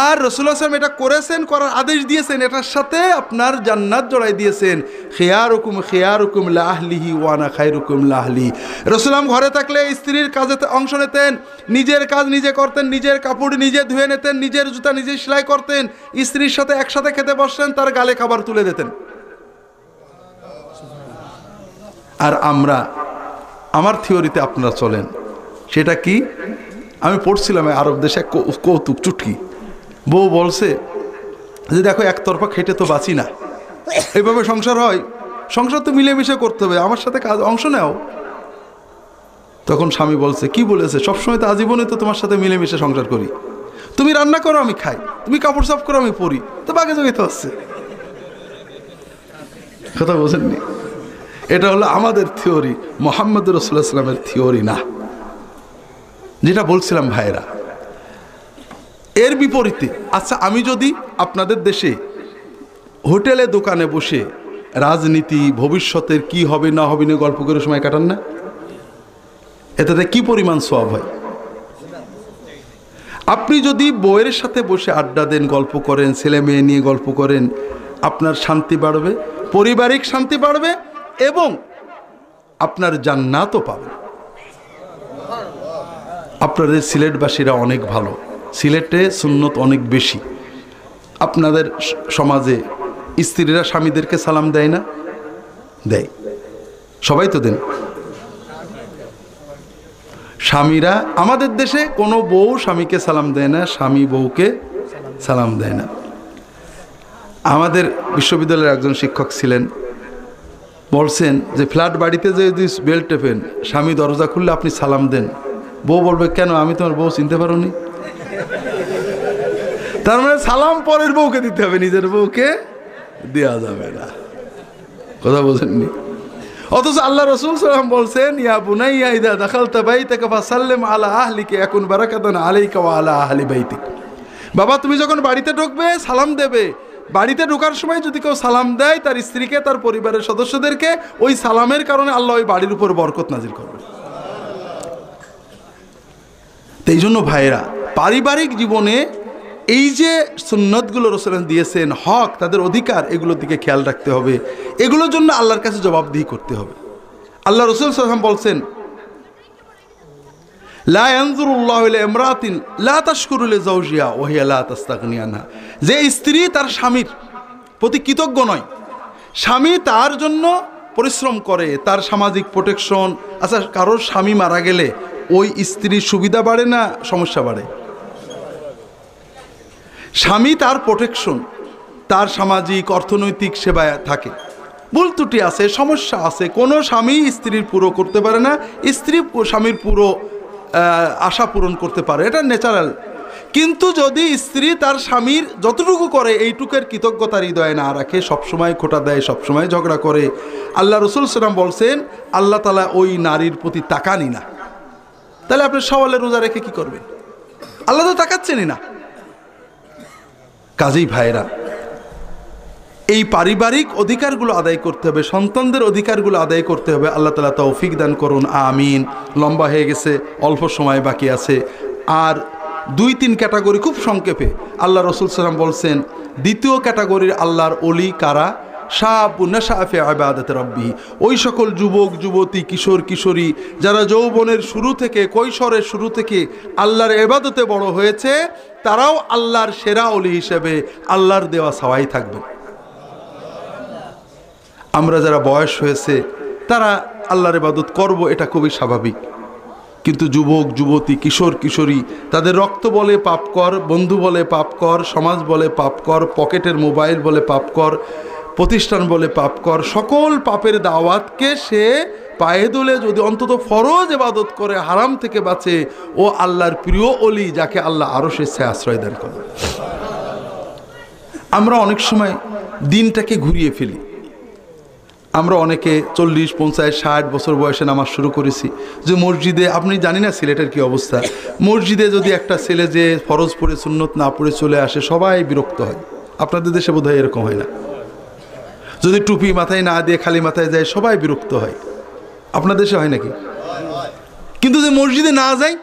Speaker 3: আর রাসূলুল্লাহ সাল্লাল্লাহু আলাইহি ওয়াসাল্লাম এটা করেছেন, করার আদেশ দিয়েছেন, এটার সাথে আপনার জান্নাত জড়াই দিয়েছেন। খিয়ারুকুম খিয়ারুকুম লি আহলিহি ওয়া আনা খায়রুকুম লি আহলি। রাসূলুল্লাহ ঘরে থাকলে স্ত্রীর কাজে অংশ নিতেন, নিজের কাজ নিজে করতেন, নিজের কাপড় নিজে ধুয়ে নিতেন, নিজের জুতা নিজে সেলাই করতেন, স্ত্রীর সাথে একসাথে খেতে বসতেন, তার গালে খাবার তুলে দিতেন। আর আমরা, আমার থিওরিতে আপনারা চলেন, সেটা কি? আমি পড়ছিলাম আরব দেশে কৌতুক চুটকি। বউ বলছে যে দেখো, একতরফা খেটে তো বাঁচি না, এইভাবে সংসার হয়? সংসার তো মিলেমিশে করতে হবে, আমার সাথে কাজ অংশ নেও। তখন স্বামী বলছে, কি বলেছে? সবসময় তো আজীবনে তো তোমার সাথে মিলেমিশে সংসার করি, তুমি রান্না করো আমি খাই, তুমি কাপড় সাফ করো আমি পরি, তো বাগে জগে তো হচ্ছে। কথা বোঝেননি? এটা হলো আমাদের থিওরি, মুহাম্মদ রাসূলুল্লাহ সাল্লাল্লাহু আলাইহি ওয়াসাল্লামের থিওরি না। যেটা বলছিলাম ভাইরা, এর বিপরীতে, আচ্ছা আমি যদি আপনাদের দেশে হোটেলে দোকানে বসে রাজনীতি, ভবিষ্যতের কি হবে না হবে নিয়ে গল্প করে সময় কাটান না, এটাতে কি পরিমাণ সওয়াব হয়? আপনি যদি বউয়ের সাথে বসে আড্ডা দেন, গল্প করেন, ছেলে মেয়ে নিয়ে গল্প করেন, আপনার শান্তি বাড়বে, পারিবারিক শান্তি বাড়বে, এবং আপনার জান্নাতও পাবেন। আপনাদের সিলেটবাসীরা অনেক ভালো, সিলেটে সুন্নত অনেক বেশি। আপনাদের সমাজে স্ত্রীরা স্বামীদেরকে সালাম দেয় না? দেয়, সবাই তো দেন। স্বামীরা, আমাদের দেশে কোনো বউ স্বামীকে সালাম দেয় না, স্বামী বউকে সালাম দেয় না। আমাদের বিশ্ববিদ্যালয়ের একজন শিক্ষক ছিলেন, বলছেন যে ফ্ল্যাট বাড়িতে যে যদি বেল টেপেন, স্বামী দরজা খুললে আপনি সালাম দেন, বউ বলবে কেন, আমি তোমার বউ চিনতে পারোনি? তার মানে সালাম পরের বউকে দিতে হবে, নিজের বউকে দেওয়া যাবে না। কথা বোঝেননি? অথচ আল্লাহ রাসূল সাল্লাল্লাহু আলাইহি ওয়াসাল্লাম বলছেন, ইয়া বুনাইয়া ইযা দাখালতা বাইতাকা ফাসাল্লিম আলা আহলিকা ইয়াকুন বারাকাতুন আলাইকা ওয়া আলা আহলি বাইতিক। বাবা, তুমি যখন বাড়িতে ঢুকবে সালাম দেবে, বাড়িতে ঢোকার সময় যদি কেউ সালাম দেয় তার স্ত্রীকে, তার পরিবারের সদস্যদেরকে, ওই সালামের কারণে আল্লাহ ওই বাড়ির উপর বরকত নাজিল করবে। এই জন্য ভাইরা, পারিবারিক জীবনে এই যে সুন্নতগুলো রাসূল দিয়েছেন, হক, তাদের অধিকার, এগুলোর দিকে খেয়াল রাখতে হবে, এগুলোর জন্য আল্লাহর কাছে জবাবদিহি করতে হবে। আল্লাহ রাসূল সাল্লাল্লাহু আলাইহি ওয়াসাল্লাম বলছেন, লা ইয়ানজুরুল্লাহু ইলা ইমরাতিন লা তাশকুরু লিজাওজিহা ওয়া হিয়া লা তাস্তাগনি আনহা। যে স্ত্রী তার স্বামীর প্রতি কৃতজ্ঞ নয়, স্বামী তার জন্য পরিশ্রম করে, তার সামাজিক প্রোটেকশন। আচ্ছা, কারোর স্বামী মারা গেলে ওই স্ত্রীর সুবিধা বাড়ে না সমস্যা বাড়ে? স্বামী তার প্রোটেকশন, তার সামাজিক অর্থনৈতিক সেবায় থাকে। ভুল ত্রুটি আছে, সমস্যা আছে, কোনো স্বামী স্ত্রীর পুরো করতে পারে না, স্ত্রী স্বামীর পুরো আশা পূরণ করতে পারে, এটা ন্যাচারাল। কিন্তু যদি স্ত্রী তার স্বামীর যতটুকু করে এইটুকের কৃতজ্ঞতার হৃদয়ে না রাখে, সবসময় খোটা দেয়, সবসময় ঝগড়া করে, আল্লাহ রসুল সাল্লাম বলছেন আল্লাহ তাআলা ওই নারীর প্রতি তাকানি না। তাহলে আপনি সওয়ালে রোজা রেখে কি করবেন? আল্লাহ তো তাকাচ্ছেনই না। কাজেই ভাইরা, এই পারিবারিক অধিকারগুলো আদায় করতে হবে, সন্তানদের অধিকারগুলো আদায় করতে হবে। আল্লাহ তাআলা তৌফিক দান করুন, আমিন। লম্বা হয়ে গেছে, অল্প সময় বাকি আছে। আর 2-3 ক্যাটাগরি খুব সংক্ষেপে আল্লাহ রসুল সাল্লাম বলছেন, দ্বিতীয় ক্যাটাগরির আল্লাহর ওলি কারা? শাবুন নাশা ফি ইবাদাতি রাব্বিহি, ওই সকল যুবক যুবতী, কিশোর কিশোরী যারা যৌবনের শুরু থেকে, কৈশোরের শুরু থেকে আল্লাহর ইবাদতে বড় হয়েছে, তারাও আল্লাহর সেরা ওলি হিসেবে আল্লাহর দেওয়া সাওয়াই থাকবে। আমরা যারা বয়স হয়েছে তারা আল্লাহর ইবাদত করব, এটা খুবই স্বাভাবিক। কিন্তু যুবক যুবতী, কিশোর কিশোরী, তাদের রক্ত বলে পাপ কর, বন্ধু বলে পাপ কর, সমাজ বলে পাপ কর, পকেটের মোবাইল বলে পাপ কর, প্রতিষ্ঠান বলে পাপ কর, সকল পাপের দাওয়াতকে সে পায়ে দোলে যদি অন্তত ফরজ ইবাদত করে, হারাম থেকে বাঁচে, ও আল্লাহর প্রিয় ওলি, যাকে আল্লাহ আরো সে আশ্রয় দান করে। আমরা অনেক সময় দিনটাকে ঘুরিয়ে ফেলি। আমরা অনেকে 40, 50, 60 বছর বয়সে নামাজ শুরু করেছি। যে মসজিদে, আপনি জানি না সিলেটের কি অবস্থা, মসজিদে যদি একটা ছেলে যে ফরজ পড়ে সুন্নত না পড়ে চলে আসে, সবাই বিরক্ত হয়। আপনাদের দেশে বোধহয় এরকম হয় না? যদি টুপি মাথায় না দিয়ে খালি মাথায় যায়, সবাই বিরক্ত হয়। আপনার দেশে হয় নাকি? কিন্তু যে মসজিদে না যায়,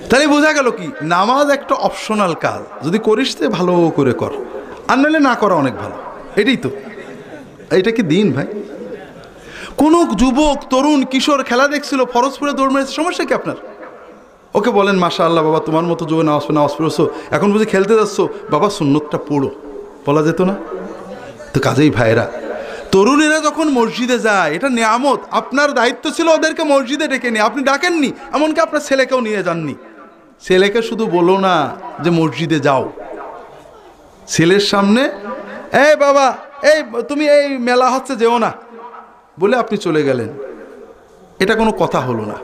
Speaker 3: তাহলে বোঝা গেল কি, নামাজ একটা অপশনাল কাজ। যদি করিস তো ভালো করে কর, আর নাহলে না করা অনেক ভালো। এটাই তো, এটা কি দিন ভাই? কোন যুবক, তরুণ, কিশোর খেলা দেখছিল, ফরজ পড়ে দৌড় মেরেছে, সমস্যা কি আপনার? ওকে বলেন মাশাআল্লাহ বাবা, তোমার মতো যুবক নামাজ পড়েছো, এখন বুঝি খেলতে যাচ্ছ, বাবা সুন্নতটা পড়ো, বলা যেত না? তো কাজেই ভাইরা, তরুণেরা যখন মসজিদে যায়, এটা নিয়ামত। আপনার দায়িত্ব ছিল ওদেরকে মসজিদে ডেকে নিয়ে, আপনি ডাকেননি, এমনকি আপনার ছেলেকেও নিয়ে যাননি। ছেলেকে শুধু বলো না যে মসজিদে যাও, ছেলের সামনে, এই বাবা, এই তুমি এই মেলা হচ্ছে যেও না বলে আপনি চলে গেলেন, এটা কোনো কথা হলো না।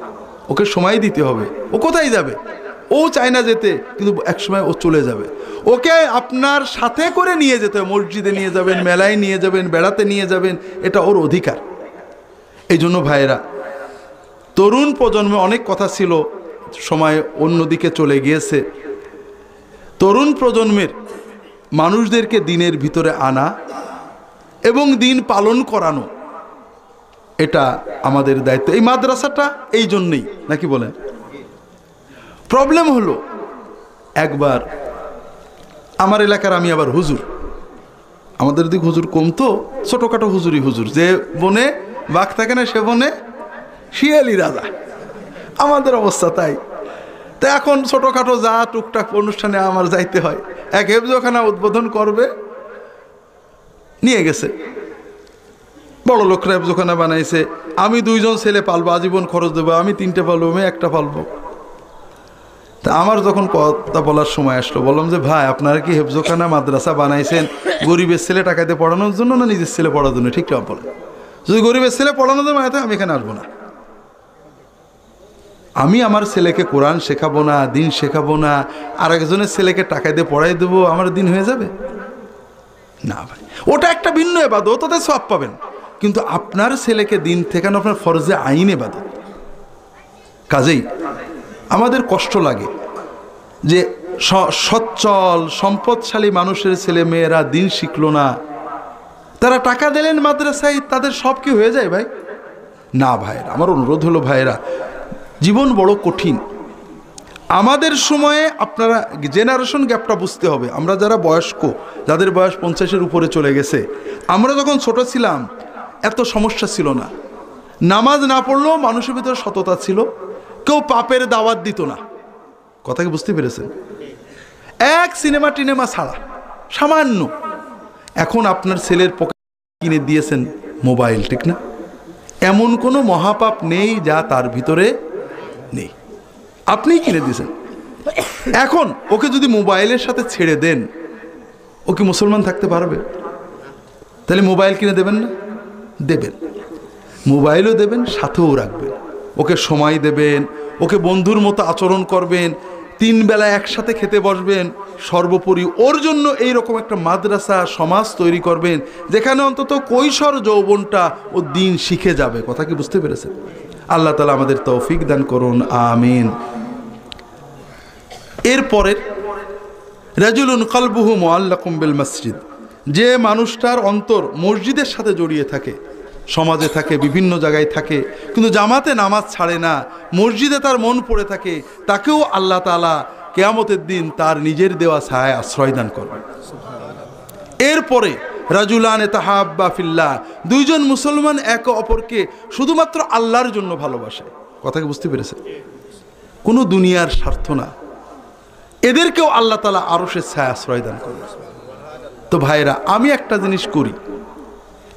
Speaker 3: ওকে সময় দিতে হবে। ও কোথায় যাবে? ও চায় না যেতে, কিন্তু একসময় ও চলে যাবে। ওকে আপনার সাথে করে নিয়ে যেতে হবে, মসজিদে নিয়ে যাবেন, মেলায় নিয়ে যাবেন, বেড়াতে নিয়ে যাবেন, এটা ওর অধিকার। এই জন্য ভাইয়েরা, তরুণ প্রজন্মে অনেক কথা ছিল, সময় অন্যদিকে চলে গিয়েছে। তরুণ প্রজন্মের মানুষদেরকে দিনের ভিতরে আনা এবং দিন পালন করানো, এটা আমাদের দায়িত্ব। এই মাদ্রাসাটা এই জন্যই, নাকি বলেন? প্রবলেম হলো, একবার আমার এলাকার, আমি আবার হুজুর, আমাদের দিক হুজুর কম তো, ছোটোখাটো হুজুরই হুজুর, যে বনে বাঘ থাকে না সে বনে শিয়ালি রাজা, আমাদের অবস্থা তাই। তা এখন ছোটোখাটো যা টুকটাক অনুষ্ঠানে আমার যাইতে হয়। এক হেফজখানা উদ্বোধন করবে, নিয়ে গেছে, বড় লোকরা হেফজখানা বানাইছে। আমি 2 জন ছেলে পালবো, আজীবন খরচ দেবো, আমি 3টে পালবো, আমি 1টা পালবো। তা আমার যখন কথা বলার সময় আসলো, বললাম যে ভাই, আপনারা কি হেফজখানা মাদ্রাসা বানাইছেন গরিবের ছেলে টাকাতে পড়ানোর জন্য, না নিজের ছেলে পড়ার জন্য? ঠিক বলেন। যদি গরিবের ছেলে পড়ানোর জন্য হয়, আমি এখানে আসবো না। আমি আমার ছেলেকে কোরআন শেখাবো না, দিন শেখাবো না, আর একজনের ছেলেকে টাকা দিয়ে পড়াই দেবো, আমার দিন হয়ে যাবে না ভাই। ওটা একটা ভিন্ন ইবাদত, ওতে সওয়াব পাবেন। কিন্তু আপনার ছেলেকে দিন শেখানো আপনার ফরজে আইন ইবাদত। কাজেই আমাদের কষ্ট লাগে যে সচ্ছল সম্পদশালী মানুষের ছেলে মেয়েরা দিন শিখলো না, তারা টাকা দিলেন মাদ্রাসায়, তাদের সব কি হয়ে যায় ভাই? না ভাইরা, আমার অনুরোধ হলো ভাইরা, জীবন বড় কঠিন। আমাদের সময়ে আপনারা জেনারেশন গ্যাপটা বুঝতে হবে। আমরা যারা বয়স্ক, যাদের বয়স 50-এর উপরে চলে গেছে, আমরা যখন ছোট ছিলাম এত সমস্যা ছিল না। নামাজ না পড়লেও মানুষের ভিতরে সততা ছিল, কেউ পাপের দাওয়াত দিত না। কথা কি বুঝতে পেরেছেন? এক সিনেমা টিনেমা ছাড়া সামান্য। এখন আপনার ছেলের পকেট কিনে দিয়েছেন মোবাইল, ঠিক না? এমন কোনো মহাপাপ নেই যা তার ভিতরে নেই, আপনিই কিনে দিয়েছেন। এখন ওকে যদি মোবাইলের সাথে ছেড়ে দেন, ও কি মুসলমান থাকতে পারবে? তাহলে মোবাইল কিনে দেবেন না? দেবেন, মোবাইলও দেবেন, সাথেও রাখবেন, ওকে সময় দেবেন, ওকে বন্ধুর মতো আচরণ করবেন, 3 বেলা একসাথে খেতে বসবেন। সর্বোপরি ওর জন্য এইরকম একটা মাদ্রাসা সমাজ তৈরি করবেন যেখানে অন্তত কৈশোর যৌবনটা ও দিন শিখে যাবে। কথা কি বুঝতে পেরেছেন? আল্লাহ তাআলা আমাদের তৌফিক দান করুন, আমিন। এরপরে রাজুলুন কলবুহু মুআল্লাকুম বিল মসজিদ, যে মানুষটার অন্তর মসজিদের সাথে জড়িয়ে থাকে, সমাজে থাকে, বিভিন্ন জায়গায় থাকে, কিন্তু জামাতে নামাজ ছাড়ে না, মসজিদে তার মন পড়ে থাকে, তাকেও আল্লাহ তাআলা কিয়ামতের দিন তার নিজের দেওয়া ছায়ায় আশ্রয় দান করবেন। এরপরে রাজুলানে তাহাব্বা ফিল্লাহ, 2 জন মুসলমান একে অপরকে শুধুমাত্র আল্লাহর জন্য ভালোবাসে। কথা কি বুঝতে পেরেছেন? কোনো দুনিয়ার স্বার্থ না, এদেরকেও আল্লাহ তাআলা আরশের ছায়া আশ্রয় দান করবে। তো ভাইরা, আমি একটা জিনিস করি,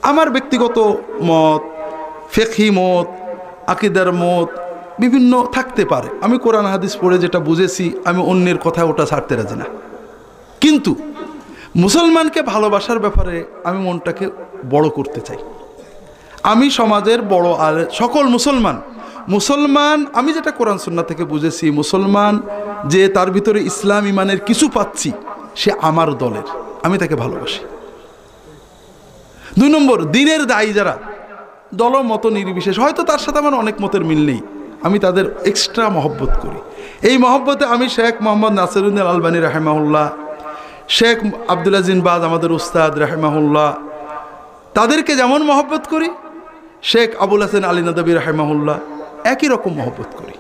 Speaker 3: আমার ব্যক্তিগত মত, ফিকহি মত, আকীদার মত বিভিন্ন থাকতে পারে। আমি কোরআন হাদিস পড়ে যেটা বুঝেছি, আমি অন্যের কথা ওটা ছাড়তে রাজি না। কিন্তু মুসলমানকে ভালোবাসার ব্যাপারে আমি মনটাকে বড় করতে চাই। আমি সমাজের বড় আর সকল মুসলমান আমি যেটা কোরআন সুন্নাহ থেকে বুঝেছি, মুসলমান যে তার ভিতরে ইসলাম ইমানের কিছু পাচ্ছি, সে আমার দলের, আমি তাকে ভালোবাসি। 2 নম্বর, দ্বীনের দায়ী যারা, দল মত নির্বিশেষ, হয়তো তার সাথে আমার অনেক মতের মিল নেই, আমি তাদের এক্সট্রা মহব্বত করি। এই মহব্বতে আমি শেখ মোহাম্মদ নাসিরুদ্দিন আলবানী রাহিমাহুল্লাহ, শেখ আব্দুল আজিজ বাজ আমাদের উস্তাদ রাহিমাহুল্লাহ, তাদেরকে যেমন মহব্বত করি, শেখ আবুল হাসান আলী নদভী রাহিমাহুল্লাহ একই রকম মহব্বত করি।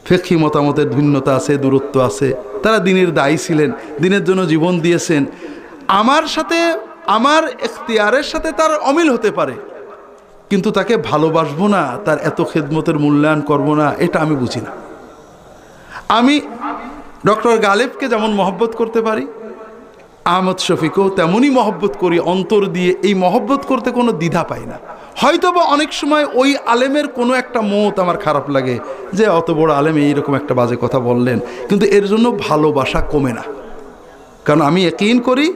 Speaker 3: ফিকহি মতামতের ভিন্নতা আছে, দূরত্ব আছে, তারা দ্বীনের দায়ী ছিলেন, দ্বীনের জন্য জীবন দিয়েছেন। আমার সাথে, আমার এখতিয়ারের সাথে তার অমিল হতে পারে, কিন্তু তাকে ভালোবাসবো না, তার এত খেদমতের মূল্যায়ন করব না, এটা আমি বুঝি না। আমি ডক্টর গালেবকে যেমন মহব্বত করতে পারি, আহমদ শফিকেও তেমনই মহব্বত করি অন্তর দিয়ে। এই মহব্বত করতে কোনো দ্বিধা পাই না। হয়তো বা অনেক সময় ওই আলেমের কোনো একটা মত আমার খারাপ লাগে, যে অত বড় আলেম এইরকম একটা বাজে কথা বললেন, কিন্তু এর জন্য ভালোবাসা কমে না। কারণ আমি ইয়াকিন করি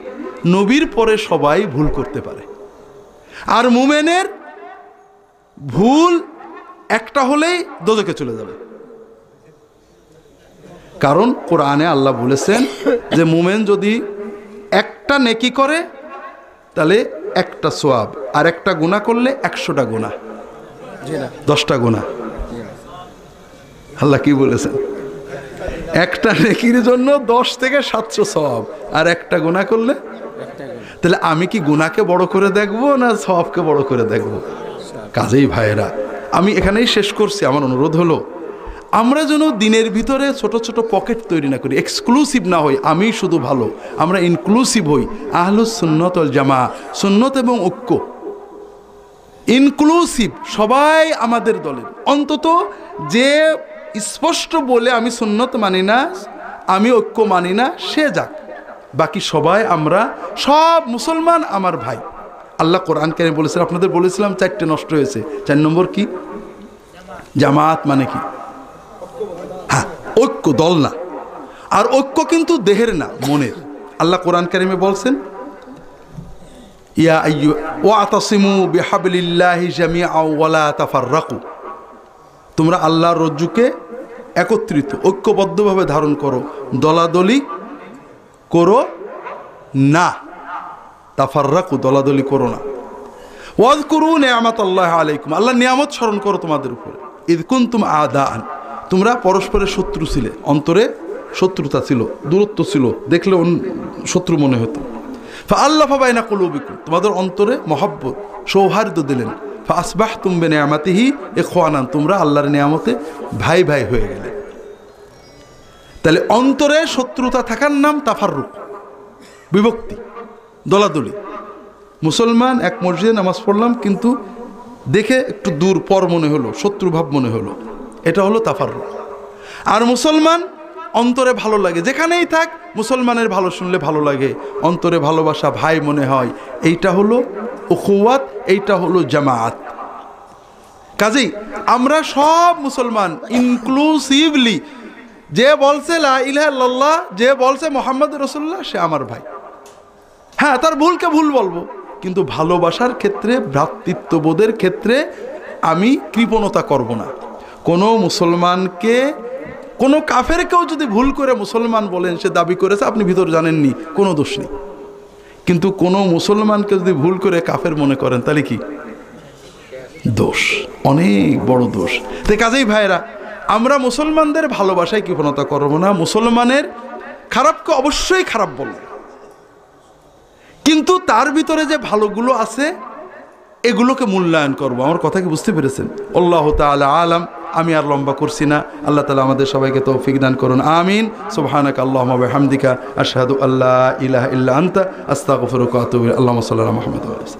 Speaker 3: নবীর পরে সবাই ভুল করতে পারে, আর মুমিনের ভুল একটা হলেই দোজখে চলে যাবে। কারণ কোরআনে আল্লাহ বলেছেন যে মুমিন যদি একটা নেকি করে তাহলে একটা সওয়াব, আর একটা গুনাহ করলে 100টা গুনাহ, 10টা গুনাহ। আল্লাহ কি বলেছেন? একটা নেকির জন্য 10 থেকে 700 সওয়াব, আর একটা গুনাহ করলে। তাহলে আমি কি গুনাহকে বড় করে দেখব না সওয়াবকে বড় করে দেখব? কাজেই ভাইয়েরা, আমি এখানেই শেষ করছি। আমার অনুরোধ হলো, আমরা যেন দিনের ভিতরে ছোট ছোট পকেট তৈরি না করি, এক্সক্লুসিভ না হই আমি শুধু ভালো, আমরা ইনক্লুসিভ হই। আহলুস সুন্নাত ওয়াল জামা, সুন্নত এবং ঐক্য, ইনক্লুসিভ, সবাই আমাদের দলের। অন্তত যে স্পষ্ট বলে আমি সুন্নত মানি না, আমি ঐক্য মানি না, সে যাক, বাকি সবাই আমরা সব মুসলমান আমার ভাই। আল্লাহ কোরআন কারীমে বলেছেন, আপনাদের বলেছিলাম 4টে নষ্ট হয়েছে। 4 নম্বর কি? জামাত মানে কি? হ্যাঁ, ঐক্য, দল না। আর ঐক্য কিন্তু দেহের না, মনের। আল্লাহ কোরআন কারীমে বলছেন, ইয়া ওয়াতাসিমু বিহাবলিল্লাহি জামিআ ওয়ালা তাফাররাকু, তোমরা আল্লাহর রজ্জুকে একত্রিত ঐক্যবদ্ধভাবে ধারণ করো, দলাদলি করো না। তাফাররাকু, দলাদলি করো না। ওয়াজকুরু নিয়ামাতাল্লাহি আলাইকুম, আল্লাহর নিয়ামত স্মরণ করো তোমাদের উপরে। ইয কুনতুম আদাআন, তোমরা পরস্পরের শত্রু ছিলে, অন্তরে শত্রুতা ছিল, দূরত্ব ছিল, দেখলে শত্রু মনে হতো। ফাআল্লাফা বাইনা কুলুবিকুম, তোমাদের অন্তরে মহব্বত, সৌহার্দ্য দিলেন। ফাআসবাহতুম বিনিয়ামাতিহি ইখওয়ানান, তোমরা আল্লাহর নিয়ামতে ভাই ভাই হয়ে গেলে। তাহলে অন্তরে শত্রুতা থাকার নাম তাফাররুক, বিভক্তি, দলাদলি। মুসলমান এক মসজিদে নামাজ পড়লাম, কিন্তু দেখে একটু দূর পর মনে হলো, শত্রুভাব মনে হলো, এটা হলো তাফাররুক। আর মুসলমান অন্তরে ভালো লাগে, যেখানেই থাক মুসলমানের ভালো শুনলে ভালো লাগে, অন্তরে ভালোবাসা, ভাই মনে হয়। এইটা হলো উখুয়াত, এইটা হলো জামাত। কাজেই আমরা সব মুসলমান ইনক্লুসিভলি, যে বলছে লা ইলাহা ইল্লাল্লাহ, যে বলছে মুহাম্মদ রাসূলুল্লাহ, সে আমার ভাই। হ্যাঁ, তার ভুলকে ভুল বলবো, কিন্তু ভালোবাসার ক্ষেত্রে, ভ্রাতৃত্ববোধের ক্ষেত্রে আমি কৃপণতা করব না। কোনো মুসলমানকে, কোনো কাফেরকেও যদি ভুল করে মুসলমান বলেন, সে দাবি করেছে, আপনি ভিতর জানেননি, কোনো দোষ নেই। কিন্তু কোনো মুসলমানকে যদি ভুল করে কাফের মনে করেন, তাহলে কি দোষ, অনেক বড় দোষ। তো কাজেই ভাইরা, আমরা মুসলমানদের ভালোবাসায় কৃপণতা করব না। মুসলমানের খারাপকে অবশ্যই খারাপ বলব, কিন্তু তার ভিতরে যে ভালোগুলো আছে এগুলোকে মূল্যায়ন করব। আমার কথা কি বুঝতে পেরেছেন? আল্লাহু তাআলা আলাম। আমি আর লম্বা করছি না। আল্লাহ তাআলা আমাদের সবাইকে তৌফিক দান করুন, আমিন। সুবহানাকা আল্লাহুম্মা ওয়া বিহামদিকা আশহাদু আল্লা ইলাহা ইল্লা আনতা আস্তাগফিরুকা ওয়া আতুবু ইলাইক। আল্লাহুম্মা সাল্লি আলা মুহাম্মাদ ওয়া আলিহি।